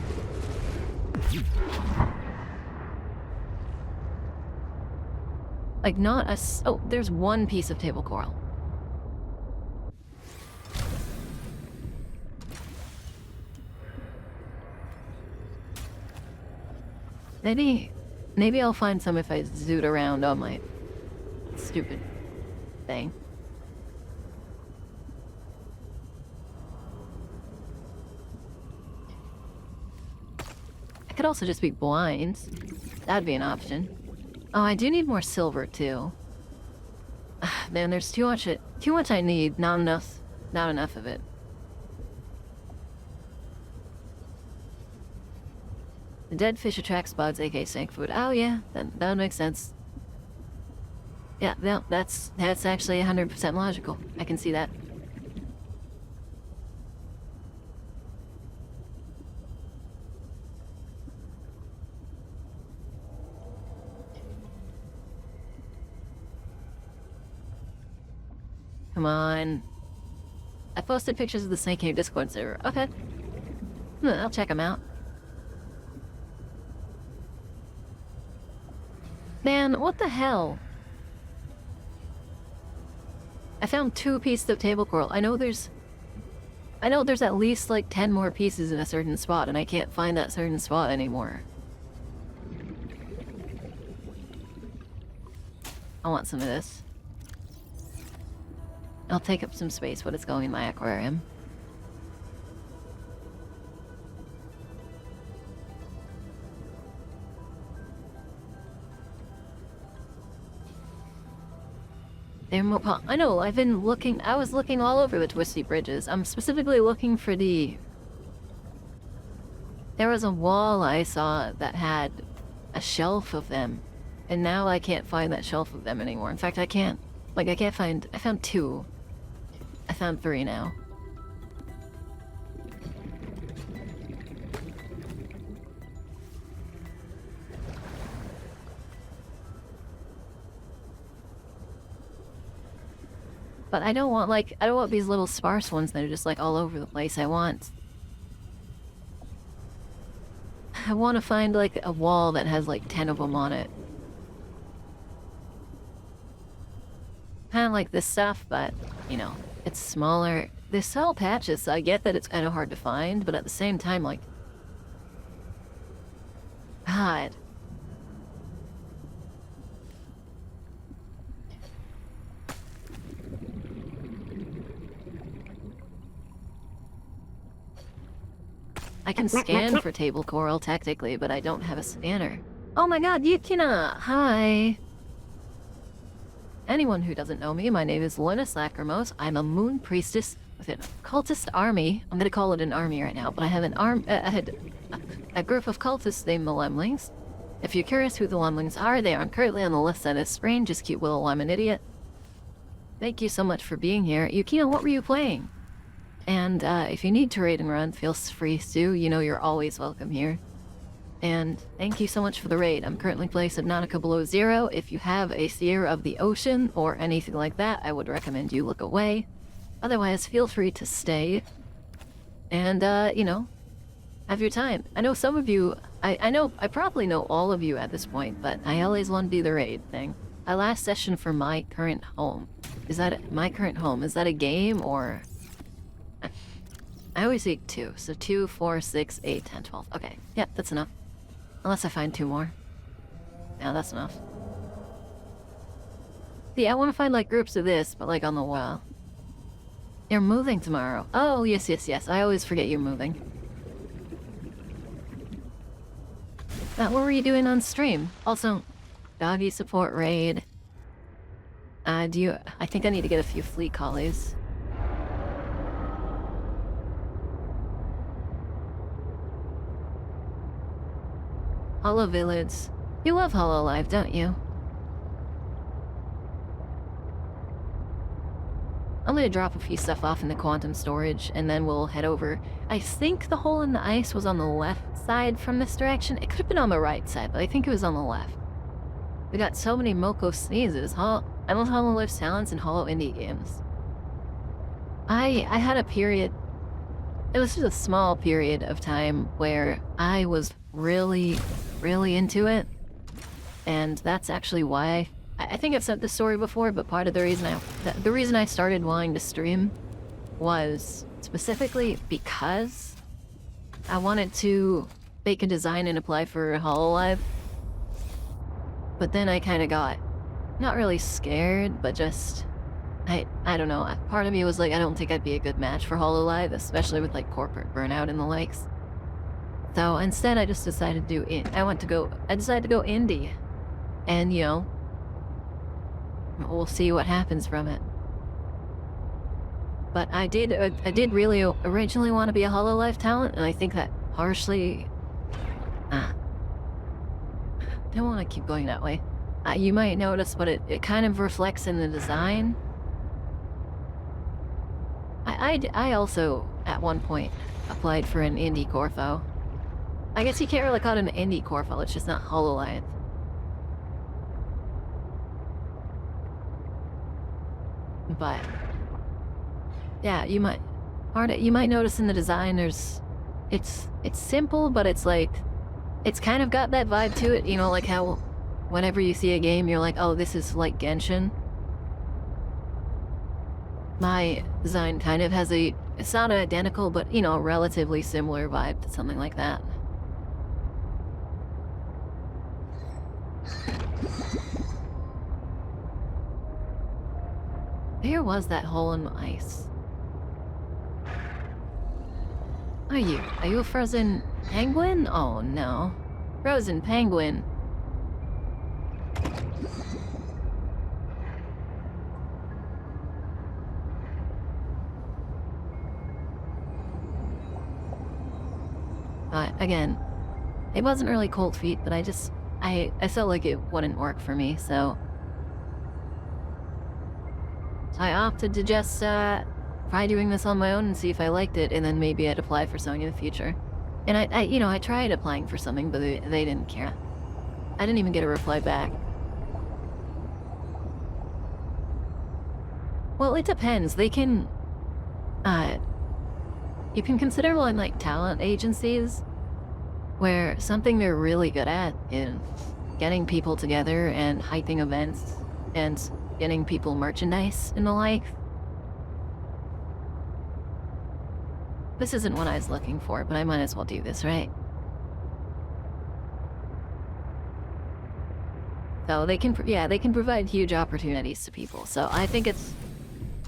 Like, not a... Oh, there's one piece of table coral. Maybe I'll find some if I zoot around on my stupid thing. I could also just be blind. That'd be an option. Oh, I do need more silver too. Man, there's too much I need, not enough of it. The dead fish attracts bugs, aka snake food. Oh yeah, that would make sense. Yeah, that's actually 100% logical. I can see that. Come on. I posted pictures of the Snake Cave Discord server. Okay. I'll check them out. Man, what the hell? I found 2 pieces of table coral. I know there's at least like 10 more pieces in a certain spot, and I can't find that certain spot anymore. I want some of this. I'll take up some space, but it's going in my aquarium. I know, I've been looking, I was looking all over the twisty bridges. I'm specifically looking for the... There was a wall I saw that had a shelf of them, and now I can't find that shelf of them anymore. In fact, I can't find... I found 2. I found 3 now. But I don't want these little sparse ones that are just like all over the place. I want to find like a wall that has like 10 of them on it. Kind of like this stuff, but you know, it's smaller. They're small patches, so I get that it's kind of hard to find, but at the same time, like, God. I can scan for table coral technically, but I don't have a scanner. Oh my god, Yukina! Hi! Anyone who doesn't know me, my name is Linus Lacrimose. I'm a moon priestess with an cultist army. I'm gonna call it an army right now, but I have a group of cultists named the Lemlings. If you're curious who the Lemlings are, they aren't currently on the list on this screen. Just cute little I'm an idiot. Thank you so much for being here. Yukina, what were you playing? And if you need to raid and run, feel free to. You know you're always welcome here. And thank you so much for the raid. I'm currently playing Subnautica Below Zero. If you have a Seer of the Ocean or anything like that, I would recommend you look away. Otherwise, feel free to stay. And, you know, have your time. I know some of you... I probably know all of you at this point, but I always want to do the raid thing. My last session for my current home. Is that my current home? Is that a game or... I always say 2, so 2, 4, 6, 8, 10, 12. Okay, yeah, that's enough. Unless I find 2 more. Yeah, that's enough. See, I want to find, like, groups of this, but, like, on the wall. You're moving tomorrow. Oh, yes, yes, yes. I always forget you're moving. What were you doing on stream? Also, doggy support raid. I think I need to get a few fleet collies. Hollow Village. You love Hololive, don't you? I'm gonna drop a few stuff off in the quantum storage, and then we'll head over. I think the hole in the ice was on the left side from this direction. It could have been on the right side, but I think it was on the left. We got so many Moko sneezes. I love Hololive's talents and Hollow indie games. I had a period... It was just a small period of time where I was really into it, and that's actually why I think I've said this story before, but part of the reason I started wanting to stream was specifically because I wanted to make a design and apply for Hololive, but then I kind of got not really scared, but just I don't know, part of me was like, I don't think I'd be a good match for Hololive, especially with like corporate burnout and the likes. So instead, I just decided to do I decided to go indie, and you know, we'll see what happens from it. But I did really originally want to be a Hololive talent, and I think that partially, don't want to keep going that way. You might notice, but it kind of reflects in the design. I also at one point applied for an indie Corfo. I guess you can't really call it an indie Corfo, it's just not Hololive. But Yeah, you might notice in the design it's simple, but it's like it's kind of got that vibe to it, you know, like how whenever you see a game you're like, oh, this is like Genshin. My design kind of has it's not identical, but you know, a relatively similar vibe to something like that. There was that hole in the ice. Are you a frozen penguin? Oh no. Frozen penguin. Again, it wasn't really cold feet, but I felt like it wouldn't work for me, so I opted to just try doing this on my own and see if I liked it, and then maybe I'd apply for something in the future. And I tried applying for something, but they didn't care. I didn't even get a reply back. Well, it depends. They can, you can consider one like talent agencies, where something they're really good at is getting people together and hyping events and getting people merchandise and the like. This isn't what I was looking for, but I might as well do this, right? So they can, yeah, they can provide huge opportunities to people. So I think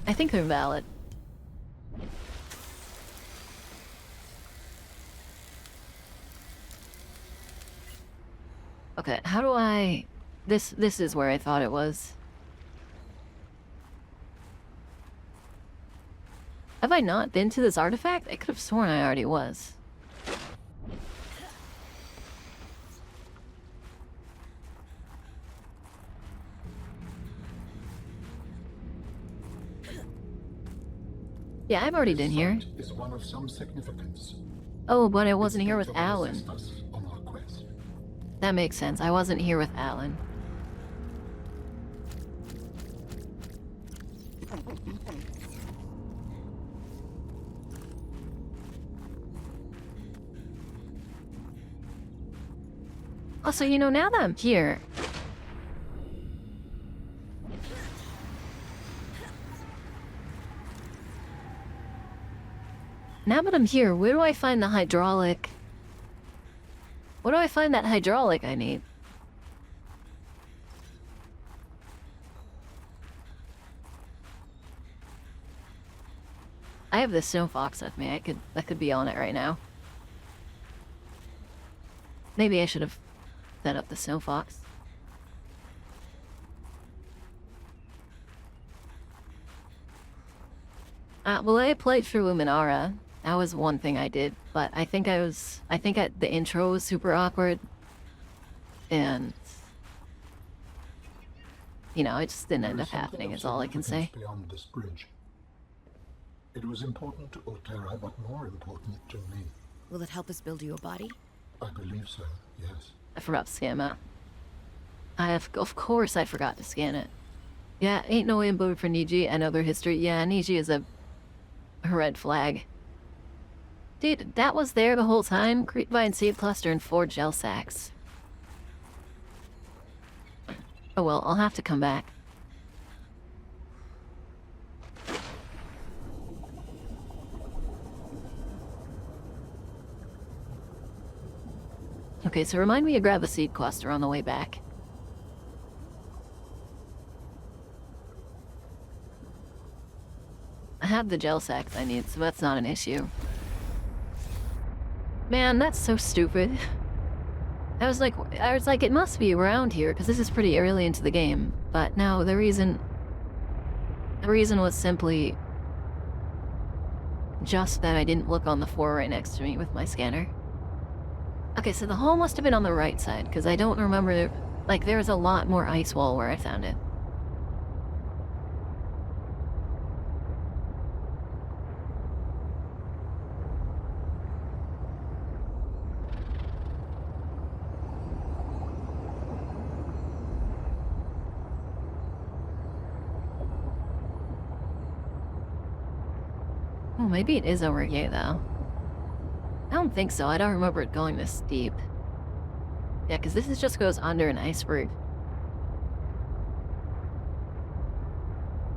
they're valid. Okay, how do I... This is where I thought it was. Have I not been to this artifact? I could have sworn I already was. Yeah, I've already been here. Is one of some significance. Oh, but I wasn't here with Alan. Assist us on our quest. That makes sense. I wasn't here with Alan. Also, you know, now that I'm here... Now that I'm here, where do I find the hydraulic? Where do I find that hydraulic I need? I have the snow fox with me. I could be on it right now. Maybe I should have set up the snow fox. Well, I played through Luminara. That was one thing I did, but I think the intro was super awkward. And, you know, it just didn't end up happening, is all I can say. Beyond this bridge. It was important to Otera, but more important to me. Will it help us build you a body? I believe so, yes. I forgot to scan that. Of course I forgot to scan it. Yeah, ain't no info for Niji and other history. Yeah, Niji is a red flag. Dude, that was there the whole time? Creepvine seed cluster and 4 gel sacks. Oh well, I'll have to come back. Okay, so remind me to grab a seed cluster on the way back. I have the gel sacks I need, so that's not an issue. Man, that's so stupid. I was like, it must be around here, because this is pretty early into the game. But no, the reason was simply just that I didn't look on the floor right next to me with my scanner. Okay, so the hole must have been on the right side, because I don't remember, like, there was a lot more ice wall where I found it. Oh, maybe it is over here, though. I don't think so. I don't remember it going this deep. Yeah, because this just goes under an iceberg.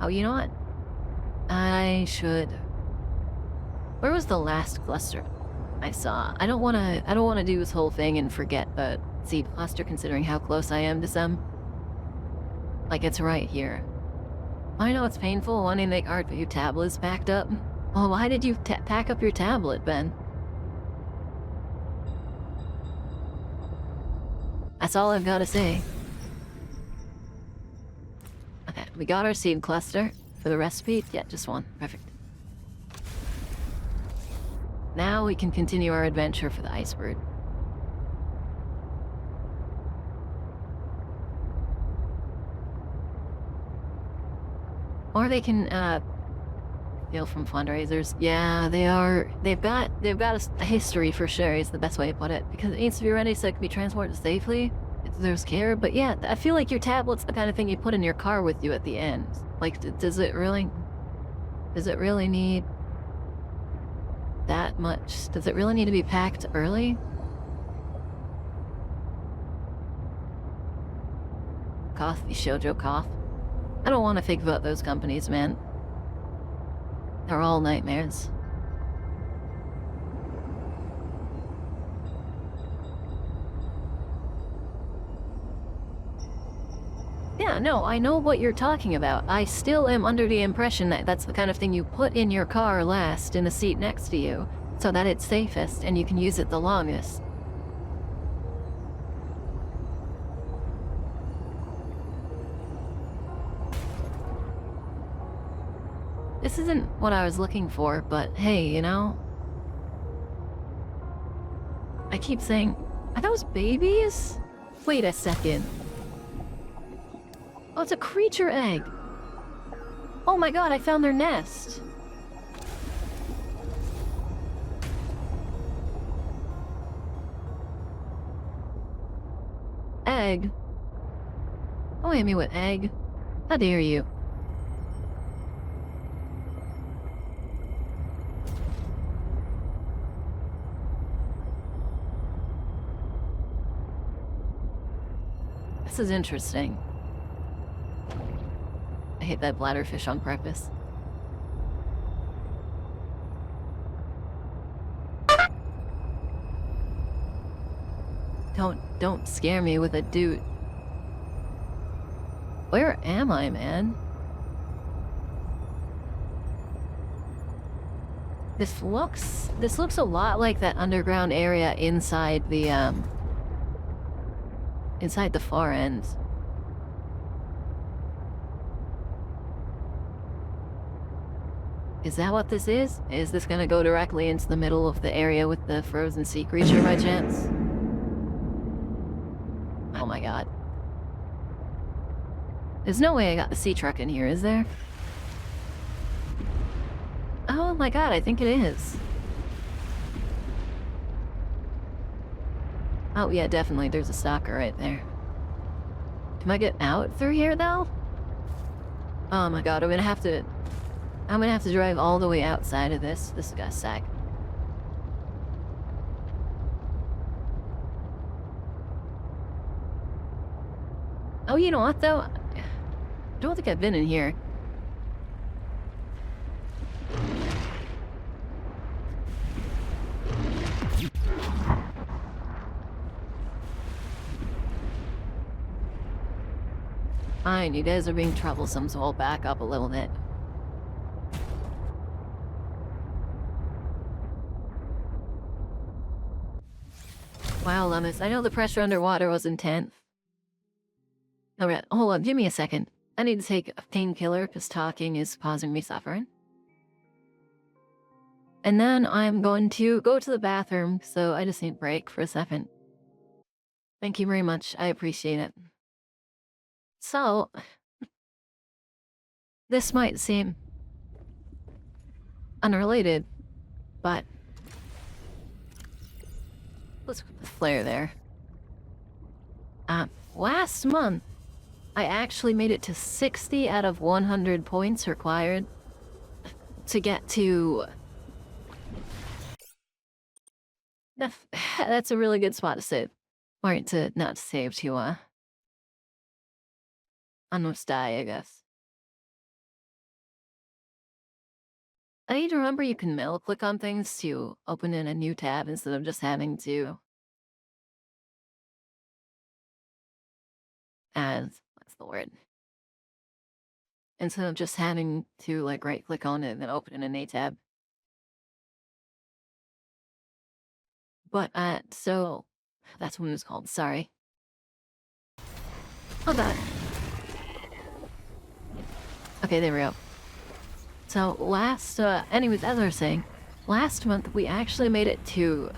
Oh, you know what? I should... Where was the last cluster I saw? I don't want to do this whole thing and forget the seed cluster considering how close I am to some. Like, it's right here. I know it's painful wanting to make art, but your tablet's packed up. Well, why did you pack up your tablet, Ben? That's all I've got to say. Okay, we got our seed cluster for the recipe. Yeah, just one. Perfect. Now we can continue our adventure for the iceberg. Or they can, steal from fundraisers. Yeah, they are. They've got a history for sure, is the best way to put it. Because it needs to be ready so it can be transported safely. It deserves care. But yeah, I feel like your tablet's the kind of thing you put in your car with you at the end. Like, does it really need that much? Does it really need to be packed early? Cough, the shoujo cough. I don't want to think about those companies, man. They're all nightmares. Yeah, no, I know what you're talking about. I still am under the impression that that's the kind of thing you put in your car last in the seat next to you, so that it's safest and you can use it the longest. This isn't what I was looking for, but hey, you know? I keep saying, are those babies? Wait a second. Oh, it's a creature egg. Oh my god, I found their nest. Egg? Don't hit me with egg. How dare you? This is interesting. I hate that bladderfish on purpose. Don't scare me with a dude. Where am I, man? This looks a lot like that underground area inside the far end. Is that what this is? Is this gonna go directly into the middle of the area with the frozen sea creature by chance? Oh my god. There's no way I got the sea truck in here, is there? Oh my god, I think it is. Oh yeah, definitely, there's a stalker right there. Can I get out through here, though? Oh my god, I'm gonna have to drive all the way outside of this. This is gonna suck. Oh, you know what, though? I don't think I've been in here. Fine, you guys are being troublesome, so I'll back up a little bit. Wow, Lummis, I know the pressure underwater was intense. Alright, hold on, give me a second. I need to take a painkiller because talking is causing me suffering. And then I'm going to go to the bathroom, so I just need a break for a second. Thank you very much, I appreciate it. So, this might seem unrelated, but let's put the flare there. Last month, I actually made it to 60 out of 100 points required to get to That's a really good spot to save. Or to not save, to almost die, I guess. I need to remember you can mail click on things to open in a new tab instead of just having to as what's the word? Instead of just having to like right click on it and then open in a tab. But so that's what it's called, sorry. Hold on. Okay, there we go. So anyways, as I was saying, last month we actually made it to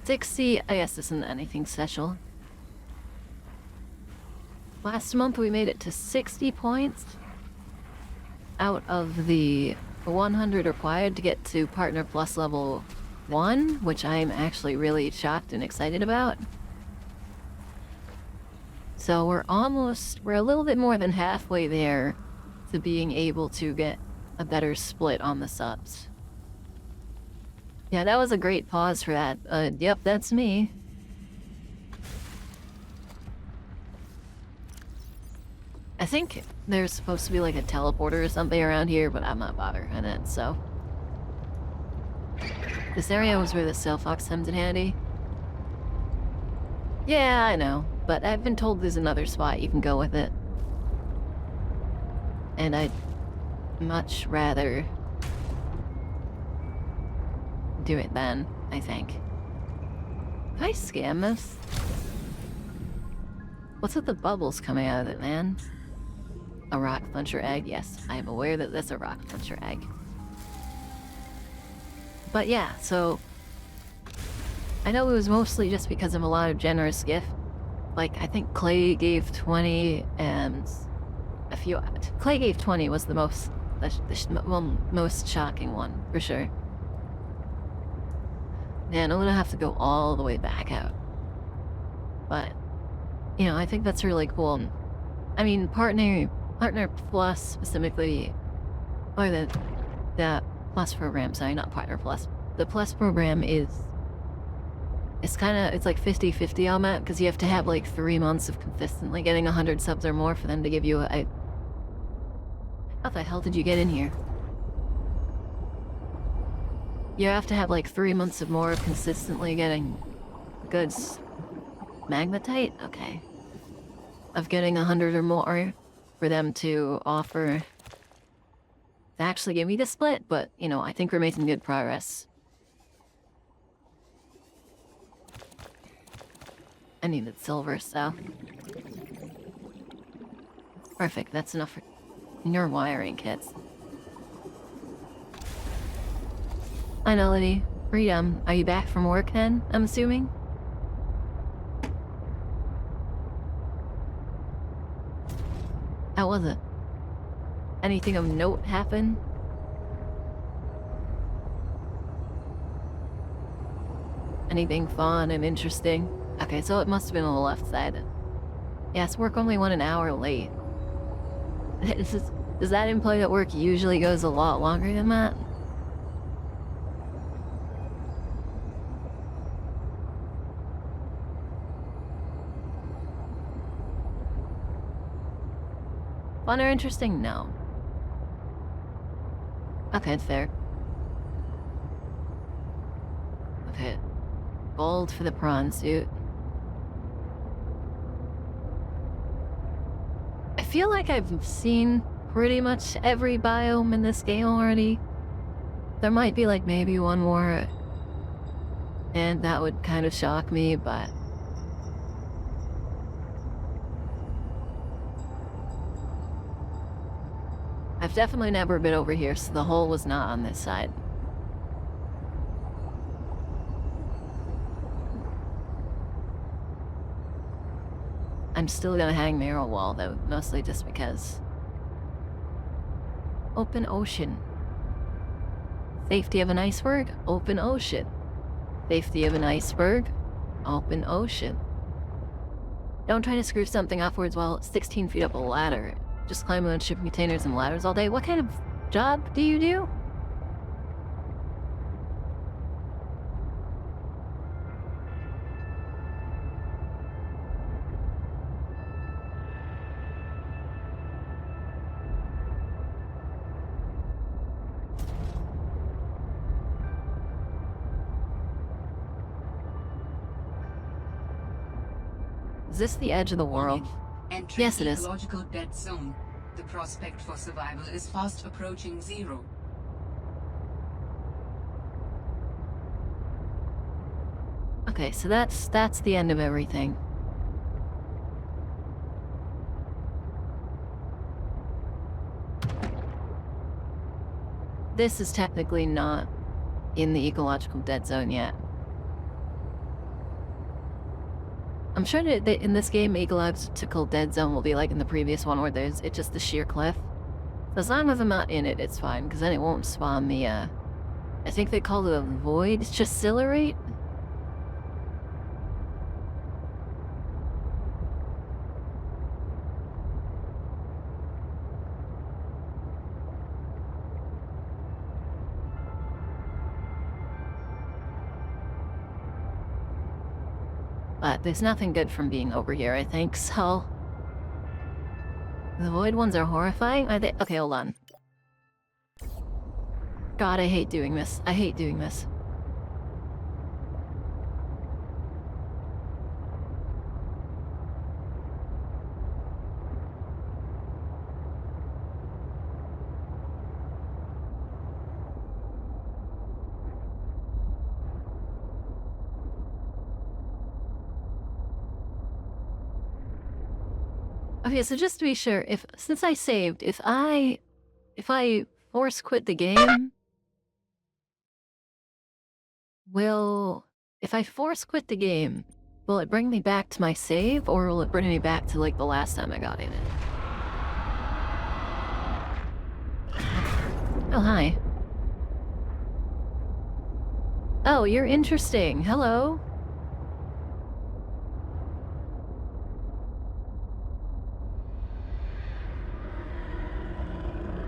60, I guess this isn't anything special. Last month we made it to 60 points out of the 100 required to get to Partner Plus level 1, which I'm actually really shocked and excited about. So we're a little bit more than halfway there to being able to get a better split on the subs. Yeah, that was a great pause for that. Yep, that's me. I think there's supposed to be like a teleporter or something around here, but I'm not bothering it, so. This area was where the sail fox comes in handy. Yeah, I know, but I've been told there's another spot you can go with it. And I'd much rather do it then, I think. Can I scam this? What's with the bubbles coming out of it, man? A rock puncher egg? Yes, I am aware that that's a rock puncher egg. But yeah, so I know it was mostly just because of a lot of generous gift. Like, I think Clay gave 20 and a few... Clay gave 20 was the most shocking one, for sure. Man, I'm gonna have to go all the way back out. But, you know, I think that's really cool. I mean, Partner Plus specifically, or the Plus program, sorry, not Partner Plus. The Plus program is, it's like 50-50 on that, because you have to have like 3 months of consistently getting 100 subs or more for them to give you how the hell did you get in here? You have to have like 3 months of more of consistently getting goods. Magnetite? Okay. Of getting 100 or more for them to offer to actually give me the split, but, you know, I think we're making good progress. I needed silver, so. Perfect, that's enough for your wiring kits. Hi, Melody. Freedom. Are you back from work then, I'm assuming? How was it? Anything of note happen? Anything fun and interesting? Okay, so it must have been on the left side. Yes, work only went an hour late. Does that imply that work usually goes a lot longer than that? Fun or interesting? No. Okay, it's fair. Okay. Gold for the prawn suit. I feel like I've seen pretty much every biome in this game already. There might be like maybe one more, and that would kind of shock me, but... I've definitely never been over here, so the hole was not on this side. I'm still gonna hang Marrow Wall, though, mostly just because. Open ocean. Safety of an iceberg? Open ocean. Safety of an iceberg? Open ocean. Don't try to screw something upwards while 16 feet up a ladder. Just climb on shipping containers and ladders all day. What kind of job do you do? Is this the edge of the world? Warning. Entering Yes, it is. ecological dead zone. The prospect for survival is fast approaching zero. Okay, so that's the end of everything. This is technically not in the ecological dead zone yet. I'm sure that in this game, ecological dead zone will be like in the previous one where it's just the sheer cliff. So as long as I'm not in it, it's fine, because then it won't spawn the, I think they call it a void chassillerate? But there's nothing good from being over here, I think, so... The void ones are horrifying? Are they? Okay, hold on. God, I hate doing this. I hate doing this. Okay, so just to be sure, since I saved, if I force quit the game, if I force quit the game, will it bring me back to my save, or will it bring me back to like the last time I got in it? Oh, hi. Oh, you're interesting. Hello.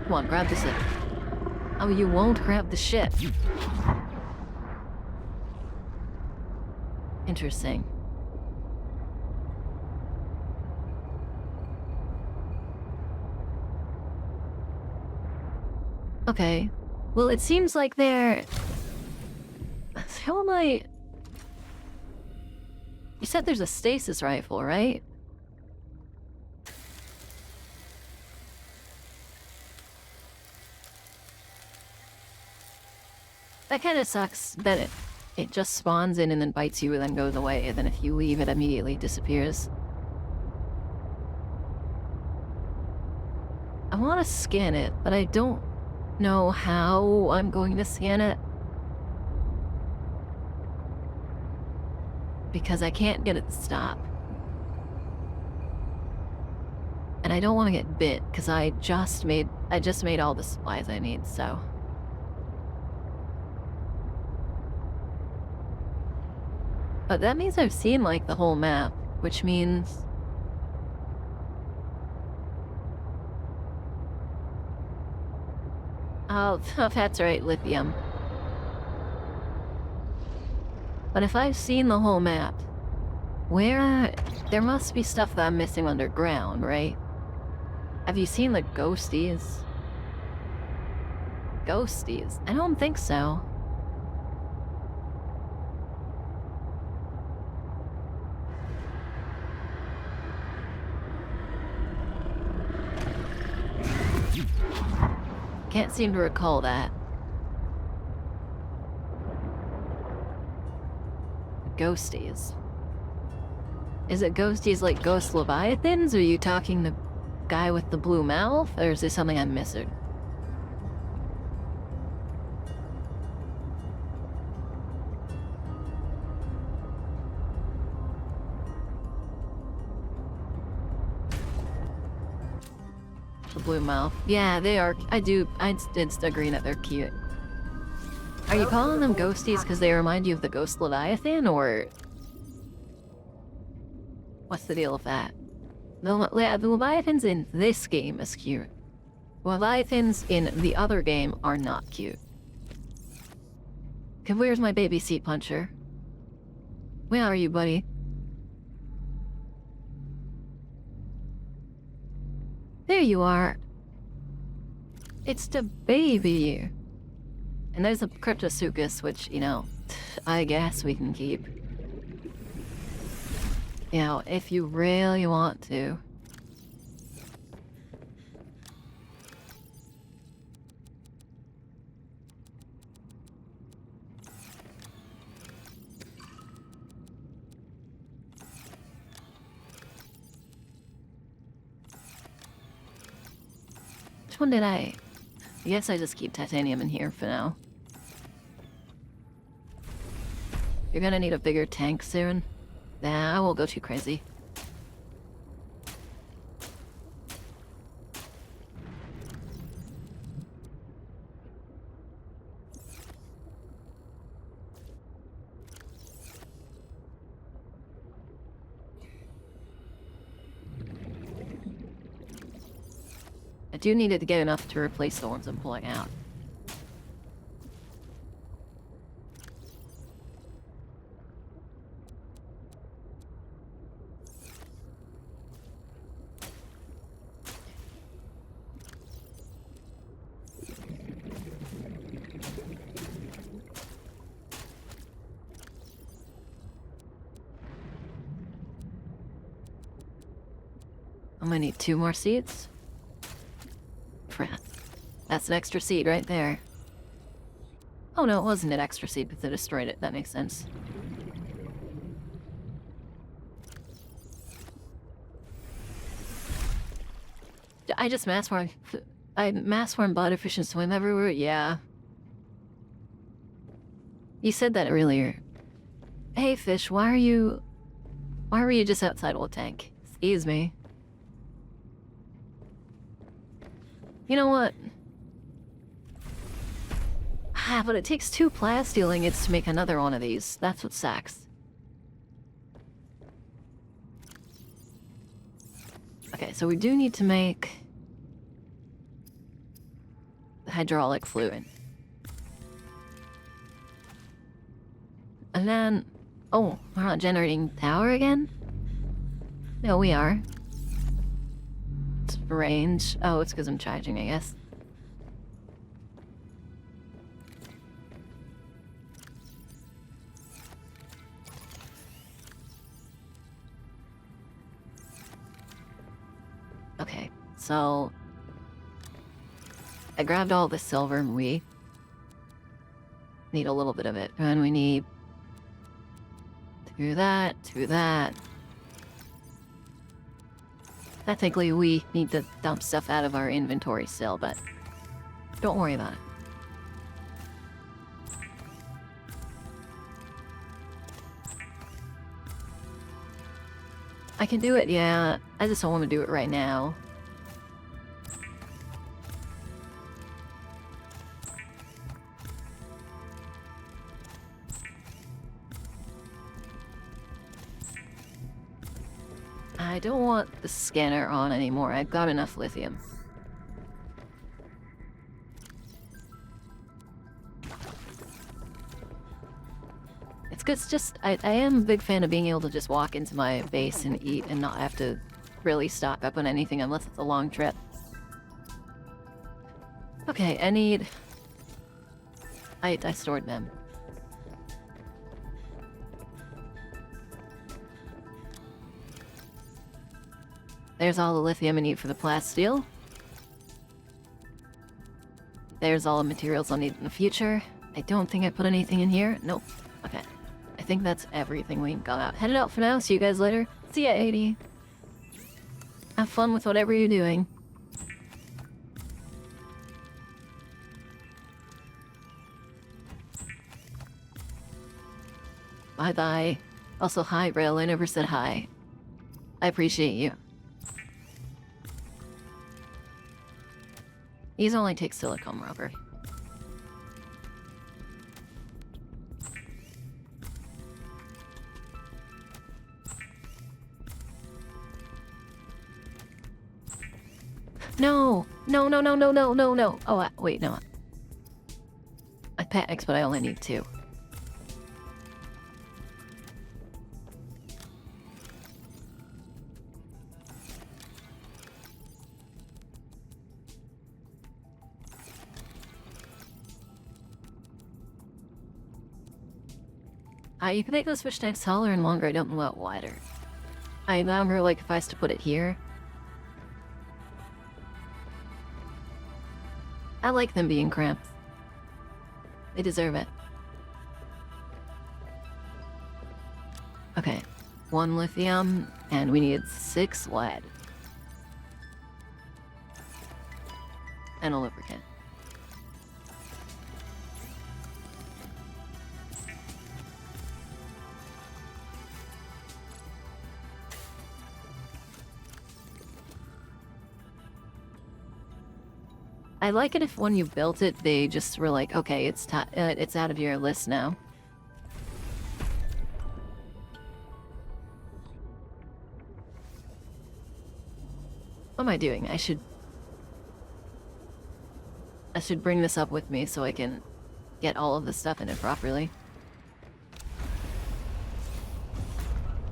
Come on, grab the shit. Oh, you won't grab the shit. Interesting. Okay. Well, it seems like they're... How am I... You said there's a stasis rifle, right? That kind of sucks that it just spawns in and then bites you and then goes away, and then if you leave, it immediately disappears. I want to scan it, but I don't know how I'm going to scan it. Because I can't get it to stop. And I don't want to get bit, because I just made all the supplies I need, so... But that means I've seen, like, the whole map, which means... Oh, that's right, lithium. But if I've seen the whole map, there must be stuff that I'm missing underground, right? Have you seen the ghosties? Ghosties? I don't think so. Can't seem to recall that. Ghosties. Is it ghosties like ghost leviathans? Are you talking the guy with the blue mouth? Or is there something I'm missing? The blue mouth. Yeah, they are. I did agree that they're cute. Are you calling them ghosties because they remind you of the ghost leviathan, or... What's the deal with that? The leviathans in this game is cute. Leviathans in the other game are not cute. Okay, where's my baby seat puncher? Where are you, buddy? There you are. It's the baby. And there's a Cryptosuchus, which, you know, I guess we can keep. You know, if you really want to. Which one did I guess I just keep titanium in here for now. You're gonna need a bigger tank soon. Nah, I won't go too crazy. I do need it to get enough to replace the ones I'm pulling out. I'm gonna need 2 more seeds. Crap. That's an extra seed right there. Oh no, it wasn't an extra seed because I destroyed it. That makes sense. I just mass farm. I mass farm butterfish and swim everywhere. Yeah. You said that earlier. Hey fish, why were you just outside old tank? Excuse me. You know what? Ah, but it takes 2 plasteel ingots to make another one of these. That's what sucks. Okay, so we do need to make the hydraulic fluid. And then... Oh, we're not generating power again? No, we are. It's range. Oh, it's because I'm charging, I guess. Okay, so... I grabbed all the silver and we need a little bit of it. And we need... to that. Technically, we need to dump stuff out of our inventory still, but don't worry about it. I can do it, yeah. I just don't want to do it right now. I don't want the scanner on anymore. I've got enough lithium. It's good. It's just, I am a big fan of being able to just walk into my base and eat and not have to really stock up on anything unless it's a long trip. Okay, I need... I stored them. There's all the lithium I need for the plasteel. There's all the materials I'll need in the future. I don't think I put anything in here. Nope. Okay. I think that's everything we got out. Headed out for now. See you guys later. See ya, 80. Have fun with whatever you're doing. Bye-bye. Also, hi, Rail. I never said hi. I appreciate you. These only take silicone rubber. No! No, no, no, no, no, no, no! Oh, wait, no. I panicked, but I only need 2. You can make those fish tanks taller and longer. I don't know about wider. I remember, like, if I was to put it here. I like them being cramped. They deserve it. Okay. 1 lithium, and we need 6 lead. And a lubricant. I like it if when you built it, they just were like, okay, it's out of your list now. What am I doing? I should bring this up with me so I can get all of the stuff in it properly.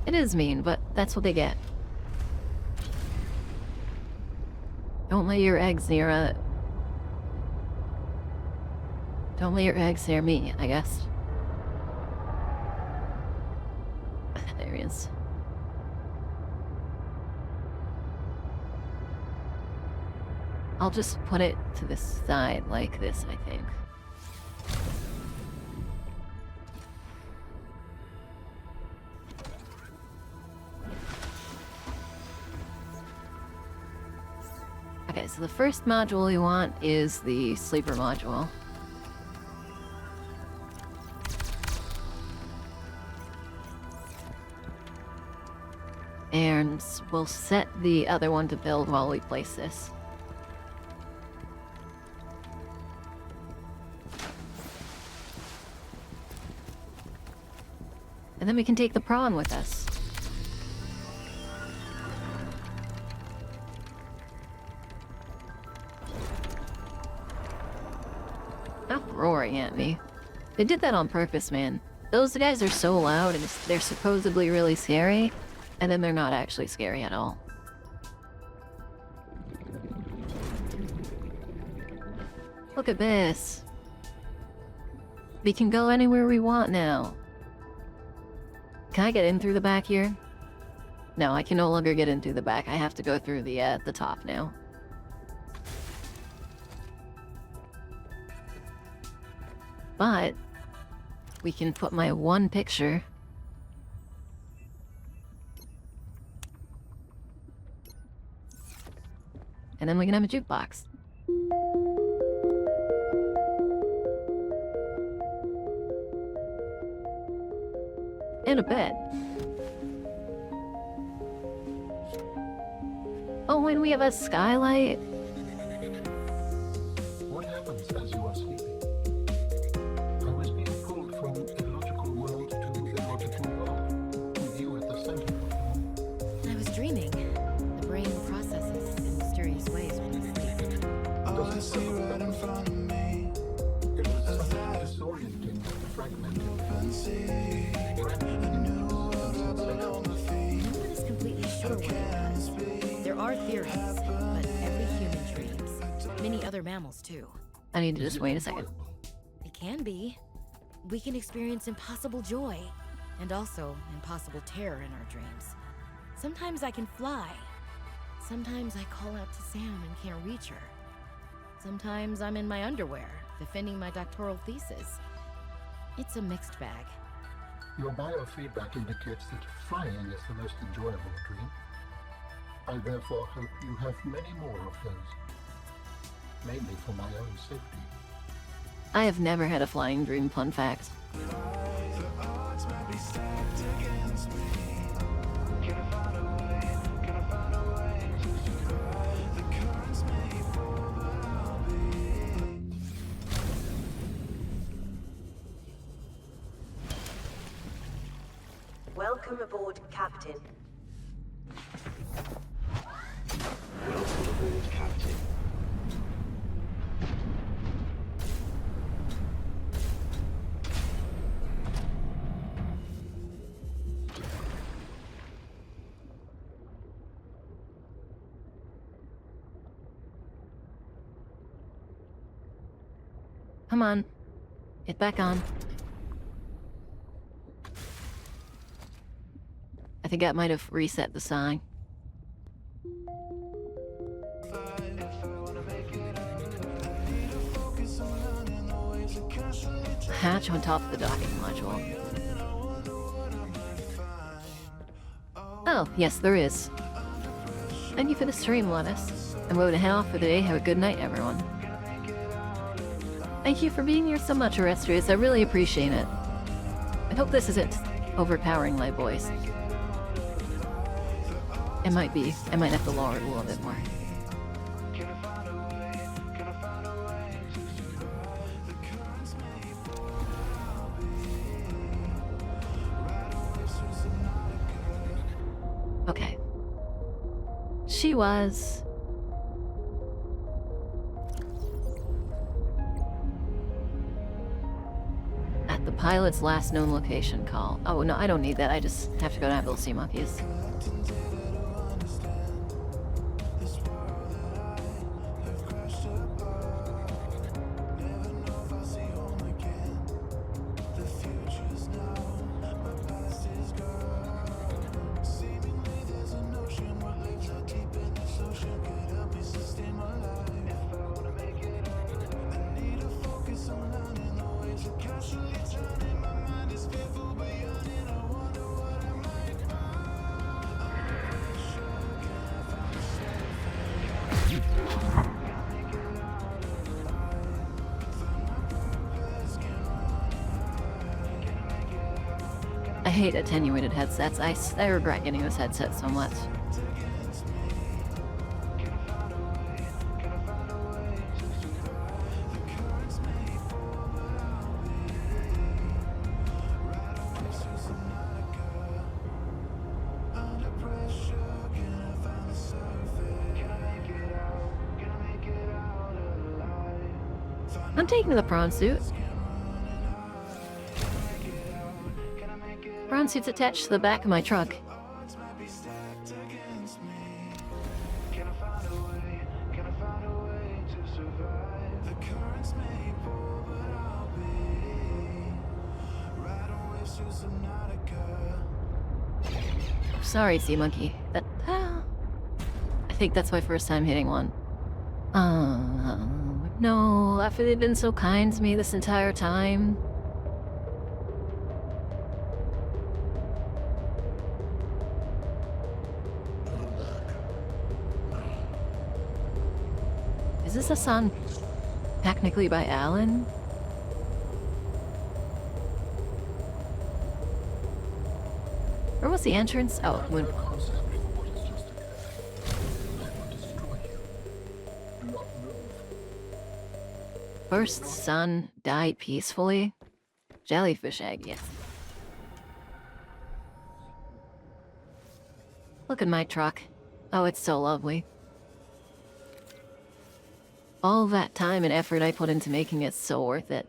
It is mean, but that's what they get. Don't lay your eggs near a... Don't lay your eggs near me, I guess. There he is. I'll just put it to the side like this, I think. Okay, so the first module we want is the sleeper module. And we'll set the other one to build while we place this. And then we can take the prawn with us. Stop roaring at me. They did that on purpose, man. Those guys are so loud and they're supposedly really scary, and then they're not actually scary at all. Look at this. We can go anywhere we want now. Can I get in through the back here? No, I can no longer get in through the back. I have to go through the top now. But we can put my one picture. And then we can have a jukebox. And a bed. Oh, and we have a skylight. What happens as you are sleeping? I was being pulled from illogical world to illogical world, with you at the center of it all. I was dreaming. The brain processes in mysterious ways when you sleep. All I see right in front of me. It was something disorienting, fragmented. No one is completely sure what it does. There are theories, but every human dreams. Many other mammals, too. I need to just wait a second. It can be. We can experience impossible joy, and also impossible terror in our dreams. Sometimes I can fly. Sometimes I call out to Sam and can't reach her. Sometimes I'm in my underwear, defending my doctoral thesis. It's a mixed bag. Your biofeedback indicates that flying is the most enjoyable dream. I therefore hope you have many more of those. Mainly for my own safety. I have never had a flying dream, fun fact. Welcome aboard, Captain. Welcome aboard, Captain. Come on. Get back on. I think I might have reset the sign. Hatch on top of the docking module. Oh, yes, there is. Thank you for the stream, Lettuce. I'm going to head off for the day. Have a good night, everyone. Thank you for being here so much, Orestrius. I really appreciate it. I hope this isn't overpowering my voice. It might be. I might have to lower it a little bit more. Okay. She was... at the pilot's last known location call. Oh, no, I don't need that. I just have to go to Apple Sea Monkeys. I hate attenuated headsets. I regret getting this headset so much. I'm taking the prawn suit. Prawn suit's attached to the back of my truck. Sorry, Sea Monkey. That I think that's my first time hitting one. No, after they've been so kind to me this entire time. Is this a song technically by Alan? Where was the entrance? Oh, when... First son died peacefully. Jellyfish egg, yes. Look at my truck. Oh, it's so lovely. All that time and effort I put into making it so worth it.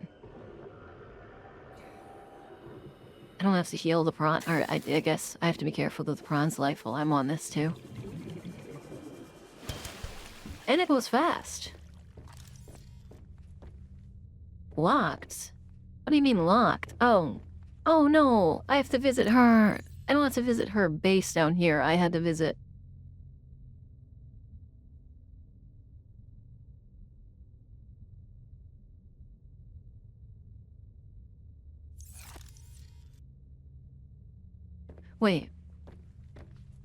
I don't have to heal the prawn, or I guess I have to be careful with the prawn's life while I'm on this too. And it goes fast. Locked? What do you mean locked? Oh. Oh no, I have to visit her. I don't have to visit her base down here. I had to visit... Wait.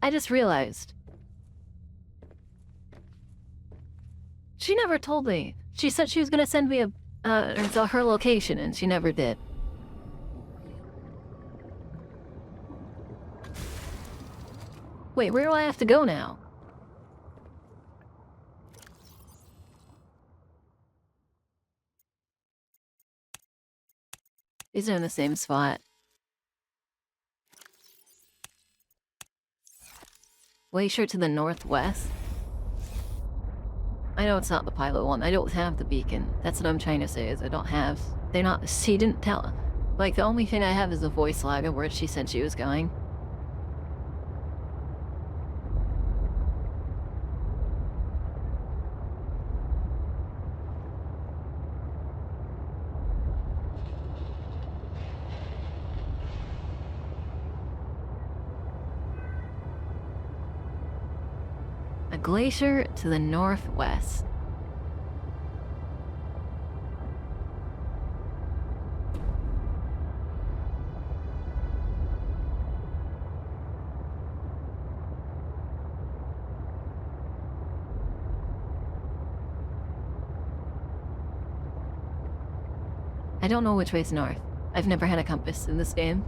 I just realized. She never told me. She said she was gonna send me her location, and she never did. Wait, where do I have to go now? These are in the same spot. Glacier to the northwest? I know it's not the pilot one. I don't have the beacon. That's what I'm trying to say, is I don't have... They're not... She didn't tell... Like, the only thing I have is a voice lag of where she said she was going. A glacier to the northwest. I don't know which way's north. I've never had a compass in this game.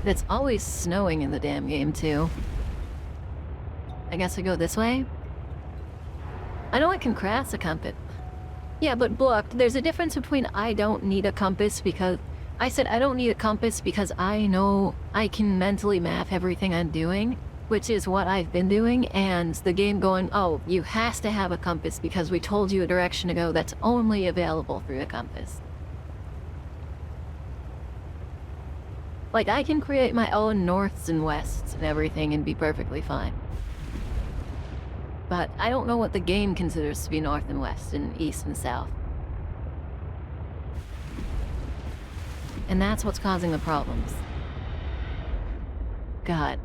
It's always snowing in the damn game, too. I guess I go this way? I know I can craft a compass. Yeah, but look, there's a difference between I don't need a compass because... I said I don't need a compass because I know I can mentally map everything I'm doing, which is what I've been doing, and the game going, oh, you has to have a compass because we told you a direction to go that's only available through a compass. Like, I can create my own norths and wests and everything and be perfectly fine. But I don't know what the game considers to be north and west and east and south. And that's what's causing the problems. God,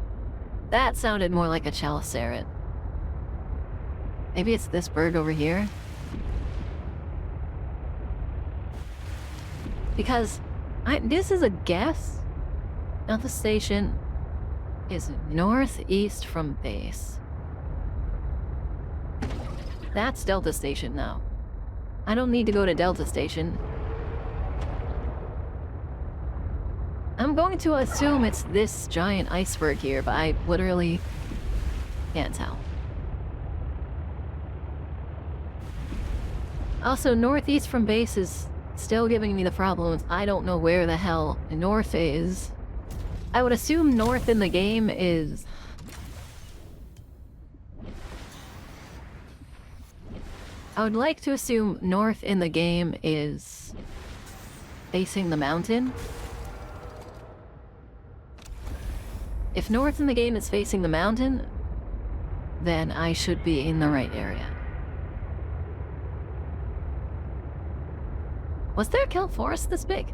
that sounded more like a chalicerid. Maybe it's this bird over here? Because this is a guess. Now the station is northeast from base. That's Delta Station now. I don't need to go to Delta Station. I'm going to assume it's this giant iceberg here, but I literally can't tell. Also, northeast from base is still giving me the problems. I don't know where the hell north is. I would assume north in the game is... I would like to assume north in the game is facing the mountain. If north in the game is facing the mountain, then I should be in the right area. Was there a kelp forest this big?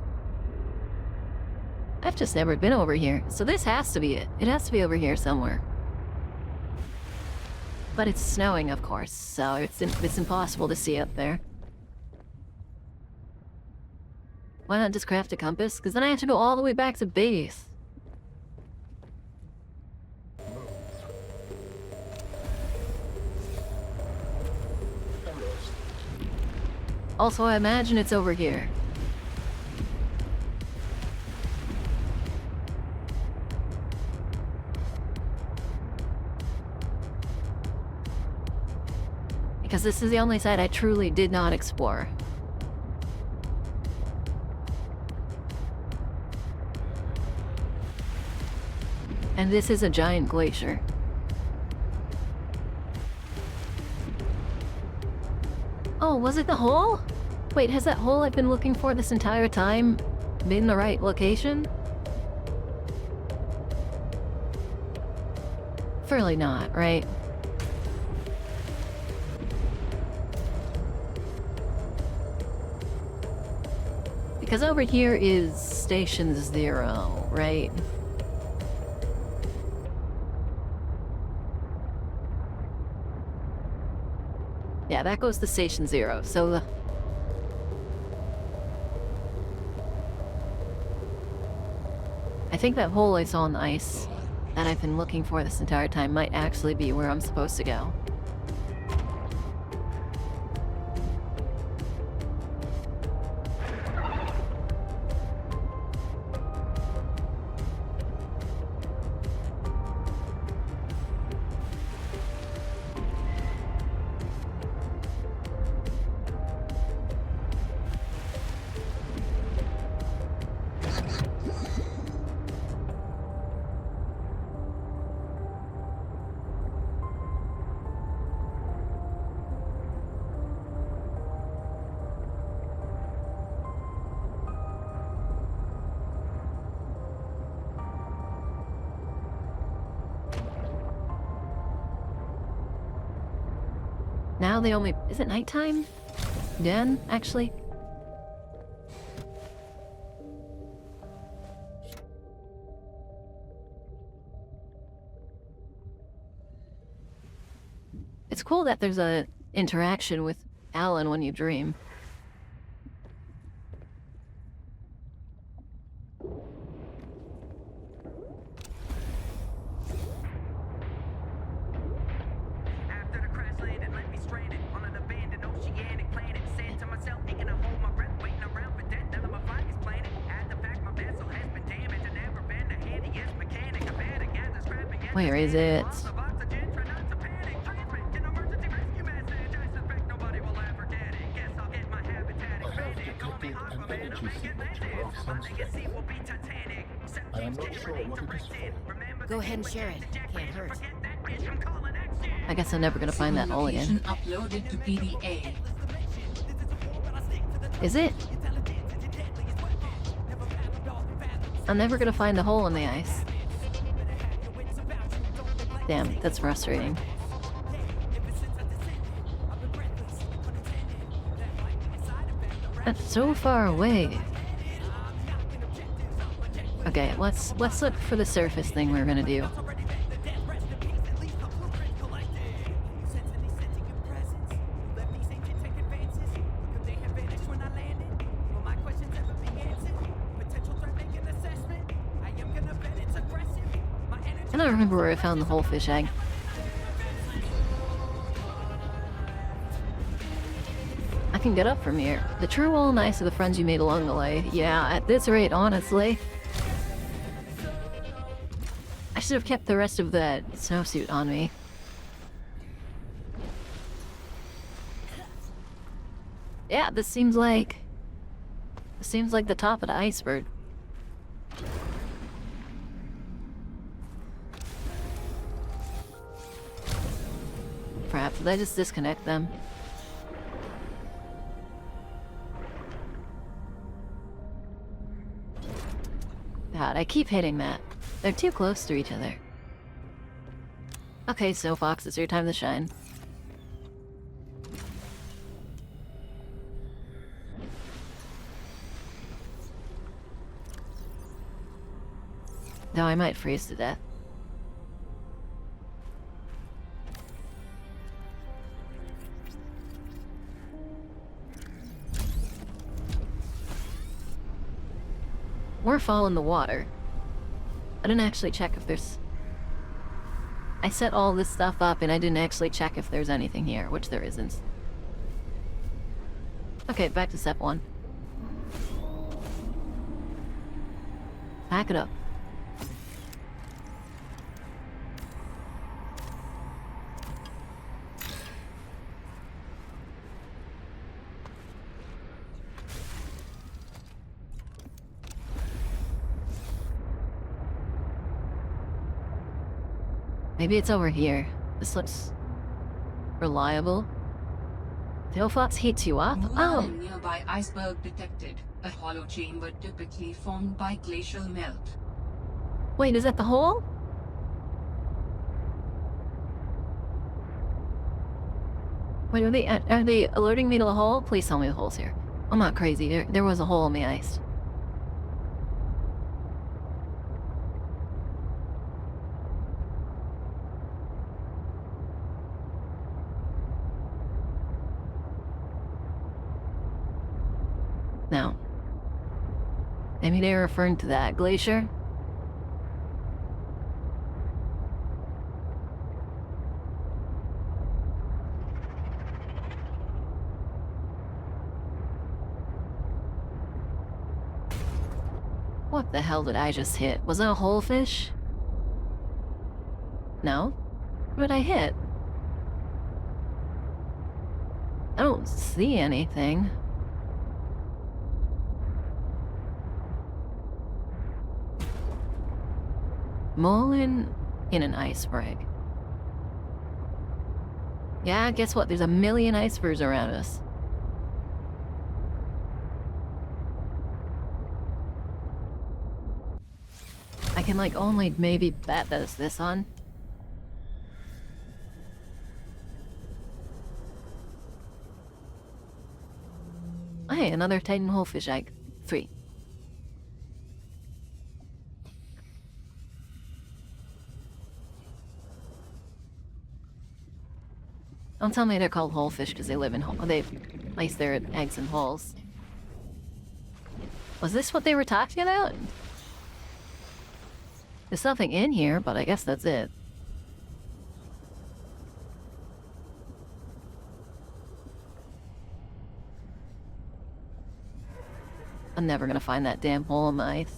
I've just never been over here, so this has to be it. It has to be over here somewhere. But it's snowing, of course, so it's impossible to see up there. Why not just craft a compass? Because then I have to go all the way back to base. Also, I imagine it's over here. Because this is the only side I truly did not explore. And this is a giant glacier. Oh, was it the hole? Wait, has that hole I've been looking for this entire time been the right location? Surely not, right? Because over here is Station 0, right? Yeah, that goes to Station 0, so I think that hole I saw on the ice that I've been looking for this entire time might actually be where I'm supposed to go. Now they only... Is it nighttime? Den, actually? It's cool that there's a interaction with Alan when you dream. After the crash landed, left me stranded on an abandoned oceanic planet. Said to myself, thinking I hold my breath, waiting around for death. None of my flag is planted. At the fact, my vessel has been damaged and never been the handiest mechanic. I've had to gather scrapping. Where is it? I am not sure what it is for. Go ahead and share it. Can't hurt. I guess I'm never gonna find that hole again. Uploaded to PDA. Is it? I'm never gonna find the hole in the ice. Damn, that's frustrating. That's so far away. Okay, let's look for the surface thing we're gonna do. I don't remember where I found the whole fish egg. I can get up from here. The true all nice are the friends you made along the way. Yeah, at this rate, honestly. I should have kept the rest of the snowsuit on me. Yeah, this seems like the top of the iceberg. Perhaps did I just disconnect them? God, I keep hitting that. They're too close to each other. Okay, Snow Fox, it's your time to shine. No, I might freeze to death. We're following the water. I didn't actually check if there's... I set all this stuff up and I didn't actually check if there's anything here, which there isn't. Okay, back to step 1. Pack it up. Maybe it's over here. This looks reliable. Theophox heats you up? Oh! Nearby iceberg detected. A hollow chamber typically formed by glacial melt. Wait, is that the hole? Wait, are they alerting me to the hole? Please tell me the hole's here. I'm not crazy. There was a hole in the ice. Now, maybe they're referring to that glacier? What the hell did I just hit? Was that a whole fish? No? What did I hit? I don't see anything. Mullen in an iceberg. Yeah, guess what? There's a million icebergs around us. I can like only maybe bet that it's this one. hey, another Titan Hullfish egg. 3. Don't tell me they're called Hullfish because they live in they place their eggs in holes. Was this what they were talking about? There's something in here, but I guess that's it. I'm never gonna find that damn hole in the ice.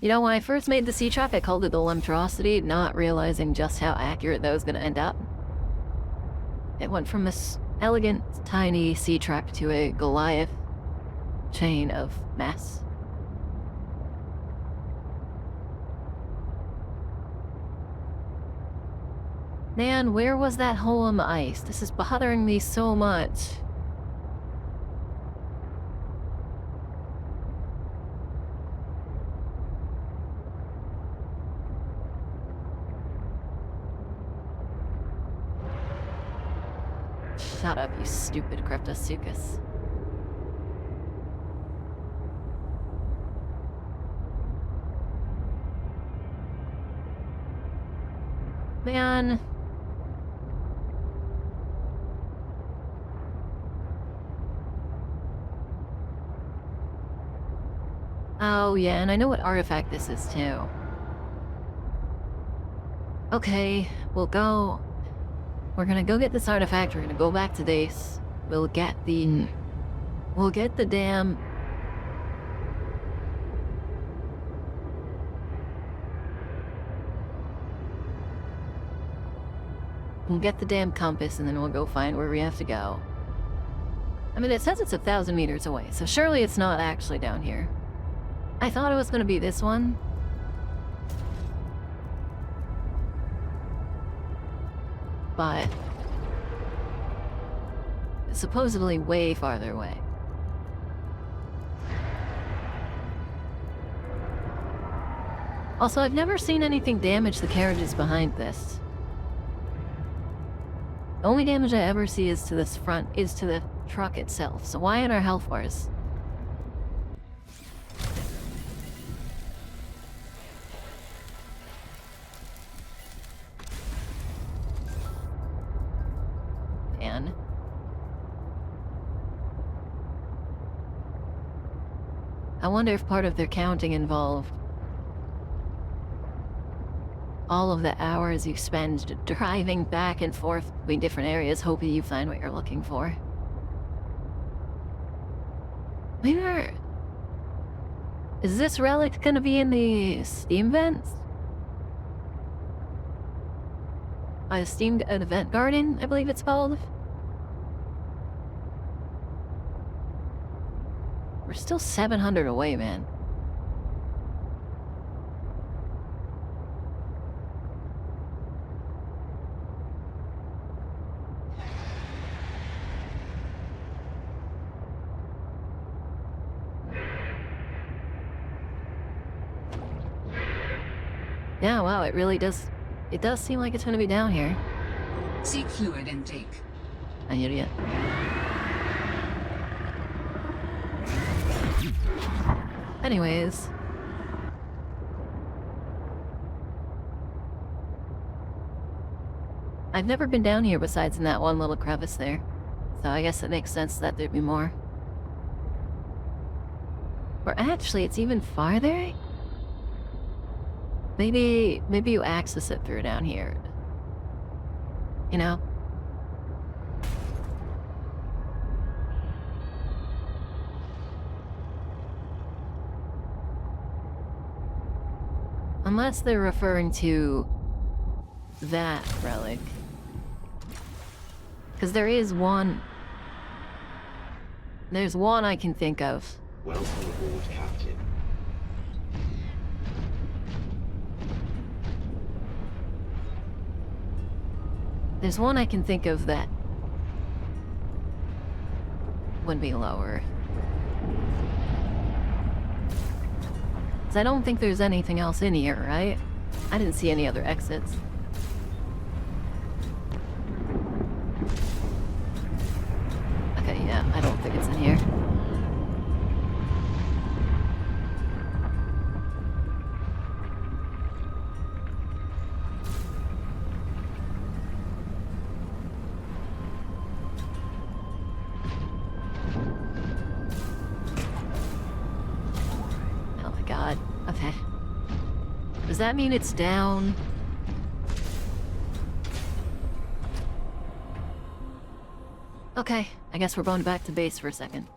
You know, when I first made the sea trap, I called it the Lemtrosity, not realizing just how accurate that was gonna end up. It went from this elegant, tiny sea trap to a Goliath chain of mess. Man, where was that hole in the ice? This is bothering me so much. Shut up, you stupid Cryptosuchus. Man. Oh, yeah, and I know what artifact this is, too. Okay, we'll go. We're gonna go get this artifact, we're gonna go back to base. We'll get the damn... We'll get the damn compass, and then we'll go find where we have to go. I mean, it says it's 1,000 meters away, so surely it's not actually down here. I thought it was gonna be this one. But it's supposedly way farther away. Also, I've never seen anything damage the carriages behind this. The only damage I ever see is to this front, is to the truck itself. So why aren't our health bars? Man. I wonder if part of their counting involved all of the hours you spend driving back and forth between different areas hoping you find what you're looking for. Is this relic gonna be in the steam vents? A steamed event garden, I believe it's called. We're still 700 away, man. Yeah, wow, it really does. It does seem like it's gonna be down here. Seek fluid intake. An idiot. Anyways. I've never been down here besides in that one little crevice there. So I guess it makes sense that there'd be more. Or actually, it's even farther? Maybe you access it through down here. You know? Unless they're referring to that relic. Because there is one... There's one I can think of. Welcome aboard, Captain. There's one I can think of that would be lower. 'Cause I don't think there's anything else in here, right? I didn't see any other exits. Okay. Does that mean it's down? Okay, I guess we're going back to base for a second.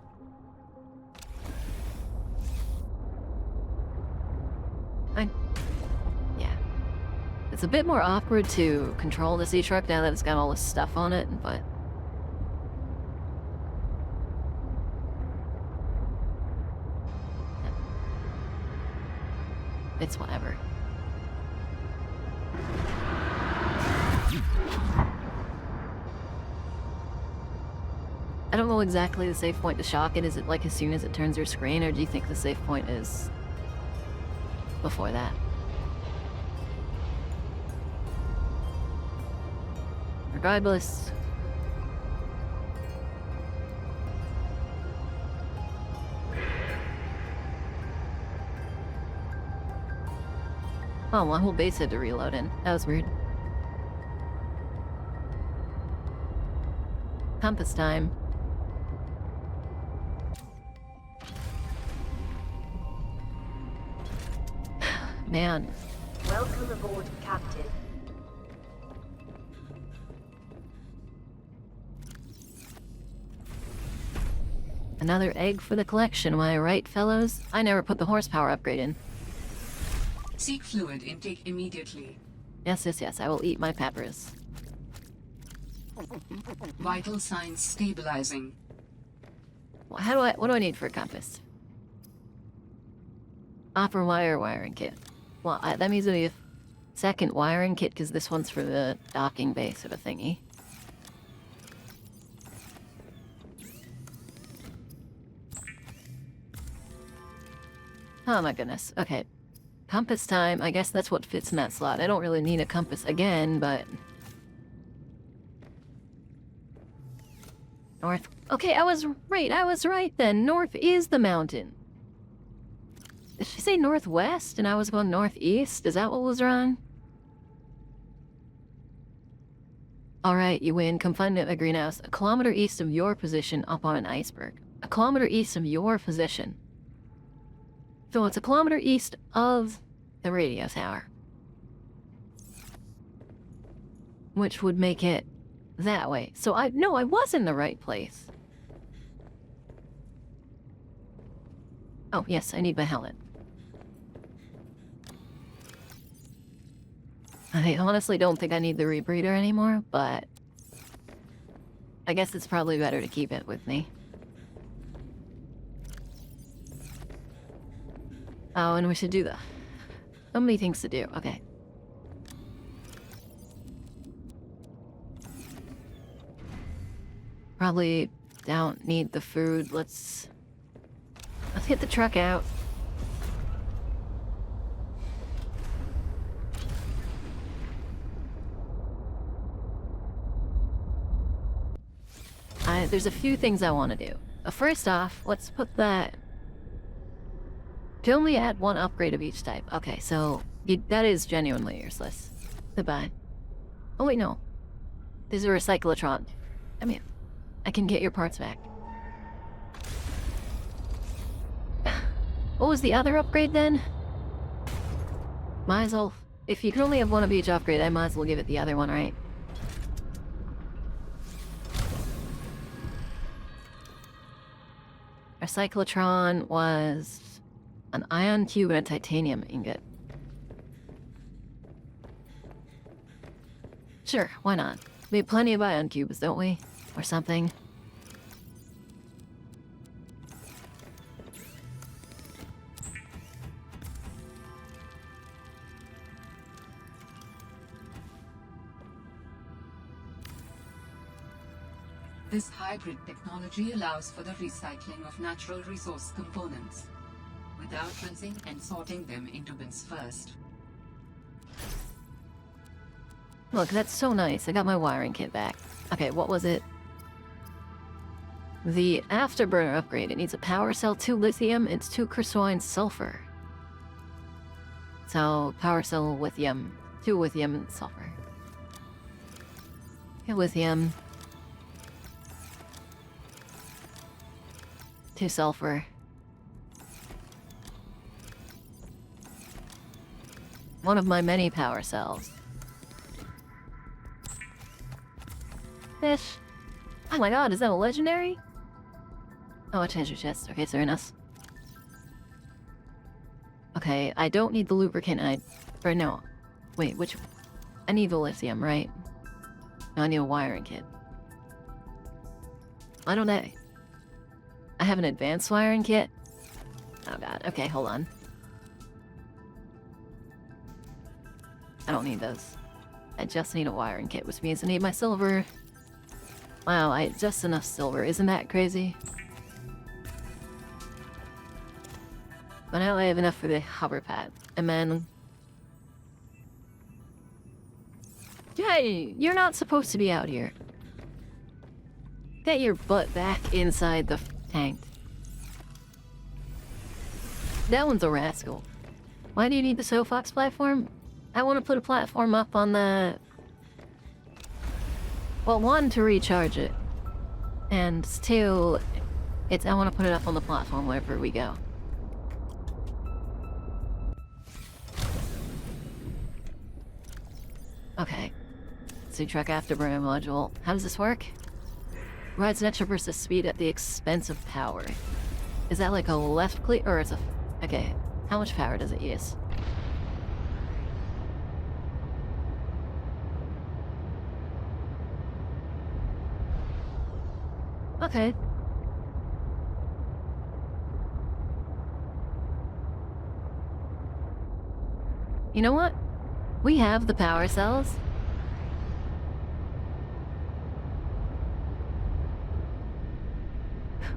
Yeah. It's a bit more awkward to control the sea truck now that it's got all this stuff on it, but... it's whatever. I don't know exactly the safe point to shock it. Is it like as soon as it turns your screen, or do you think the safe point is before that? Regardless. Oh, my whole base had to reload in. That was weird. Compass time. Man. Welcome aboard, Captain. Another egg for the collection, am I right, fellows? I never put the horsepower upgrade in. Seek fluid intake immediately. Yes, yes, yes, I will eat my peppers. Vital signs stabilizing. Well, what do I need for a compass? Copper wire wiring kit. Well, that means we have second wiring kit, because this one's for the docking bay sort of thingy. Oh my goodness. Okay. Compass time. I guess that's what fits in that slot. I don't really need a compass again, but... north. Okay, I was right then. North is the mountain. Did she say northwest and I was going northeast? Is that what was wrong? Alright, you win. Come find me at my greenhouse. A kilometer east of your position up on an iceberg. A kilometer east of your position. So it's a kilometer east of the radio tower. Which would make it that way. So I was in the right place. Oh, yes, I need my helmet. I honestly don't think I need the rebreather anymore, but I guess it's probably better to keep it with me. Oh, and we should do so many things to do. Okay. Probably don't need the food. Let's hit the truck out. There's a few things I want to do. First off, let's put that... to only add one upgrade of each type. Okay, so that is genuinely useless. Goodbye. Oh wait, no. There's a recyclotron. I mean, I can get your parts back. What was the other upgrade then? Might as well... if you can only have one of each upgrade, I might as well give it the other one, right? Our cyclotron was an ion cube and a titanium ingot. Sure, why not? We have plenty of ion cubes, don't we? Or something. This hybrid technology allows for the recycling of natural resource components, without rinsing and sorting them into bins first. Look, that's so nice. I got my wiring kit back. Okay, what was it? The afterburner upgrade. It needs a power cell, 2 lithium, and 2 chrysoine sulfur. So, power cell, lithium, 2 lithium, and sulfur. Okay, lithium. 2 sulfur. One of my many power cells. Fish. Oh my god, is that a legendary? Oh, a treasure chest. Okay, fair enough. Okay, I don't need the lubricant. Or no. Wait, which... I need the lithium, right? No, I need a wiring kit. I don't know. I have an advanced wiring kit? Oh god, okay, hold on. I don't need those. I just need a wiring kit, which means I need my silver. Wow, I just enough silver. Isn't that crazy? But now I have enough for the hover pad. And then... Hey, you're not supposed to be out here. Get your butt back inside the tank. That one's a rascal. Why do you need the SoFox platform? I want to put a platform up on the... Well, one, to recharge it. And two, I want to put it up on the platform wherever we go. Okay. So truck afterburner module. How does this work? Rides an extra burst of speed at the expense of power. Is that like a left click or it's a... Okay. How much power does it use? Okay. You know what? We have the power cells.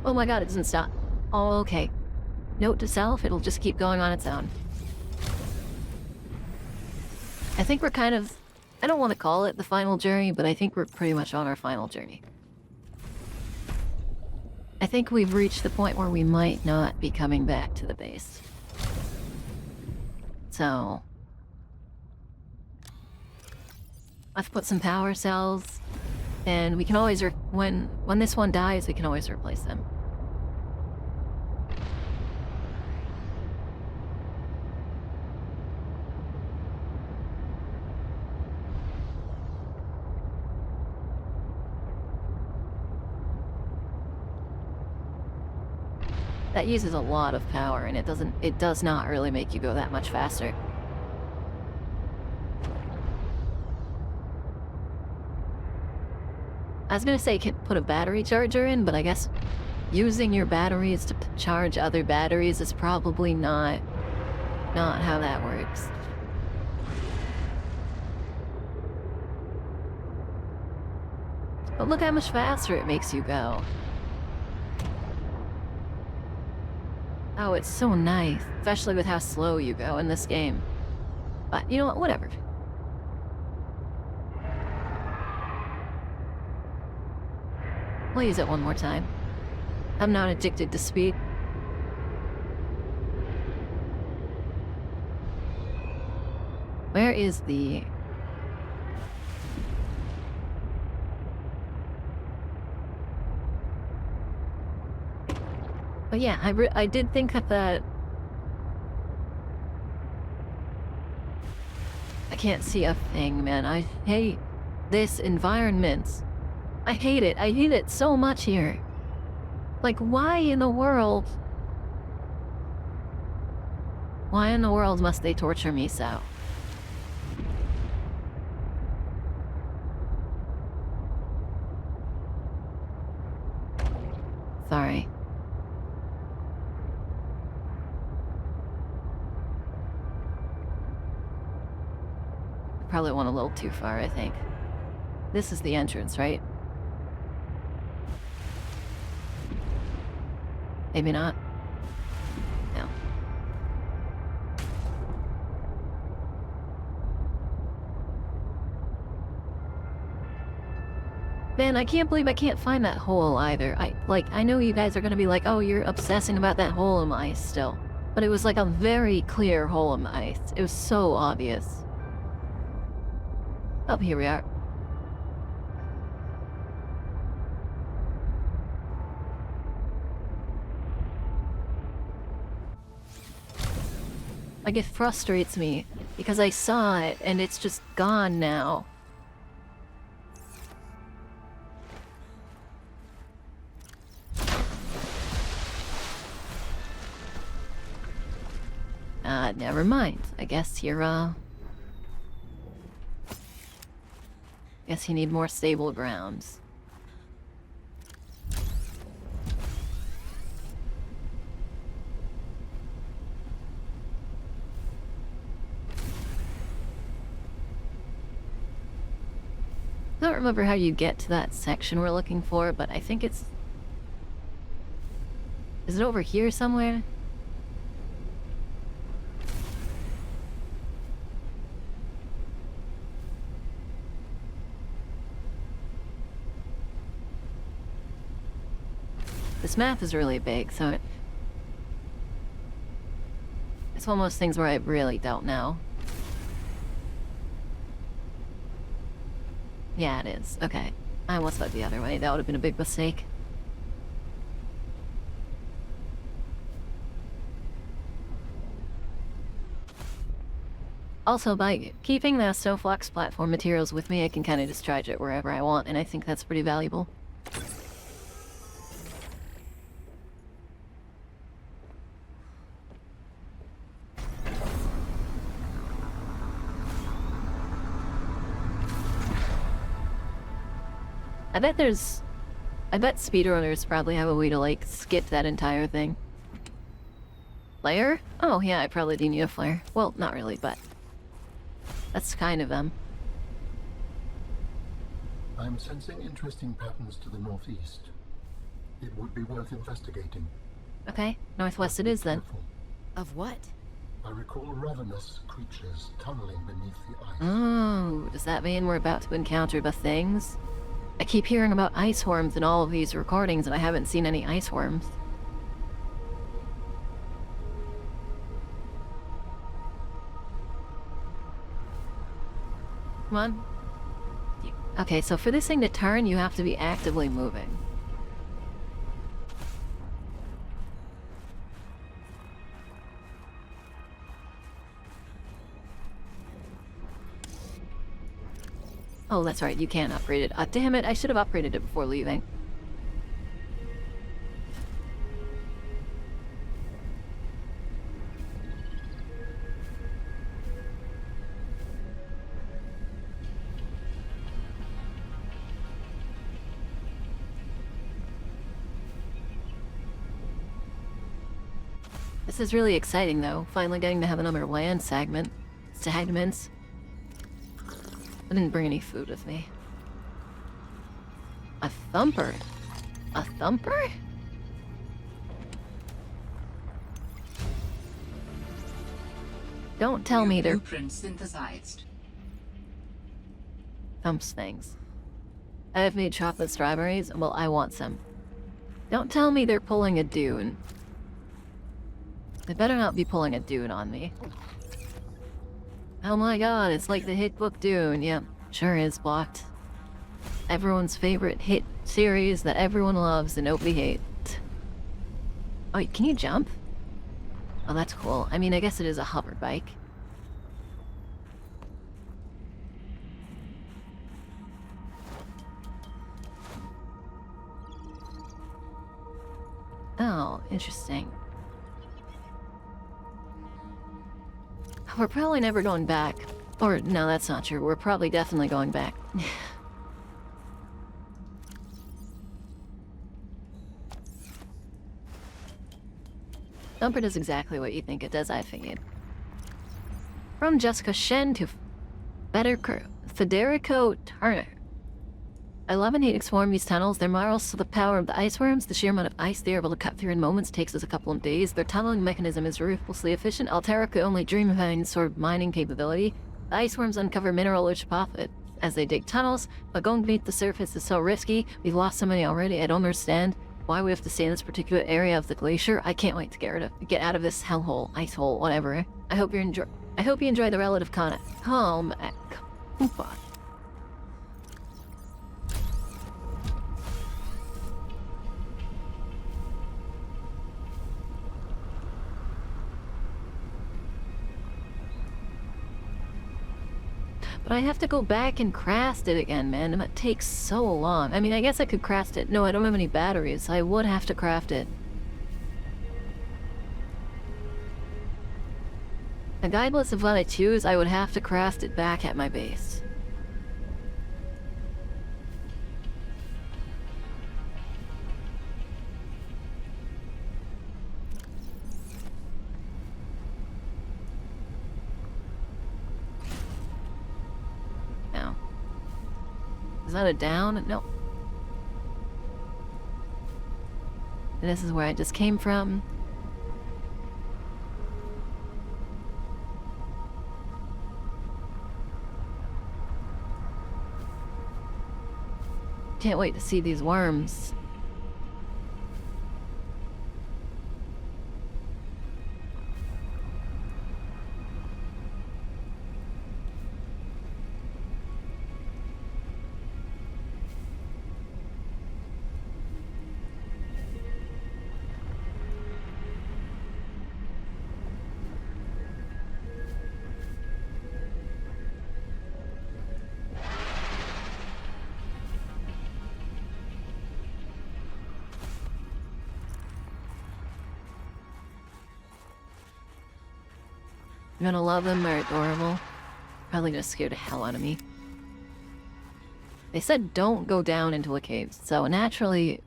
Oh my god, it doesn't stop. Oh, okay. Note to self, it'll just keep going on its own. I think we're kind of... I don't want to call it the final journey, but I think we're pretty much on our final journey. I think we've reached the point where we might not be coming back to the base. So... let's put some power cells, and we can always, when this one dies, we can always replace them. That uses a lot of power, and it does not really make you go that much faster. I was gonna say put a battery charger in, but I guess using your batteries to charge other batteries is probably not how that works. But look how much faster it makes you go. Oh, it's so nice, especially with how slow you go in this game. But you know what, whatever. We'll use it one more time. I'm not addicted to speed. Where is the... But yeah, I did think of that... I can't see a thing, man. I hate this environment. I hate it. I hate it so much here. Like, why in the world? Why in the world must they torture me so? Sorry. I probably went a little too far, I think. This is the entrance, right? Maybe not. No. Man, I can't believe I can't find that hole either. I know you guys are gonna be like, oh, you're obsessing about that hole in the ice still. But it was like a very clear hole in the ice. It was so obvious. Oh, here we are. Like, it frustrates me because I saw it and it's just gone now. Never mind. I guess you're, guess you need more stable grounds. I don't remember how you get to that section we're looking for, but I think it's... Is it over here somewhere? This map is really big, so it's one of those things where I really don't know. Yeah, it is. Okay. I almost went the other way. That would have been a big mistake. Also, by keeping the Snowflux platform materials with me, I can kind of discharge it wherever I want, and I think that's pretty valuable. I bet speedrunners probably have a way to, like, skip that entire thing. Flare? Oh, yeah, I probably do need a flare. Well, not really, but... that's kind of, I'm sensing interesting patterns to the northeast. It would be worth investigating. Okay, northwest it is, then. Of what? I recall ravenous creatures tunneling beneath the ice. Oh, does that mean we're about to encounter the things? I keep hearing about ice worms in all of these recordings, and I haven't seen any ice worms. Come on. Okay, so for this thing to turn, you have to be actively moving. Oh, that's right, you can't upgrade it. Damn it, I should have upgraded it before leaving. This is really exciting, though. Finally getting to have another land segment. Segments. I didn't bring any food with me. A thumper? A thumper? Don't tell me they're... Blueprint synthesized. Thumps things. I've made chocolate strawberries. Well, I want some. Don't tell me they're pulling a Dune. They better not be pulling a Dune on me. Oh my god, it's like the hit book Dune. Yep, sure is. Blocked. Everyone's favorite hit series that everyone loves and nobody hates. Oh, can you jump? Oh, that's cool. I mean, I guess it is a hover bike. Oh, interesting. We're probably never going back. Or, no, that's not true. We're probably definitely going back. Thumper does exactly what you think it does, I figured. From Jessica Shen to Federico Turner. I love and hate exploring these tunnels. They're marvels to the power of the ice worms. The sheer amount of ice they are able to cut through in moments takes us a couple of days. Their tunneling mechanism is ruthlessly efficient. Altera could only dream of having this sort of mining capability. The ice worms uncover mineral-rich profit as they dig tunnels, but going beneath the surface is so risky. We've lost so many already. I don't understand why we have to stay in this particular area of the glacier. I can't wait to get out of this hellhole, ice hole, whatever. I hope you enjoy the relative comment. Home at Koopa. But I have to go back and craft it again, man. It takes so long. I mean, I guess I could craft it. No, I don't have any batteries. So I would have to craft it. Regardless of what I choose, I would have to craft it back at my base. Now. Is that a down? No. This is where I just came from. Can't wait to see these worms. I'm gonna love them, they're adorable. Probably gonna scare the hell out of me. They said don't go down into a cave, so naturally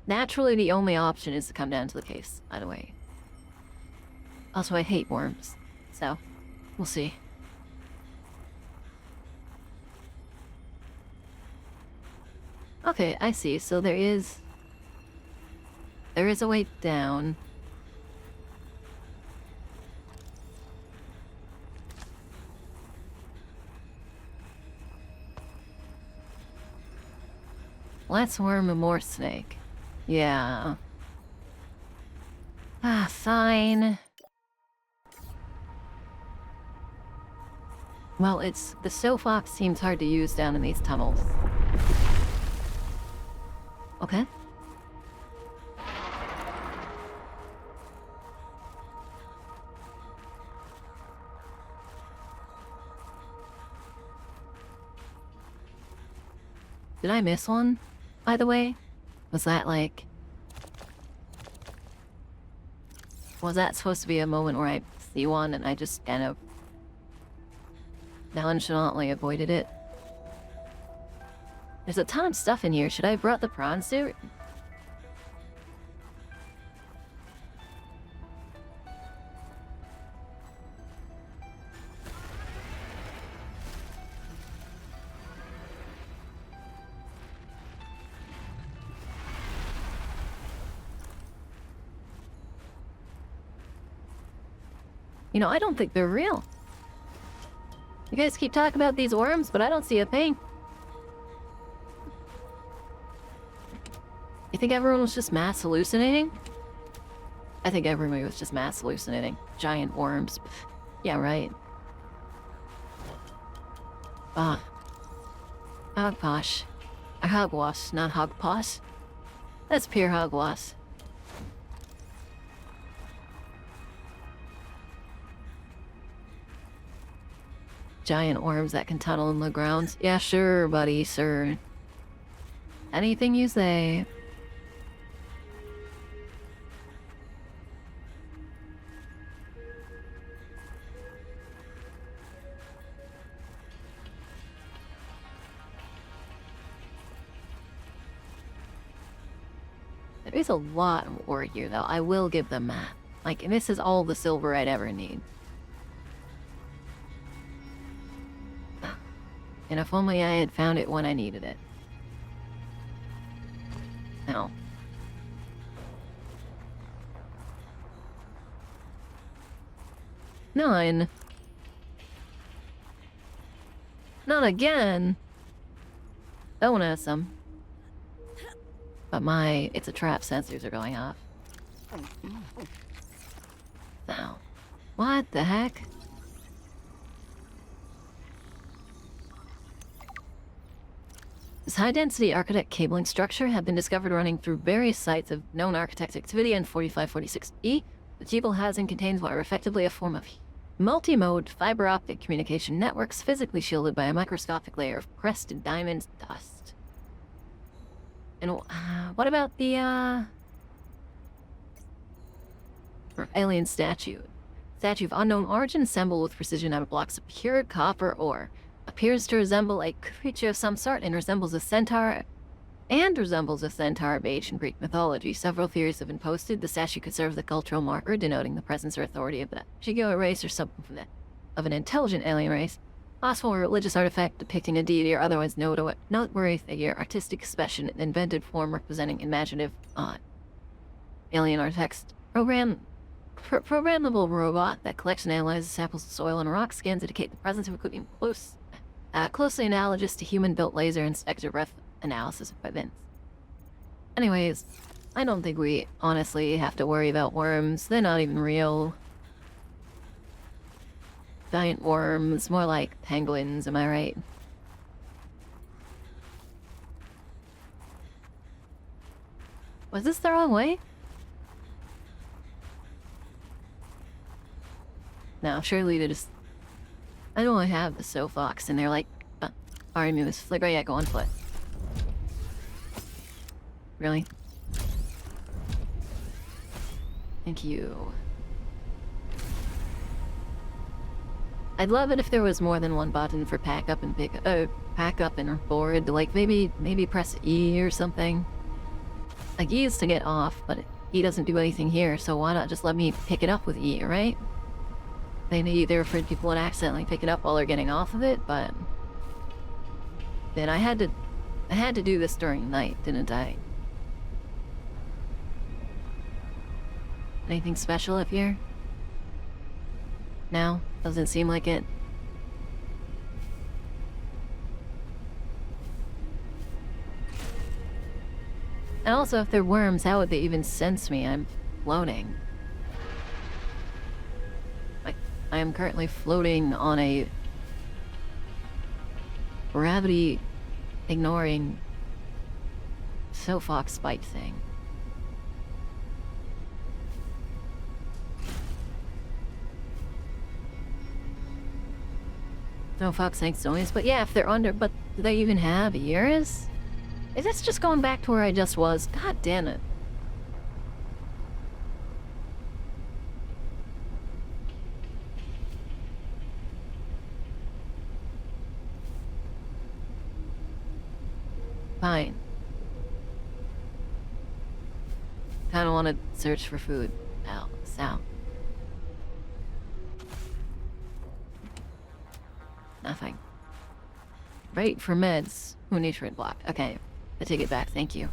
the only option is to come down to the caves, by the way. Also, I hate worms, so we'll see. Okay, I see, so there is a way down. Let's worm a more snake. Yeah. Ah, fine. Well, the Sofox seems hard to use down in these tunnels. Okay. Did I miss one? By the way, was that supposed to be a moment where I see one and I just kind of nonchalantly avoided it? There's a ton of stuff in here. Should I have brought the prawn suit? You know, I don't think they're real. You guys keep talking about these worms, but I don't see a thing. You think everyone was just mass hallucinating? I think everybody was just mass hallucinating. Giant worms. Yeah, right. Ah. Hogposh. Or hogwash, not hogposh. That's pure hogwash. Giant worms that can tunnel in the ground. Yeah, sure, buddy, sir. Anything you say. There is a lot of ore here, though. I will give them that. Like, this is all the silver I'd ever need. And if only I had found it when I needed it. No. Nine. Not again. Don't ask them. But it's a trap, sensors are going off. Now, what the heck? This high-density architect cabling structure have been discovered running through various sites of known architect activity in 4546E. The Jeeble housing contains what are effectively a form of multi-mode fiber optic communication networks physically shielded by a microscopic layer of pressed diamond dust. And what about the alien statue? Statue of unknown origin, assembled with precision out of blocks of pure copper ore. Appears to resemble a creature of some sort and resembles a centaur of ancient Greek mythology. Several theories have been posted. The statue could serve as a cultural marker denoting the presence or authority of the Shigo race or something from that, of an intelligent alien race. Possible religious artifact depicting a deity or otherwise noteworthy figure, artistic expression, an invented form representing imaginative alien artifacts. Programmable robot that collects and analyzes samples of soil and rock scans indicate the presence of equipment closely analogous to human-built laser and spectrograph analysis equipment. Anyways, I don't think we honestly have to worry about worms. They're not even real. Giant worms, more like penguins, am I right? Was this the wrong way? No, surely they just... I don't have the soapbox, and they're like, alright, moves. Like, oh yeah, go on foot. Really? Thank you. I'd love it if there was more than one button for pack up and board. Like, maybe press E or something. Like, E is to get off, but E doesn't do anything here, so why not just let me pick it up with E, right? They're afraid people would accidentally pick it up while they're getting off of it, but... Then I had to do this during night, didn't I? Anything special up here? No? Doesn't seem like it. And also, if they're worms, how would they even sense me? I'm floating. I am currently floating on a gravity ignoring soapbox spike thing. Soapbox thanks noise, but yeah, if they're under, but do they even have ears? Is this just going back to where I just was? God damn it. Fine. Kinda wanna search for food. Ow, sound. Nothing. Right, for meds. Ooh, nutrient block. Okay, I take it back, thank you.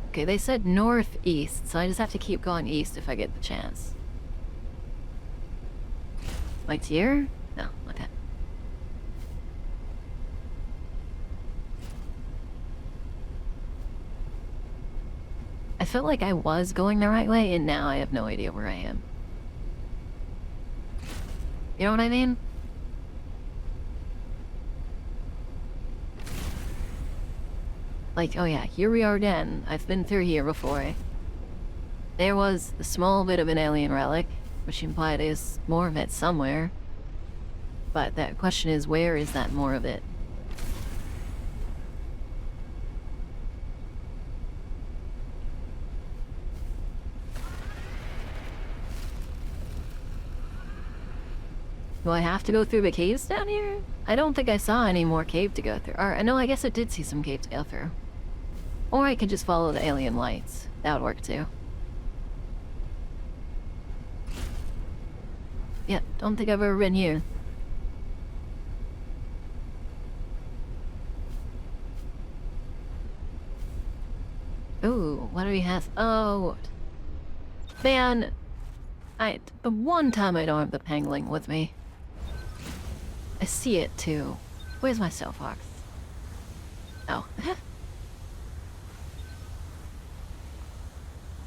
Okay, they said northeast, so I just have to keep going east if I get the chance. Like here? No, okay. I felt like I was going the right way, and now I have no idea where I am. You know what I mean? Like, oh yeah, here we are again. I've been through here before. There was the small bit of an alien relic, which implied there's more of it somewhere. But that question is, where is that more of it? Do I have to go through the caves down here? I don't think I saw any more cave to go through. Or, no, I guess I did see some cave to go through. Or I could just follow the alien lights. That would work too. Yeah, don't think I've ever been here. Ooh, what do we have? Oh, man. The one time I don't have the pangolin with me. I see it too. Where's my soapbox? Oh.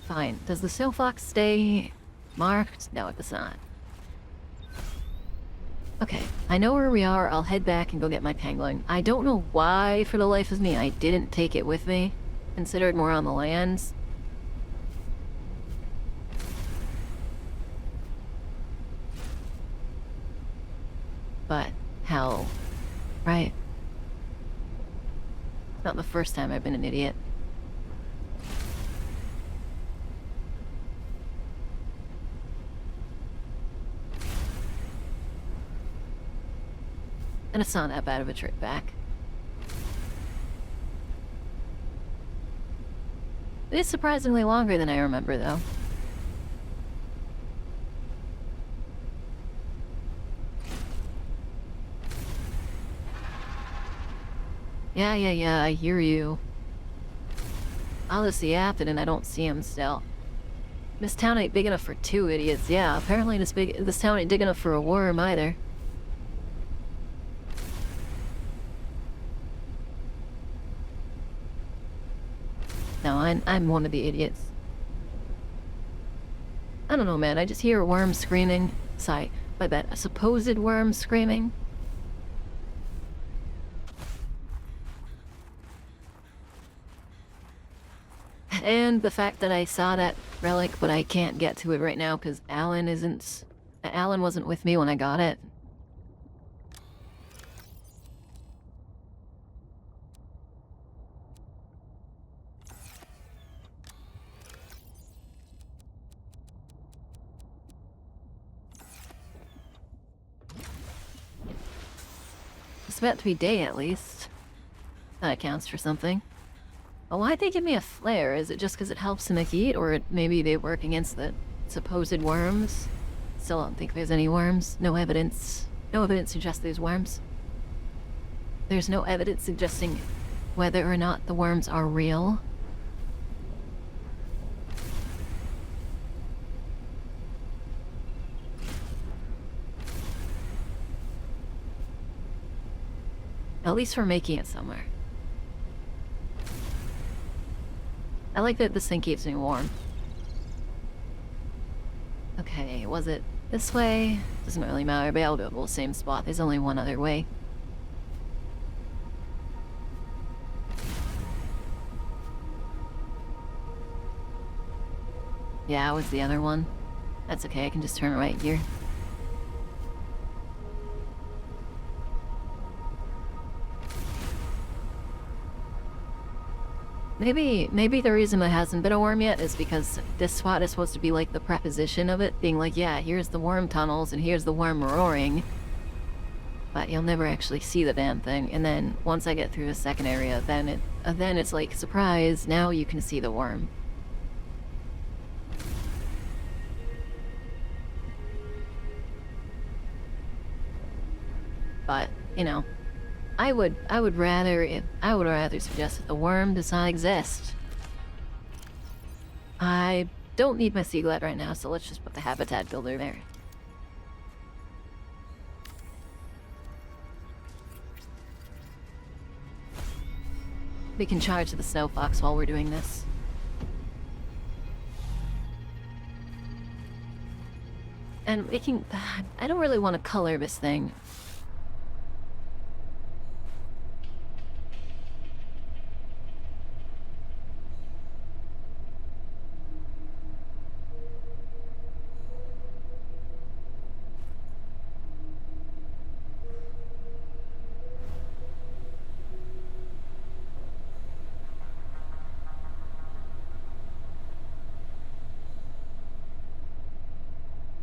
Fine. Does the soapbox stay marked? No, it does not. Okay, I know where we are. I'll head back and go get my pangolin. I don't know why, for the life of me, I didn't take it with me. Considered more on the lands. But, hell. Right. It's not the first time I've been an idiot. And it's not that bad of a trip back. It is surprisingly longer than I remember, though. Yeah, I hear you. Alice the Apted and I don't see him still. This town ain't big enough for 2 idiots. Yeah, apparently this town ain't big enough for a worm either. No, I'm one of the idiots. I don't know, man. I just hear a worm screaming. Sorry, my bad. A supposed worm screaming. And the fact that I saw that relic, but I can't get to it right now because Alan wasn't with me when I got it. It's about to be day, at least. That counts for something. Oh, why'd they give me a flare? Is it just because it helps in the heat, or maybe they work against the supposed worms? Still don't think there's any worms. No evidence. No evidence suggests there's worms. There's no evidence suggesting whether or not the worms are real. At least we're making it somewhere. I like that this thing keeps me warm. Okay, was it this way? Doesn't really matter, but I'll go to the same spot. There's only one other way. Yeah, it was the other one. That's okay, I can just turn right here. Maybe the reason there hasn't been a worm yet is because this spot is supposed to be like the preposition of it, being like, yeah, here's the worm tunnels and here's the worm roaring. But you'll never actually see the damn thing. And then once I get through the second area, then it's like, surprise, now you can see the worm. But, you know, I would rather suggest that the worm does not exist. I don't need my seaglet right now, so let's just put the habitat builder there. We can charge the snow fox while we're doing this. And making... I don't really want to color this thing.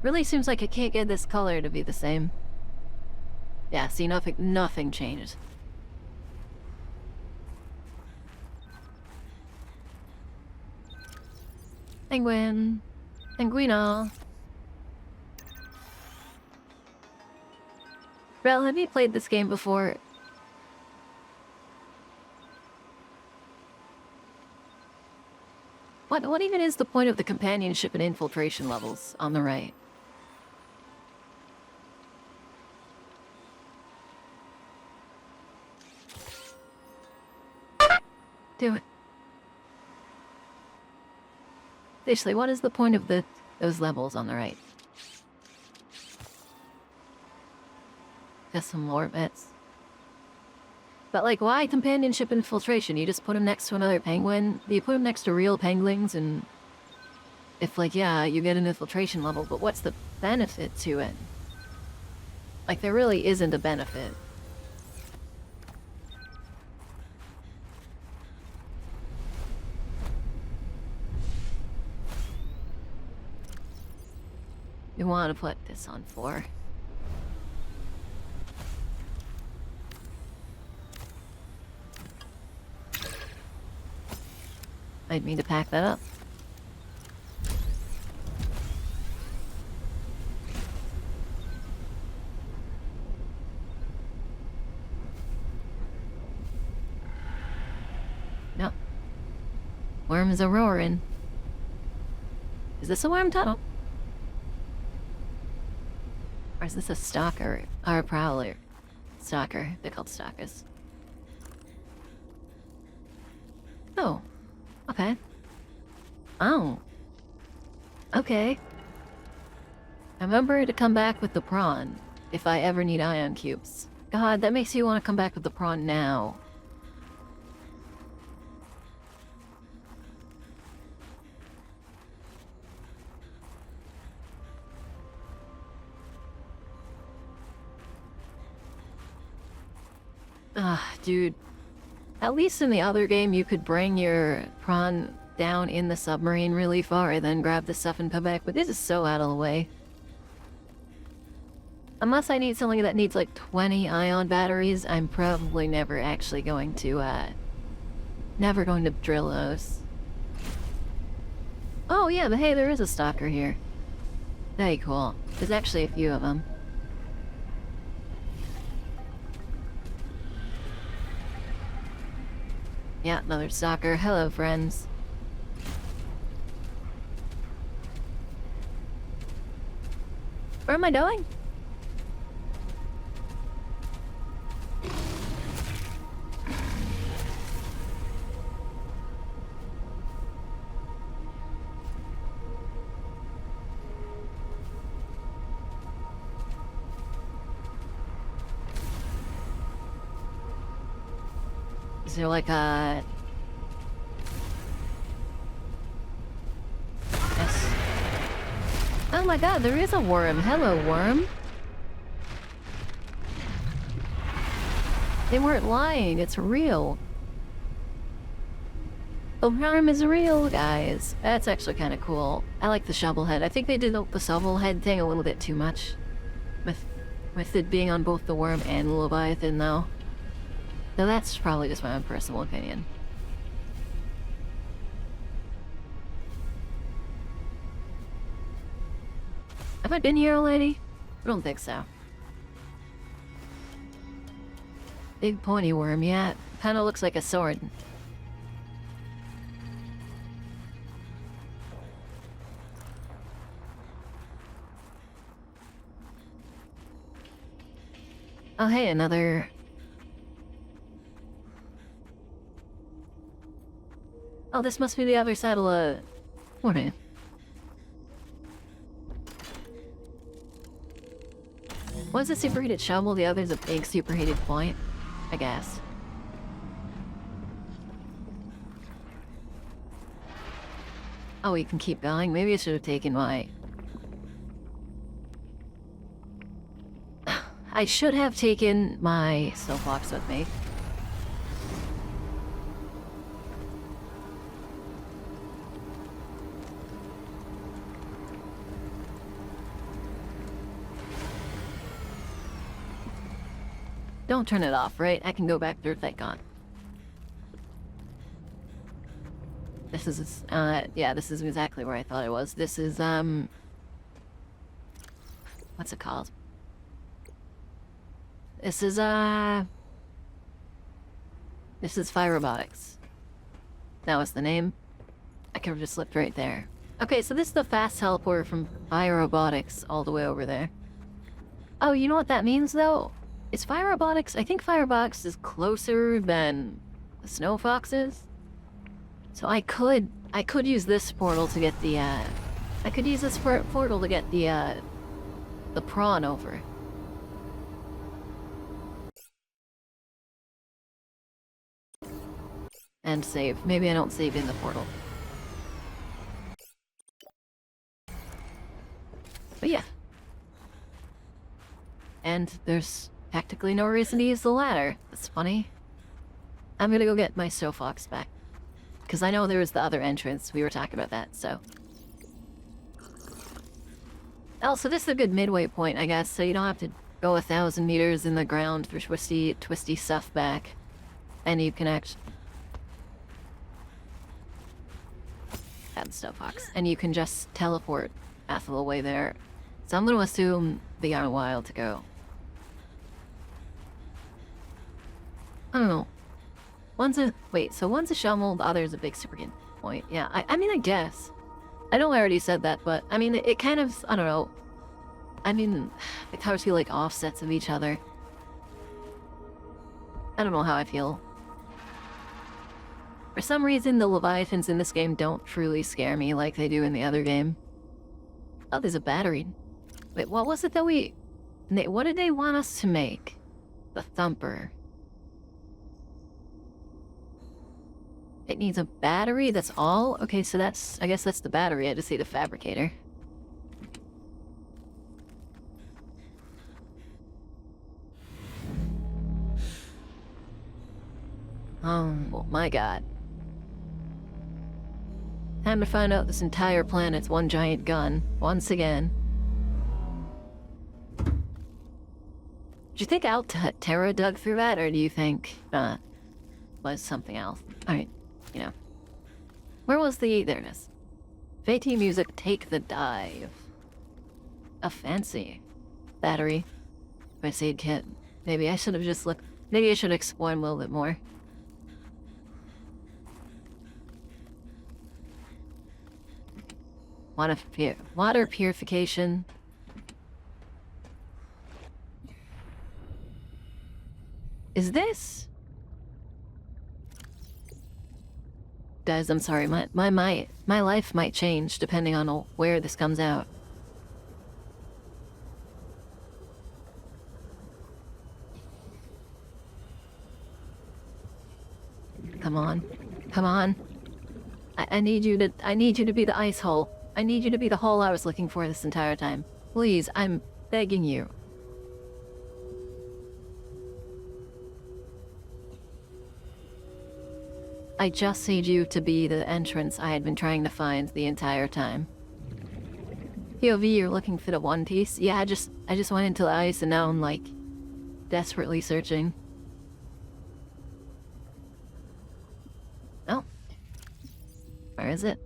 Really seems like I can't get this color to be the same. Yeah, see, nothing changed. Penguin. Penguino. Rel, have you played this game before? What even is the point of the companionship and infiltration levels on the right? Do it. Seriously, what is the point of those levels on the right? Just some more bits. But like, why companionship infiltration? You just put him next to another penguin? You put him next to real penguins and... If, like, yeah, you get an infiltration level, but what's the benefit to it? Like, there really isn't a benefit. You want to put this on 4. I'd mean to pack that up. No. Worms are roaring. Is this a worm tunnel? Or is this a stalker? Or a prowler? Stalker. They're called stalkers. Oh. Okay. Oh. Okay. Remember to come back with the prawn, if I ever need ion cubes. God, that makes you want to come back with the prawn now. Dude. At least in the other game, you could bring your prawn down in the submarine really far and then grab the stuff and come back, but this is so out of the way. Unless I need something that needs like 20 ion batteries, I'm probably never actually going to, never going to drill those. Oh yeah, but hey, there is a stalker here. Very cool. There's actually a few of them. Yeah, another stalker. Hello, friends. Where am I going? Is there like a... Yes. Oh my god, there is a worm. Hello, worm. They weren't lying, it's real. The worm is real, guys. That's actually kind of cool. I like the shovel head. I think they did the shovel head thing a little bit too much. With it being on both the worm and the Leviathan, though. So that's probably just my own personal opinion. Have I been here already? I don't think so. Big pointy worm, yeah. Kinda looks like a sword. Oh hey, another... Oh, this must be the other side of the... What is it? One's a superheated shovel, the other's a big superheated point, I guess. Oh, we can keep going? Maybe I should have taken my... I should have taken my soapbox with me. Don't turn it off, right? I can go back through, thank God. This is, yeah, this is exactly where I thought it was. This is, what's it called? This is Fire Robotics. That was the name. I could have just slipped right there. Okay, so this is the fast teleporter from Fire Robotics all the way over there. Oh, you know what that means, though? Is Fire Robotics... I think Fire Robotics is closer than the Snow Fox is. So I could use this portal to get the, I could use this portal to get the prawn over. and save. Maybe I don't save in the portal. But yeah. And there's practically no reason to use the ladder. That's funny. I'm gonna go get my soapbox back. Because I know there was the other entrance. We were talking about that, so. Oh, so this is a good midway point, I guess, so you don't have to go 1,000 meters in the ground for twisty stuff back. And you can actually... add the soapbox. And you can just teleport half of the way there. So I'm gonna assume they got a while to go. I don't know. One's a shovel, the other's a big super good point. Yeah, I mean, I guess. I know I already said that, but I mean, it kind of, I don't know. I mean, the colors feel like offsets of each other. I don't know how I feel. For some reason, the Leviathans in this game don't truly scare me like they do in the other game. Oh, there's a battery. Wait, what was it that what did they want us to make? The thumper. It needs a battery, that's all? Okay, so I guess that's the battery. I just see the fabricator. Oh my god. Time to find out this entire planet's one giant gun, once again. Do you think Altera dug through that, or do you think, was something else? Alright, you know. Where was there it is. Fate music, take the dive. A fancy battery. First aid kit. Maybe I should have just looked, maybe I should explore a little bit more. Water purification. Is this? Guys, I'm sorry. My life might change depending on where this comes out. Come on. Come on. I need you to be the ice hole. I need you to be the hole I was looking for this entire time. Please, I'm begging you. I just need you to be the entrance I had been trying to find the entire time. POV, you're looking for the One Piece? Yeah, I just went into the ice and now I'm like desperately searching. Oh. Where is it?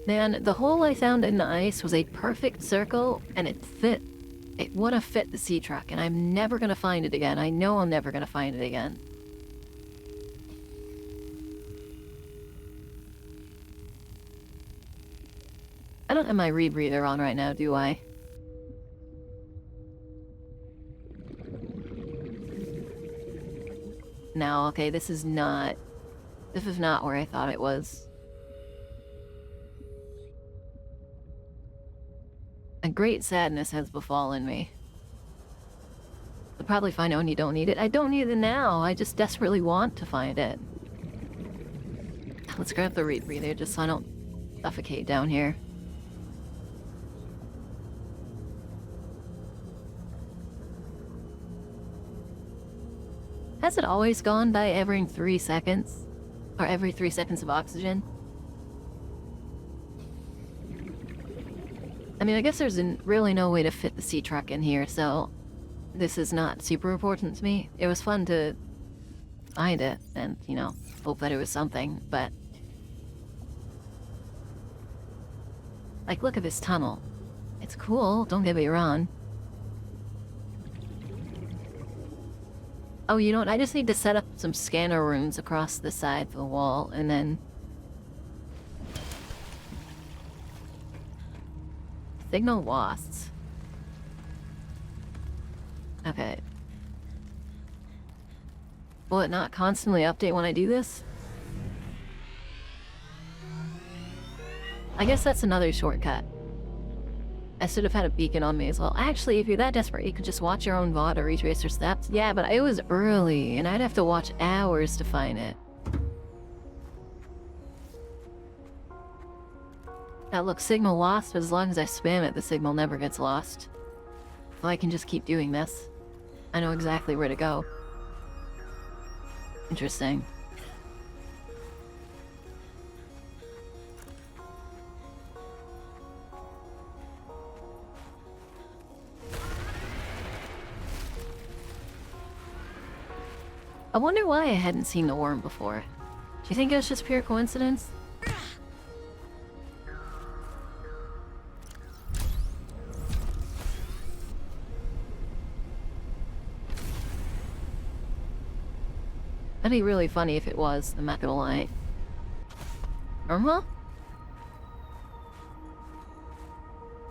Man, the hole I found in the ice was a perfect circle, and it fit. It would have fit the sea truck, and I'm never gonna find it again. I know I'm never gonna find it again. I don't have my rebreather on right now, do I? No, okay, this is not where I thought it was. A great sadness has befallen me. You'll probably find out when you don't need it. I don't need it now. I just desperately want to find it. Let's grab the rebreather just so I don't suffocate down here. Has it always gone by every 3 seconds? Or every 3 seconds of oxygen? I mean, I guess there's really no way to fit the sea truck in here, so this is not super important to me. It was fun to find it and, you know, hope that it was something, but... like, look at this tunnel. It's cool, don't get me wrong. Oh, you know what? I just need to set up some scanner rooms across the side of the wall, and then... signal lost. Okay. Will it not constantly update when I do this? I guess that's another shortcut. I should have had a beacon on me as well. Actually, if you're that desperate, you could just watch your own VOD or retrace your steps. Yeah, but it was early, and I'd have to watch hours to find it. Now look, signal lost, but as long as I spam it, the signal never gets lost. So I can just keep doing this. I know exactly where to go. Interesting. I wonder why I hadn't seen the worm before. Do you think it was just pure coincidence? That'd be really funny if it was, I'm not gonna lie. Irma?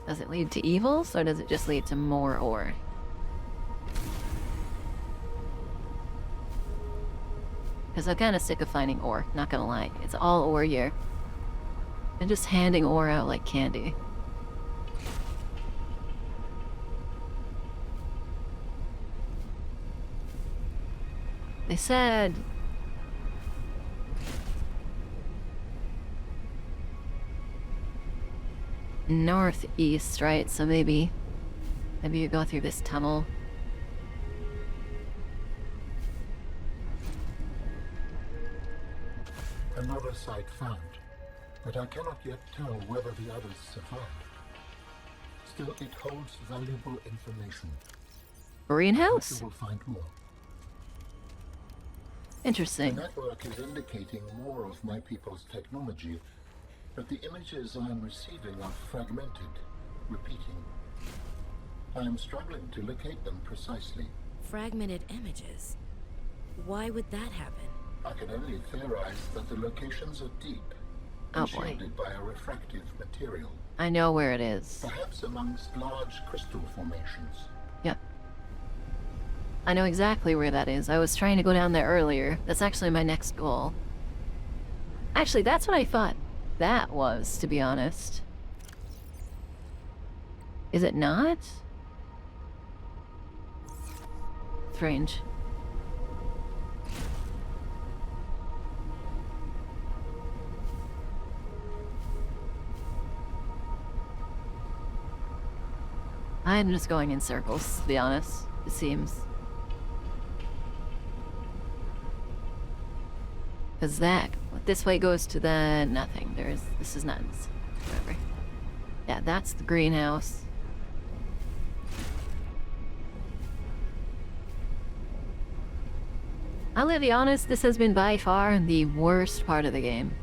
Does it lead to evils, or does it just lead to more ore? Because I'm kind of sick of finding ore, not gonna lie. It's all ore here. And just handing ore out like candy. They said... northeast, right? So maybe you go through this tunnel. Another site found, but I cannot yet tell whether the others survived. Still, it holds valuable information. Greenhouse? You will find more. Interesting. The network is indicating more of my people's technology, but the images I am receiving are fragmented, repeating. I am struggling to locate them precisely. Fragmented images? Why would that happen? I can only theorize that the locations are deep and shielded by a refractive material. I know where it is. Perhaps amongst large crystal formations. Yep. I know exactly where that is. I was trying to go down there earlier. That's actually my next goal. Actually, that's what I thought that was, to be honest. Is it not? Strange. I'm just going in circles, to be honest. It seems. Because that, this way goes to the nothing. This is nuts. Whatever. Yeah, that's the greenhouse. I'll be honest, this has been by far the worst part of the game.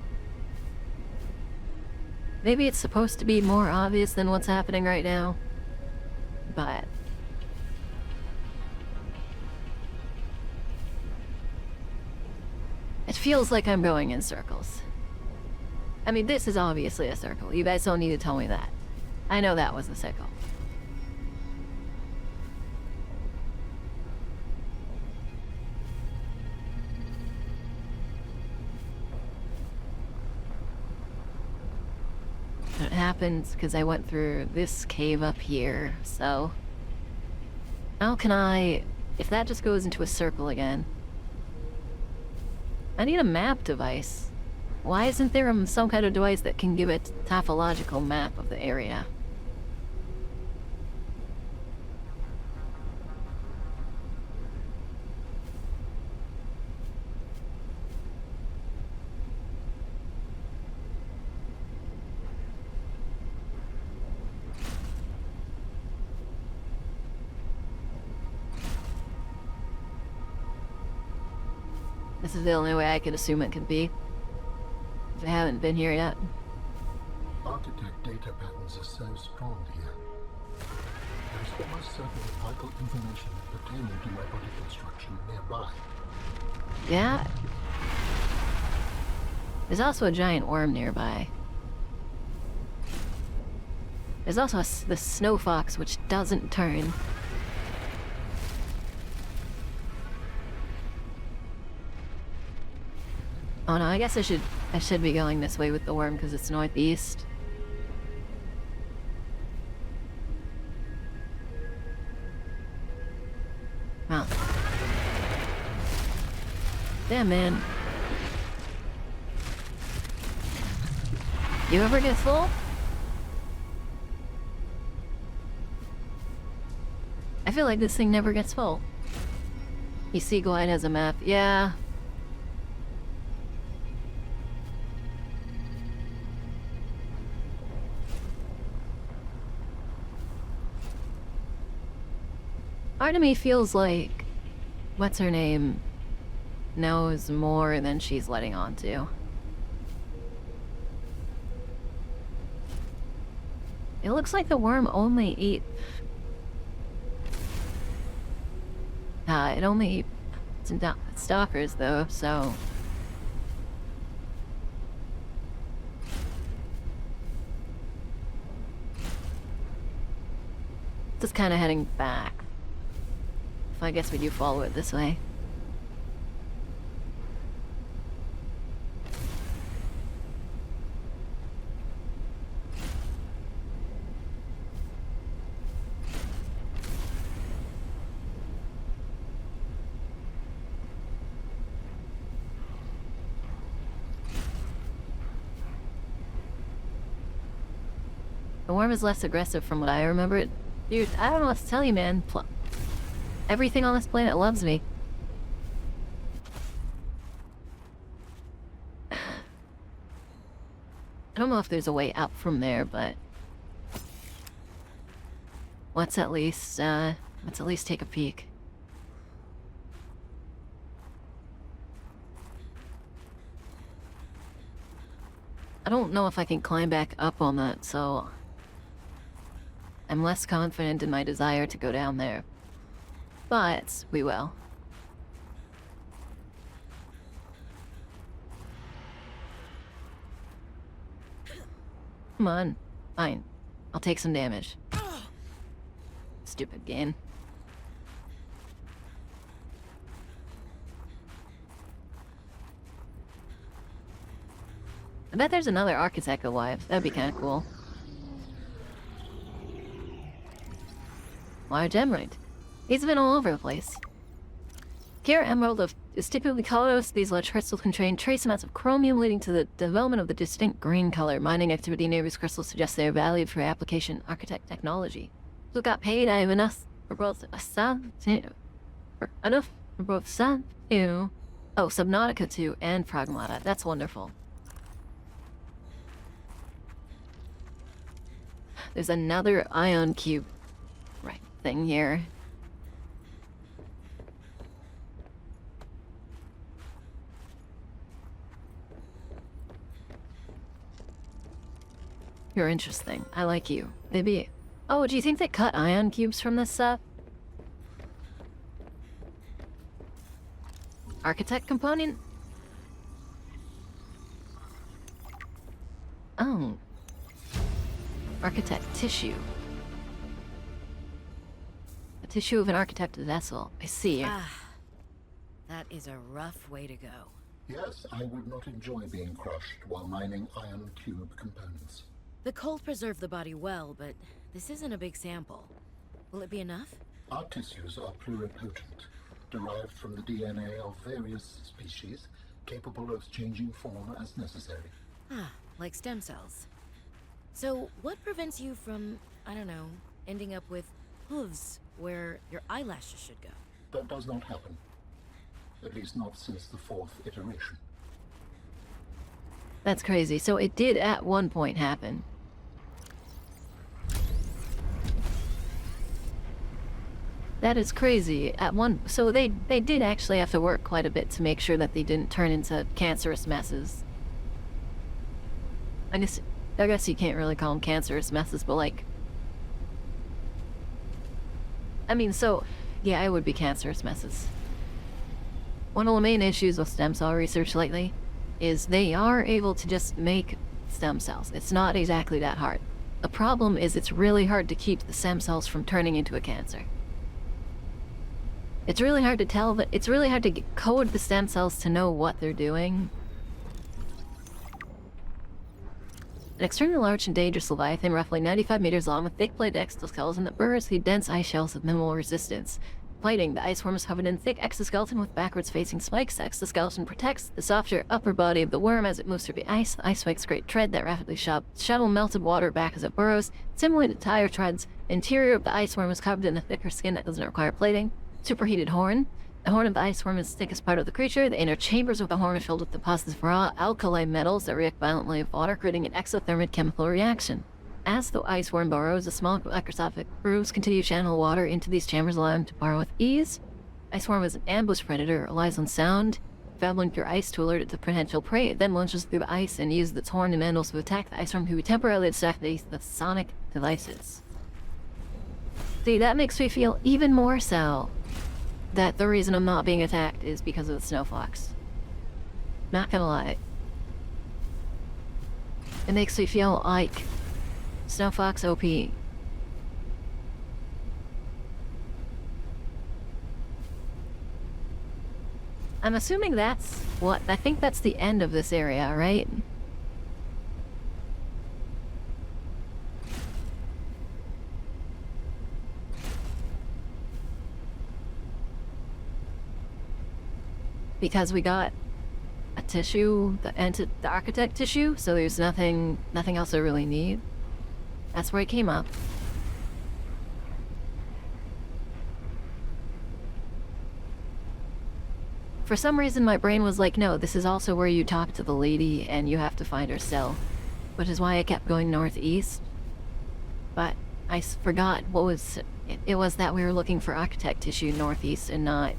Maybe it's supposed to be more obvious than what's happening right now. But it feels like I'm going in circles. I mean, this is obviously a circle. You guys don't need to tell me that. I know that was a circle. It happens because I went through this cave up here, so... How can I... If that just goes into a circle again... I need a map device. Why isn't there some kind of device that can give a topological map of the area? This is the only way I could assume it could be. If I haven't been here yet. Architect data patterns are so strong here. There is almost certainly vital information pertaining to my body construction nearby. Yeah. There's also a giant worm nearby. There's also the snow fox, which doesn't turn. Oh no, I guess I should be going this way with the worm because it's northeast. Damn, man. You ever get full? I feel like this thing never gets full. You see, Glide has a map. Yeah. Part of me feels like what's her name knows more than she's letting on to. It looks like the worm only eats. It only eats stalkers though, so. Just kind of heading back. I guess we do follow it this way. The worm is less aggressive from what I remember. Dude, I don't know what to tell you, man. Everything on this planet loves me. I don't know if there's a way up from there, but let's at least take a peek. I don't know if I can climb back up on that, so I'm less confident in my desire to go down there. But we will. Come on. Fine. I'll take some damage. Stupid game. I bet there's another architect alive. That'd be kind of cool. Large emerald. These have been all over the place. Pure emerald is typically colorless. These large crystals contain trace amounts of chromium, leading to the development of the distinct green color. Mining activity near these crystals suggests they are valued for application architect technology. Who got paid? I have enough for both Sun, enough for both Sun 2, oh, Subnautica 2, and Pragmata. That's wonderful. There's another ion cube right thing here. You're interesting. I like you. Maybe. Oh, do you think they cut ion cubes from this stuff? Architect component? Oh. Architect tissue. A tissue of an architect vessel. I see. Ah. That is a rough way to go. Yes, I would not enjoy being crushed while mining ion cube components. The cold preserved the body well, but this isn't a big sample. Will it be enough? Our tissues are pluripotent, derived from the DNA of various species, capable of changing form as necessary. Ah, like stem cells. So, what prevents you from, I don't know, ending up with hooves where your eyelashes should go? That does not happen. At least not since the 4th iteration. That's crazy. So it did at one point happen. That is crazy. So they did actually have to work quite a bit to make sure that they didn't turn into cancerous messes. I guess you can't really call them cancerous messes, but like, I mean, so yeah, it would be cancerous messes. One of the main issues with stem cell research lately is they are able to just make stem cells. It's not exactly that hard. The problem is it's really hard to keep the stem cells from turning into a cancer. It's really hard to tell, but it's really hard to code the stem cells to know what they're doing. An extremely large and dangerous leviathan, roughly 95 meters long, with thick plated exoskeletons that burrows through dense ice shells of minimal resistance. Fighting, the ice worm is covered in thick exoskeleton with backwards-facing spikes. The exoskeleton protects the softer upper body of the worm as it moves through the ice. The ice spikes create tread that rapidly shuttle melted water back as it burrows. Similar to tire treads, the interior of the ice worm is covered in a thicker skin that doesn't require plating. Superheated horn. The horn of the ice worm is the thickest part of the creature. The inner chambers of the horn are filled with deposits of raw alkali metals that react violently with water, creating an exothermic chemical reaction. As the ice worm burrows, the small microscopic grooves continue to channel water into these chambers, allowing them to burrow with ease. Ice worm is an ambush predator, relies on sound, traveling through ice to alert it to potential prey. It then launches through the ice and uses its horn and mandibles to attack the ice worm, who temporarily distract the sonic devices. See, that makes me feel even more so that the reason I'm not being attacked is because of the snow fox. Not gonna lie. It makes me feel like Snow Fox OP. I'm assuming that's what... I think that's the end of this area, right? Because we got a tissue, the architect tissue, so there's nothing else I really need. That's where it came up. For some reason, my brain was like, no, this is also where you talk to the lady and you have to find her cell. Which is why I kept going northeast. But I forgot what was... It was that we were looking for architect tissue northeast and not...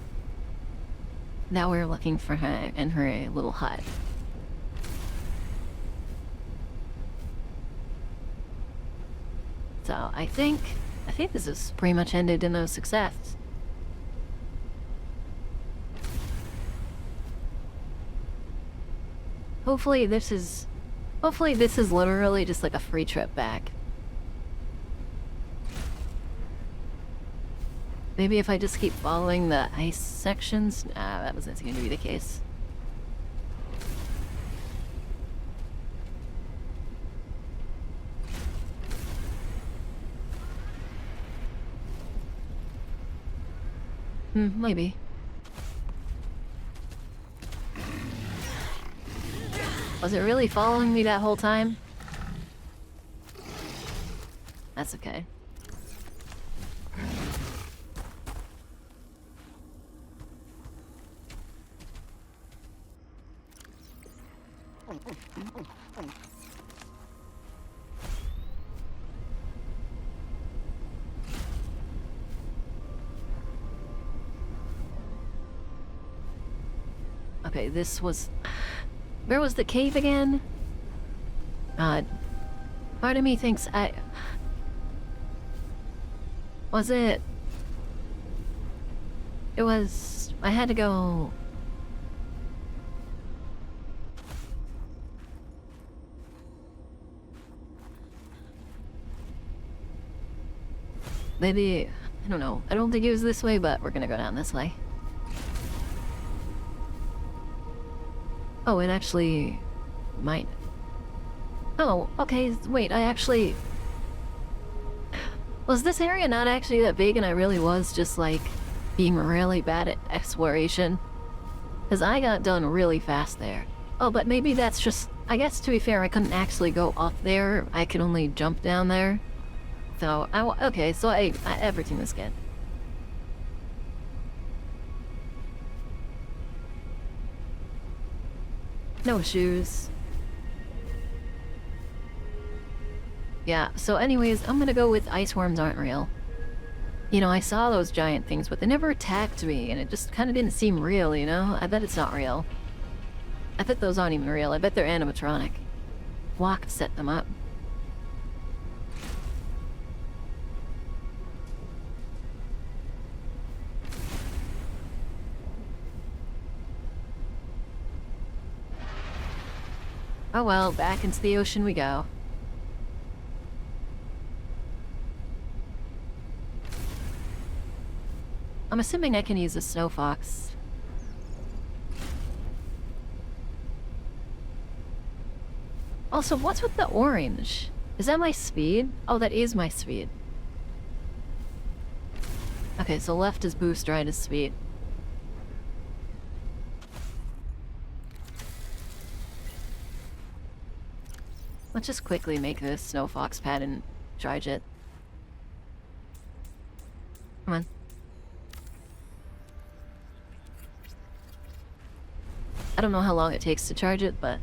that we were looking for her in her little hut. So I think this is pretty much ended in a success. Hopefully this is literally just like a free trip back. Maybe if I just keep following the ice sections? Nah, that wasn't going to be the case. Maybe. Was it really following me that whole time? That's okay. Okay, this was... Where was the cave again? Part of me thinks I... Was it... It was... I had to go... Maybe... I don't know. I don't think it was this way, but we're gonna go down this way. Oh, it actually might... Oh, okay, wait, I actually... Was this area not actually that big and I really was just, like, being really bad at exploration? Because I got done really fast there. Oh, but maybe that's just... I guess, to be fair, I couldn't actually go up there. I could only jump down there. So, okay, so everything was good. No shoes. Yeah, so anyways, I'm gonna go with ice worms aren't real. You know, I saw those giant things, but they never attacked me, and it just kind of didn't seem real, you know? I bet it's not real. I bet those aren't even real. I bet they're animatronic. Walk set them up. Oh well, back into the ocean we go. I'm assuming I can use a snow fox. Also, what's with the orange? Is that my speed? Oh, that is my speed. Okay, so left is boost, right is speed. Let's just quickly make this Snow Fox pad and charge it. Come on. I don't know how long it takes to charge it, but...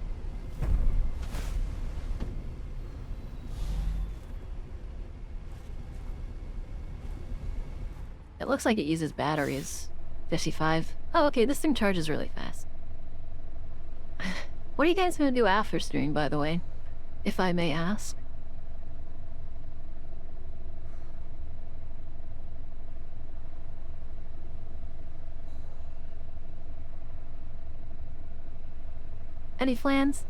It looks like it uses batteries. 55. Oh, okay, this thing charges really fast. What are you guys gonna do after stream, by the way? If I may ask. Any plans?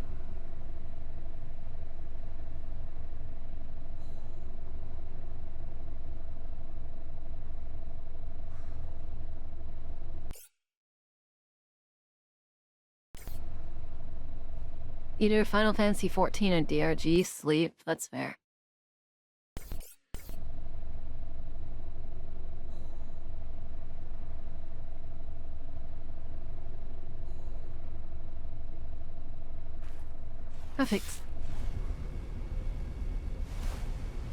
Either Final Fantasy 14 or DRG, sleep, that's fair. Perfect.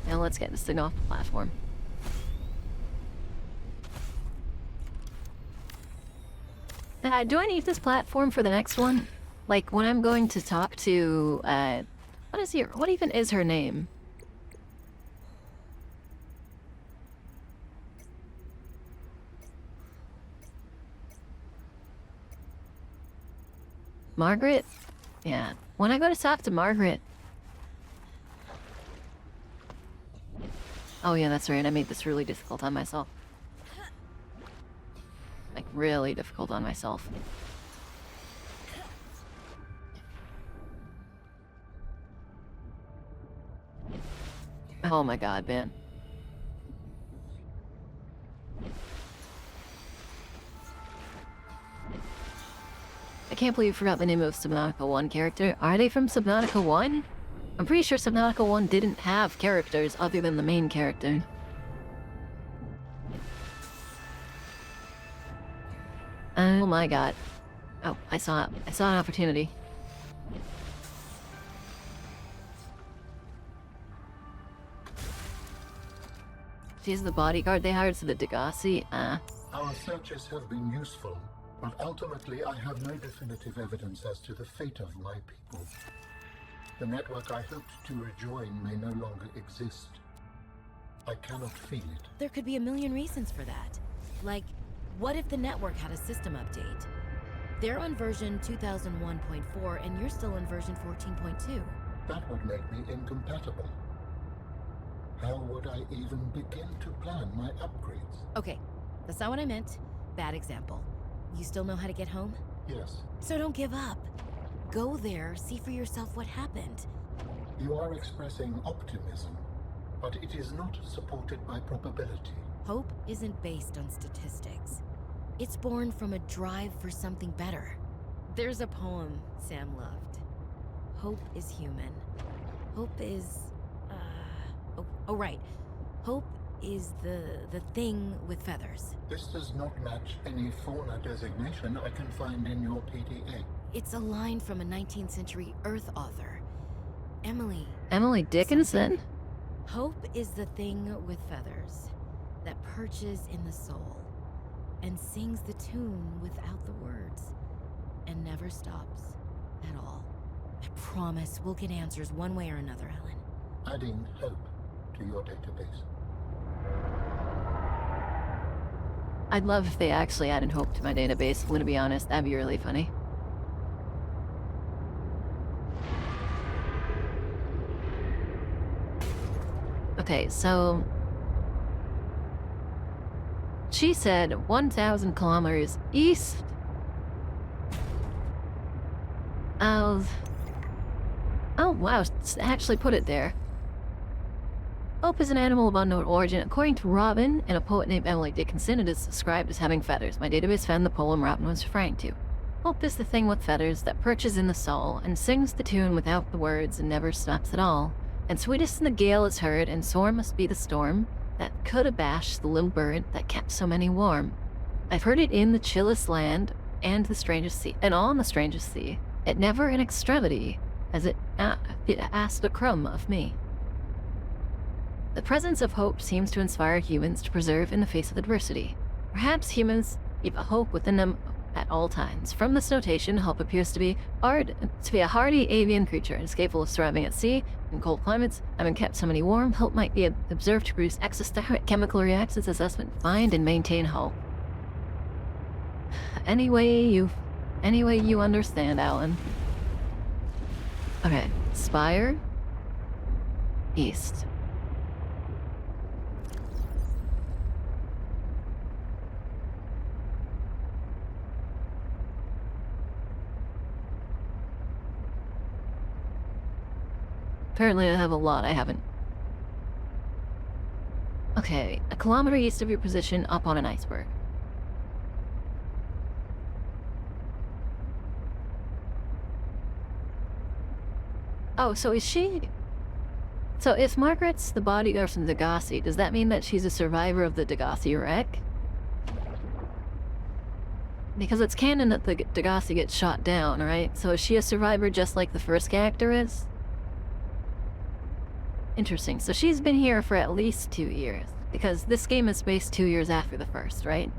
Now let's get this thing off the platform. Do I need this platform for the next one? Like, when I'm going to talk to, what even is her name? Margaret? Yeah. When I go to talk to Margaret... Oh yeah, that's right, I made this really difficult on myself. Like, really difficult on myself. Oh my god, man. I can't believe you forgot the name of Subnautica 1 character. Are they from Subnautica 1? I'm pretty sure Subnautica 1 didn't have characters other than the main character. Oh my god. Oh, I saw an opportunity. She's the bodyguard they hired for the Degassi. Our searches have been useful, but ultimately I have no definitive evidence as to the fate of my people. The network I hoped to rejoin may no longer exist. I cannot feel it. There could be a million reasons for that. Like, what if the network had a system update? They're on version 2001.4 and you're still on version 14.2. That would make me incompatible. How would I even begin to plan my upgrades? Okay, that's not what I meant. Bad example. You still know how to get home? Yes. So don't give up. Go there, see for yourself what happened. You are expressing optimism, but it is not supported by probability. Hope isn't based on statistics. It's born from a drive for something better. There's a poem Sam loved. Hope is human. Hope is... Oh, right. Hope is the thing with feathers. This does not match any fauna designation I can find in your PDA. It's a line from a 19th century Earth author. Emily Dickinson? Hope is the thing with feathers that perches in the soul and sings the tune without the words and never stops at all. I promise we'll get answers one way or another, Helen. Adding hope to your database. I'd love if they actually added hope to my database, I'm gonna be honest, that'd be really funny. Okay, so... She said 1,000 kilometers east of... Oh wow, actually put it there. Hope is an animal of unknown origin. According to Robin and a poet named Emily Dickinson, it is described as having feathers. My database found the poem Robin was referring to. Hope is the thing with feathers that perches in the soul and sings the tune without the words and never stops at all. And sweetest in the gale is heard, and sore must be the storm. that could have bashed the little bird that kept so many warm. I've heard it in the chillest land and the strangest sea, and on the strangest sea. It never in extremity, as it asked a crumb of me. The presence of hope seems to inspire humans to persevere in the face of adversity. Perhaps humans keep a hope within them at all times. From this notation, hope appears to be a hardy avian creature, escapable of thriving at sea in cold climates, having kept somebody warm. Hope might be observed to produce exoteric chemical reactions as thus find and maintain hope. Any way you understand, Alan. Okay, Spire. East. Apparently I have a lot I haven't. Okay, a kilometer east of your position up on an iceberg. Oh, so is she... So if Margaret's the bodyguard from Degassi, does that mean that she's a survivor of the Degassi wreck? Because it's canon that the Degassi gets shot down, right? So is she a survivor just like the first character is? Interesting. So she's been here for at least 2 years. Because this game is based 2 years after the first, right?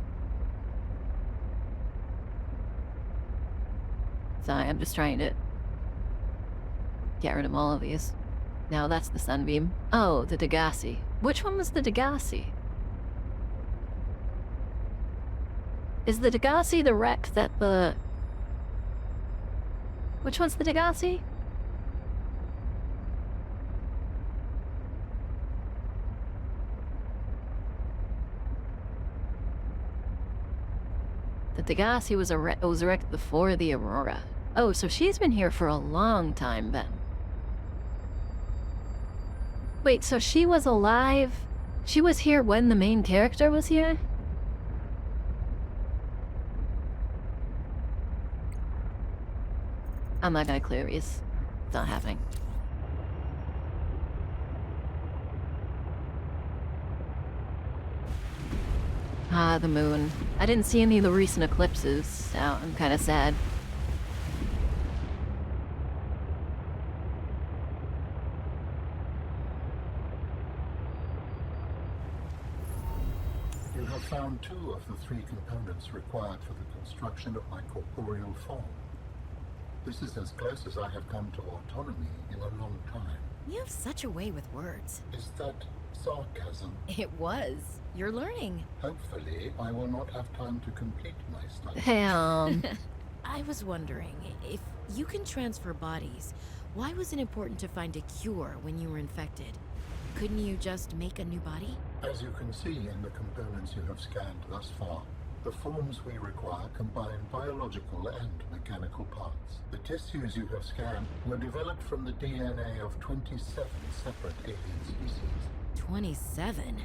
Sorry, I'm just trying to get rid of all of these. Now that's the Sunbeam. Oh, the Degassi. Which one was the Degassi? Is the Degassi the wreck that the... Which one's the Degassi? The Degassi was wrecked before the Aurora. Oh, so she's been here for a long time then. Wait, so she was alive? She was here when the main character was here? I'm not gonna clear these. It's not happening. Ah, the moon. I didn't see any of the recent eclipses, so I'm kind of sad. You have found 2 of the 3 components required for the construction of my corporeal form. This is as close as I have come to autonomy in a long time. You have such a way with words. Is that sarcasm? It was. You're learning. Hopefully, I will not have time to complete my study. Hey, I was wondering, if you can transfer bodies, why was it important to find a cure when you were infected? Couldn't you just make a new body? As you can see in the components you have scanned thus far, the forms we require combine biological and mechanical parts. The tissues you have scanned were developed from the DNA of 27 separate alien species. 27?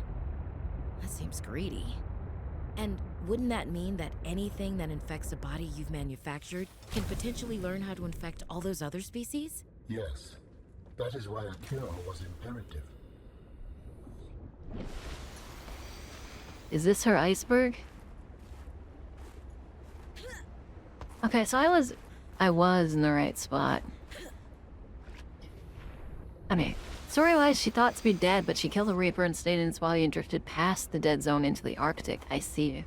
That seems greedy. And wouldn't that mean that anything that infects a body you've manufactured can potentially learn how to infect all those other species? Yes. That is why a cure was imperative. is this her iceberg? Okay, so I was in the right spot. I mean, story-wise, she thought to be dead, but she killed the Reaper and stayed in its body and drifted past the dead zone into the Arctic. I see.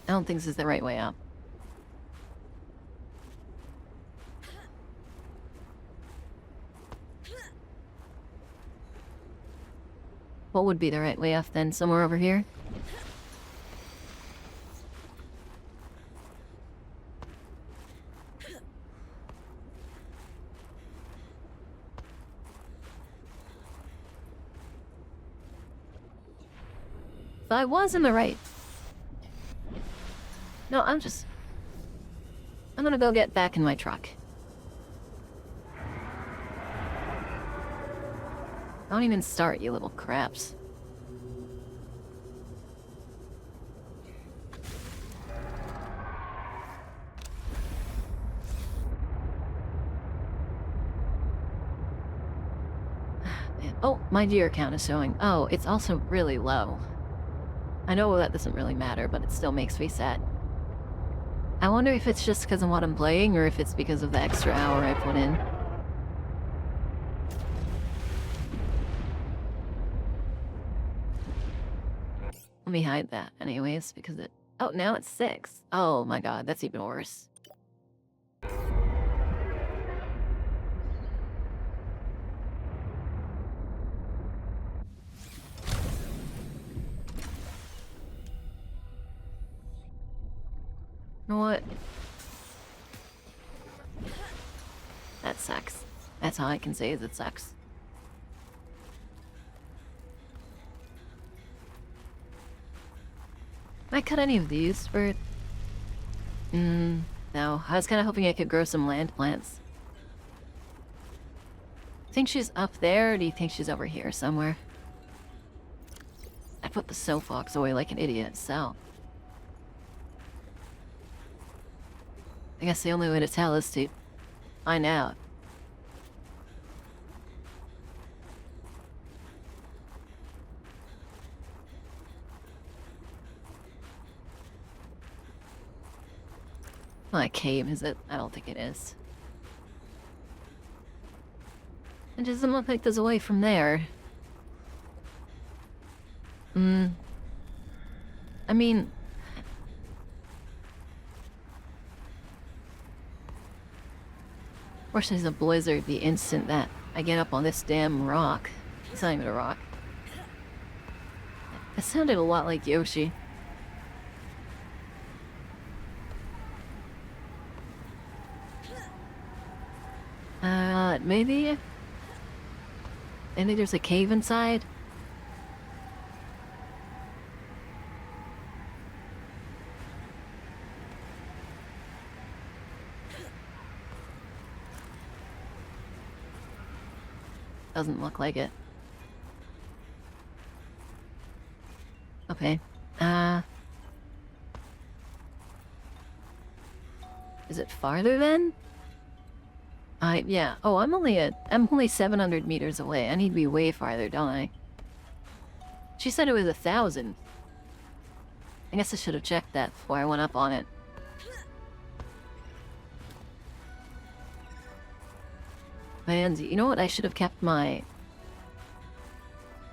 I don't think this is the right way up. What would be the right way up then? Somewhere over here? So I was in the right. No, I'm gonna go get back in my truck. Don't even start, you little craps. Oh, my gear count is showing. Oh, it's also really low. I know that doesn't really matter, but it still makes me sad. I wonder if it's just because of what I'm playing, or if it's because of the extra hour I put in. Let me hide that anyways, because it... Oh, now it's 6. Oh my god, that's even worse. You know what? That sucks. That's all I can say is it sucks. Can I cut any of these for... no. I was kind of hoping I could grow some land plants. Think she's up there, or do you think she's over here somewhere? I put the soapbox away like an idiot, so... I guess the only way to tell is to find out. Not a cave, is it? I don't think it is. It doesn't look like there's a way from there. I mean... Of course there's a blizzard the instant that I get up on this damn rock. It's not even a rock. It sounded a lot like Yoshi. Maybe? Maybe there's a cave inside? Doesn't look like it. Okay. Is it farther then? Yeah. Oh, I'm only 700 meters away. I need to be way farther, don't I? She said it was 1,000. I guess I should have checked that before I went up on it. Man, you know what? I should have kept my... It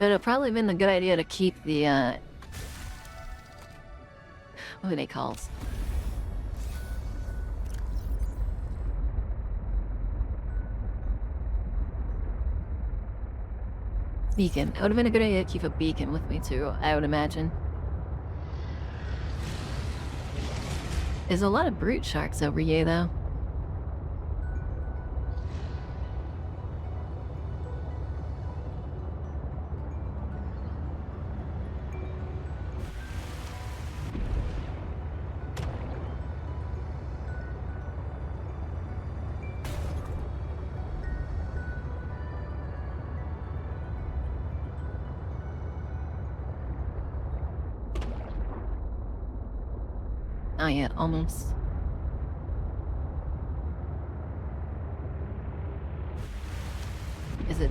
would have probably been a good idea to keep the, what are they called? Beacon. It would have been a good idea to keep a beacon with me too, I would imagine. There's a lot of brute sharks over here, though. Not yet, almost. Is it...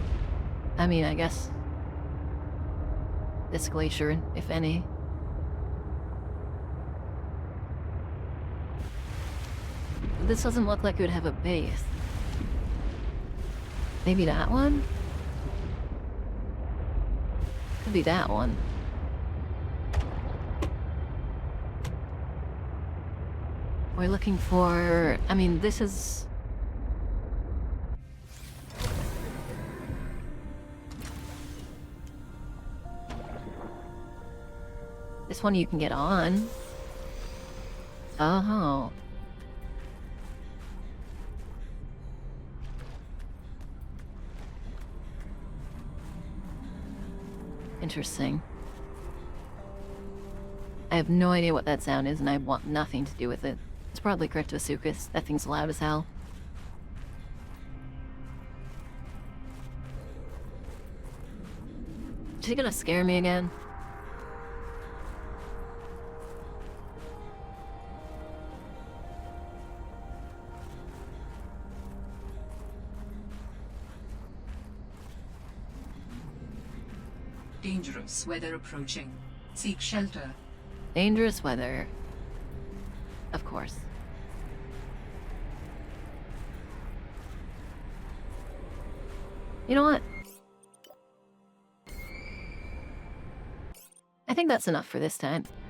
I mean, I guess... this glacier, if any. This doesn't look like it would have a base. Maybe that one? Could be that one. We're looking for... I mean, this is... This one you can get on. Oh. Interesting. I have no idea what that sound is, and I want nothing to do with it. It's probably Cryptosuchus. That thing's loud as hell. Is he gonna scare me again? Dangerous weather approaching. Seek shelter. Dangerous weather. Of course. You know what? I think that's enough for this time.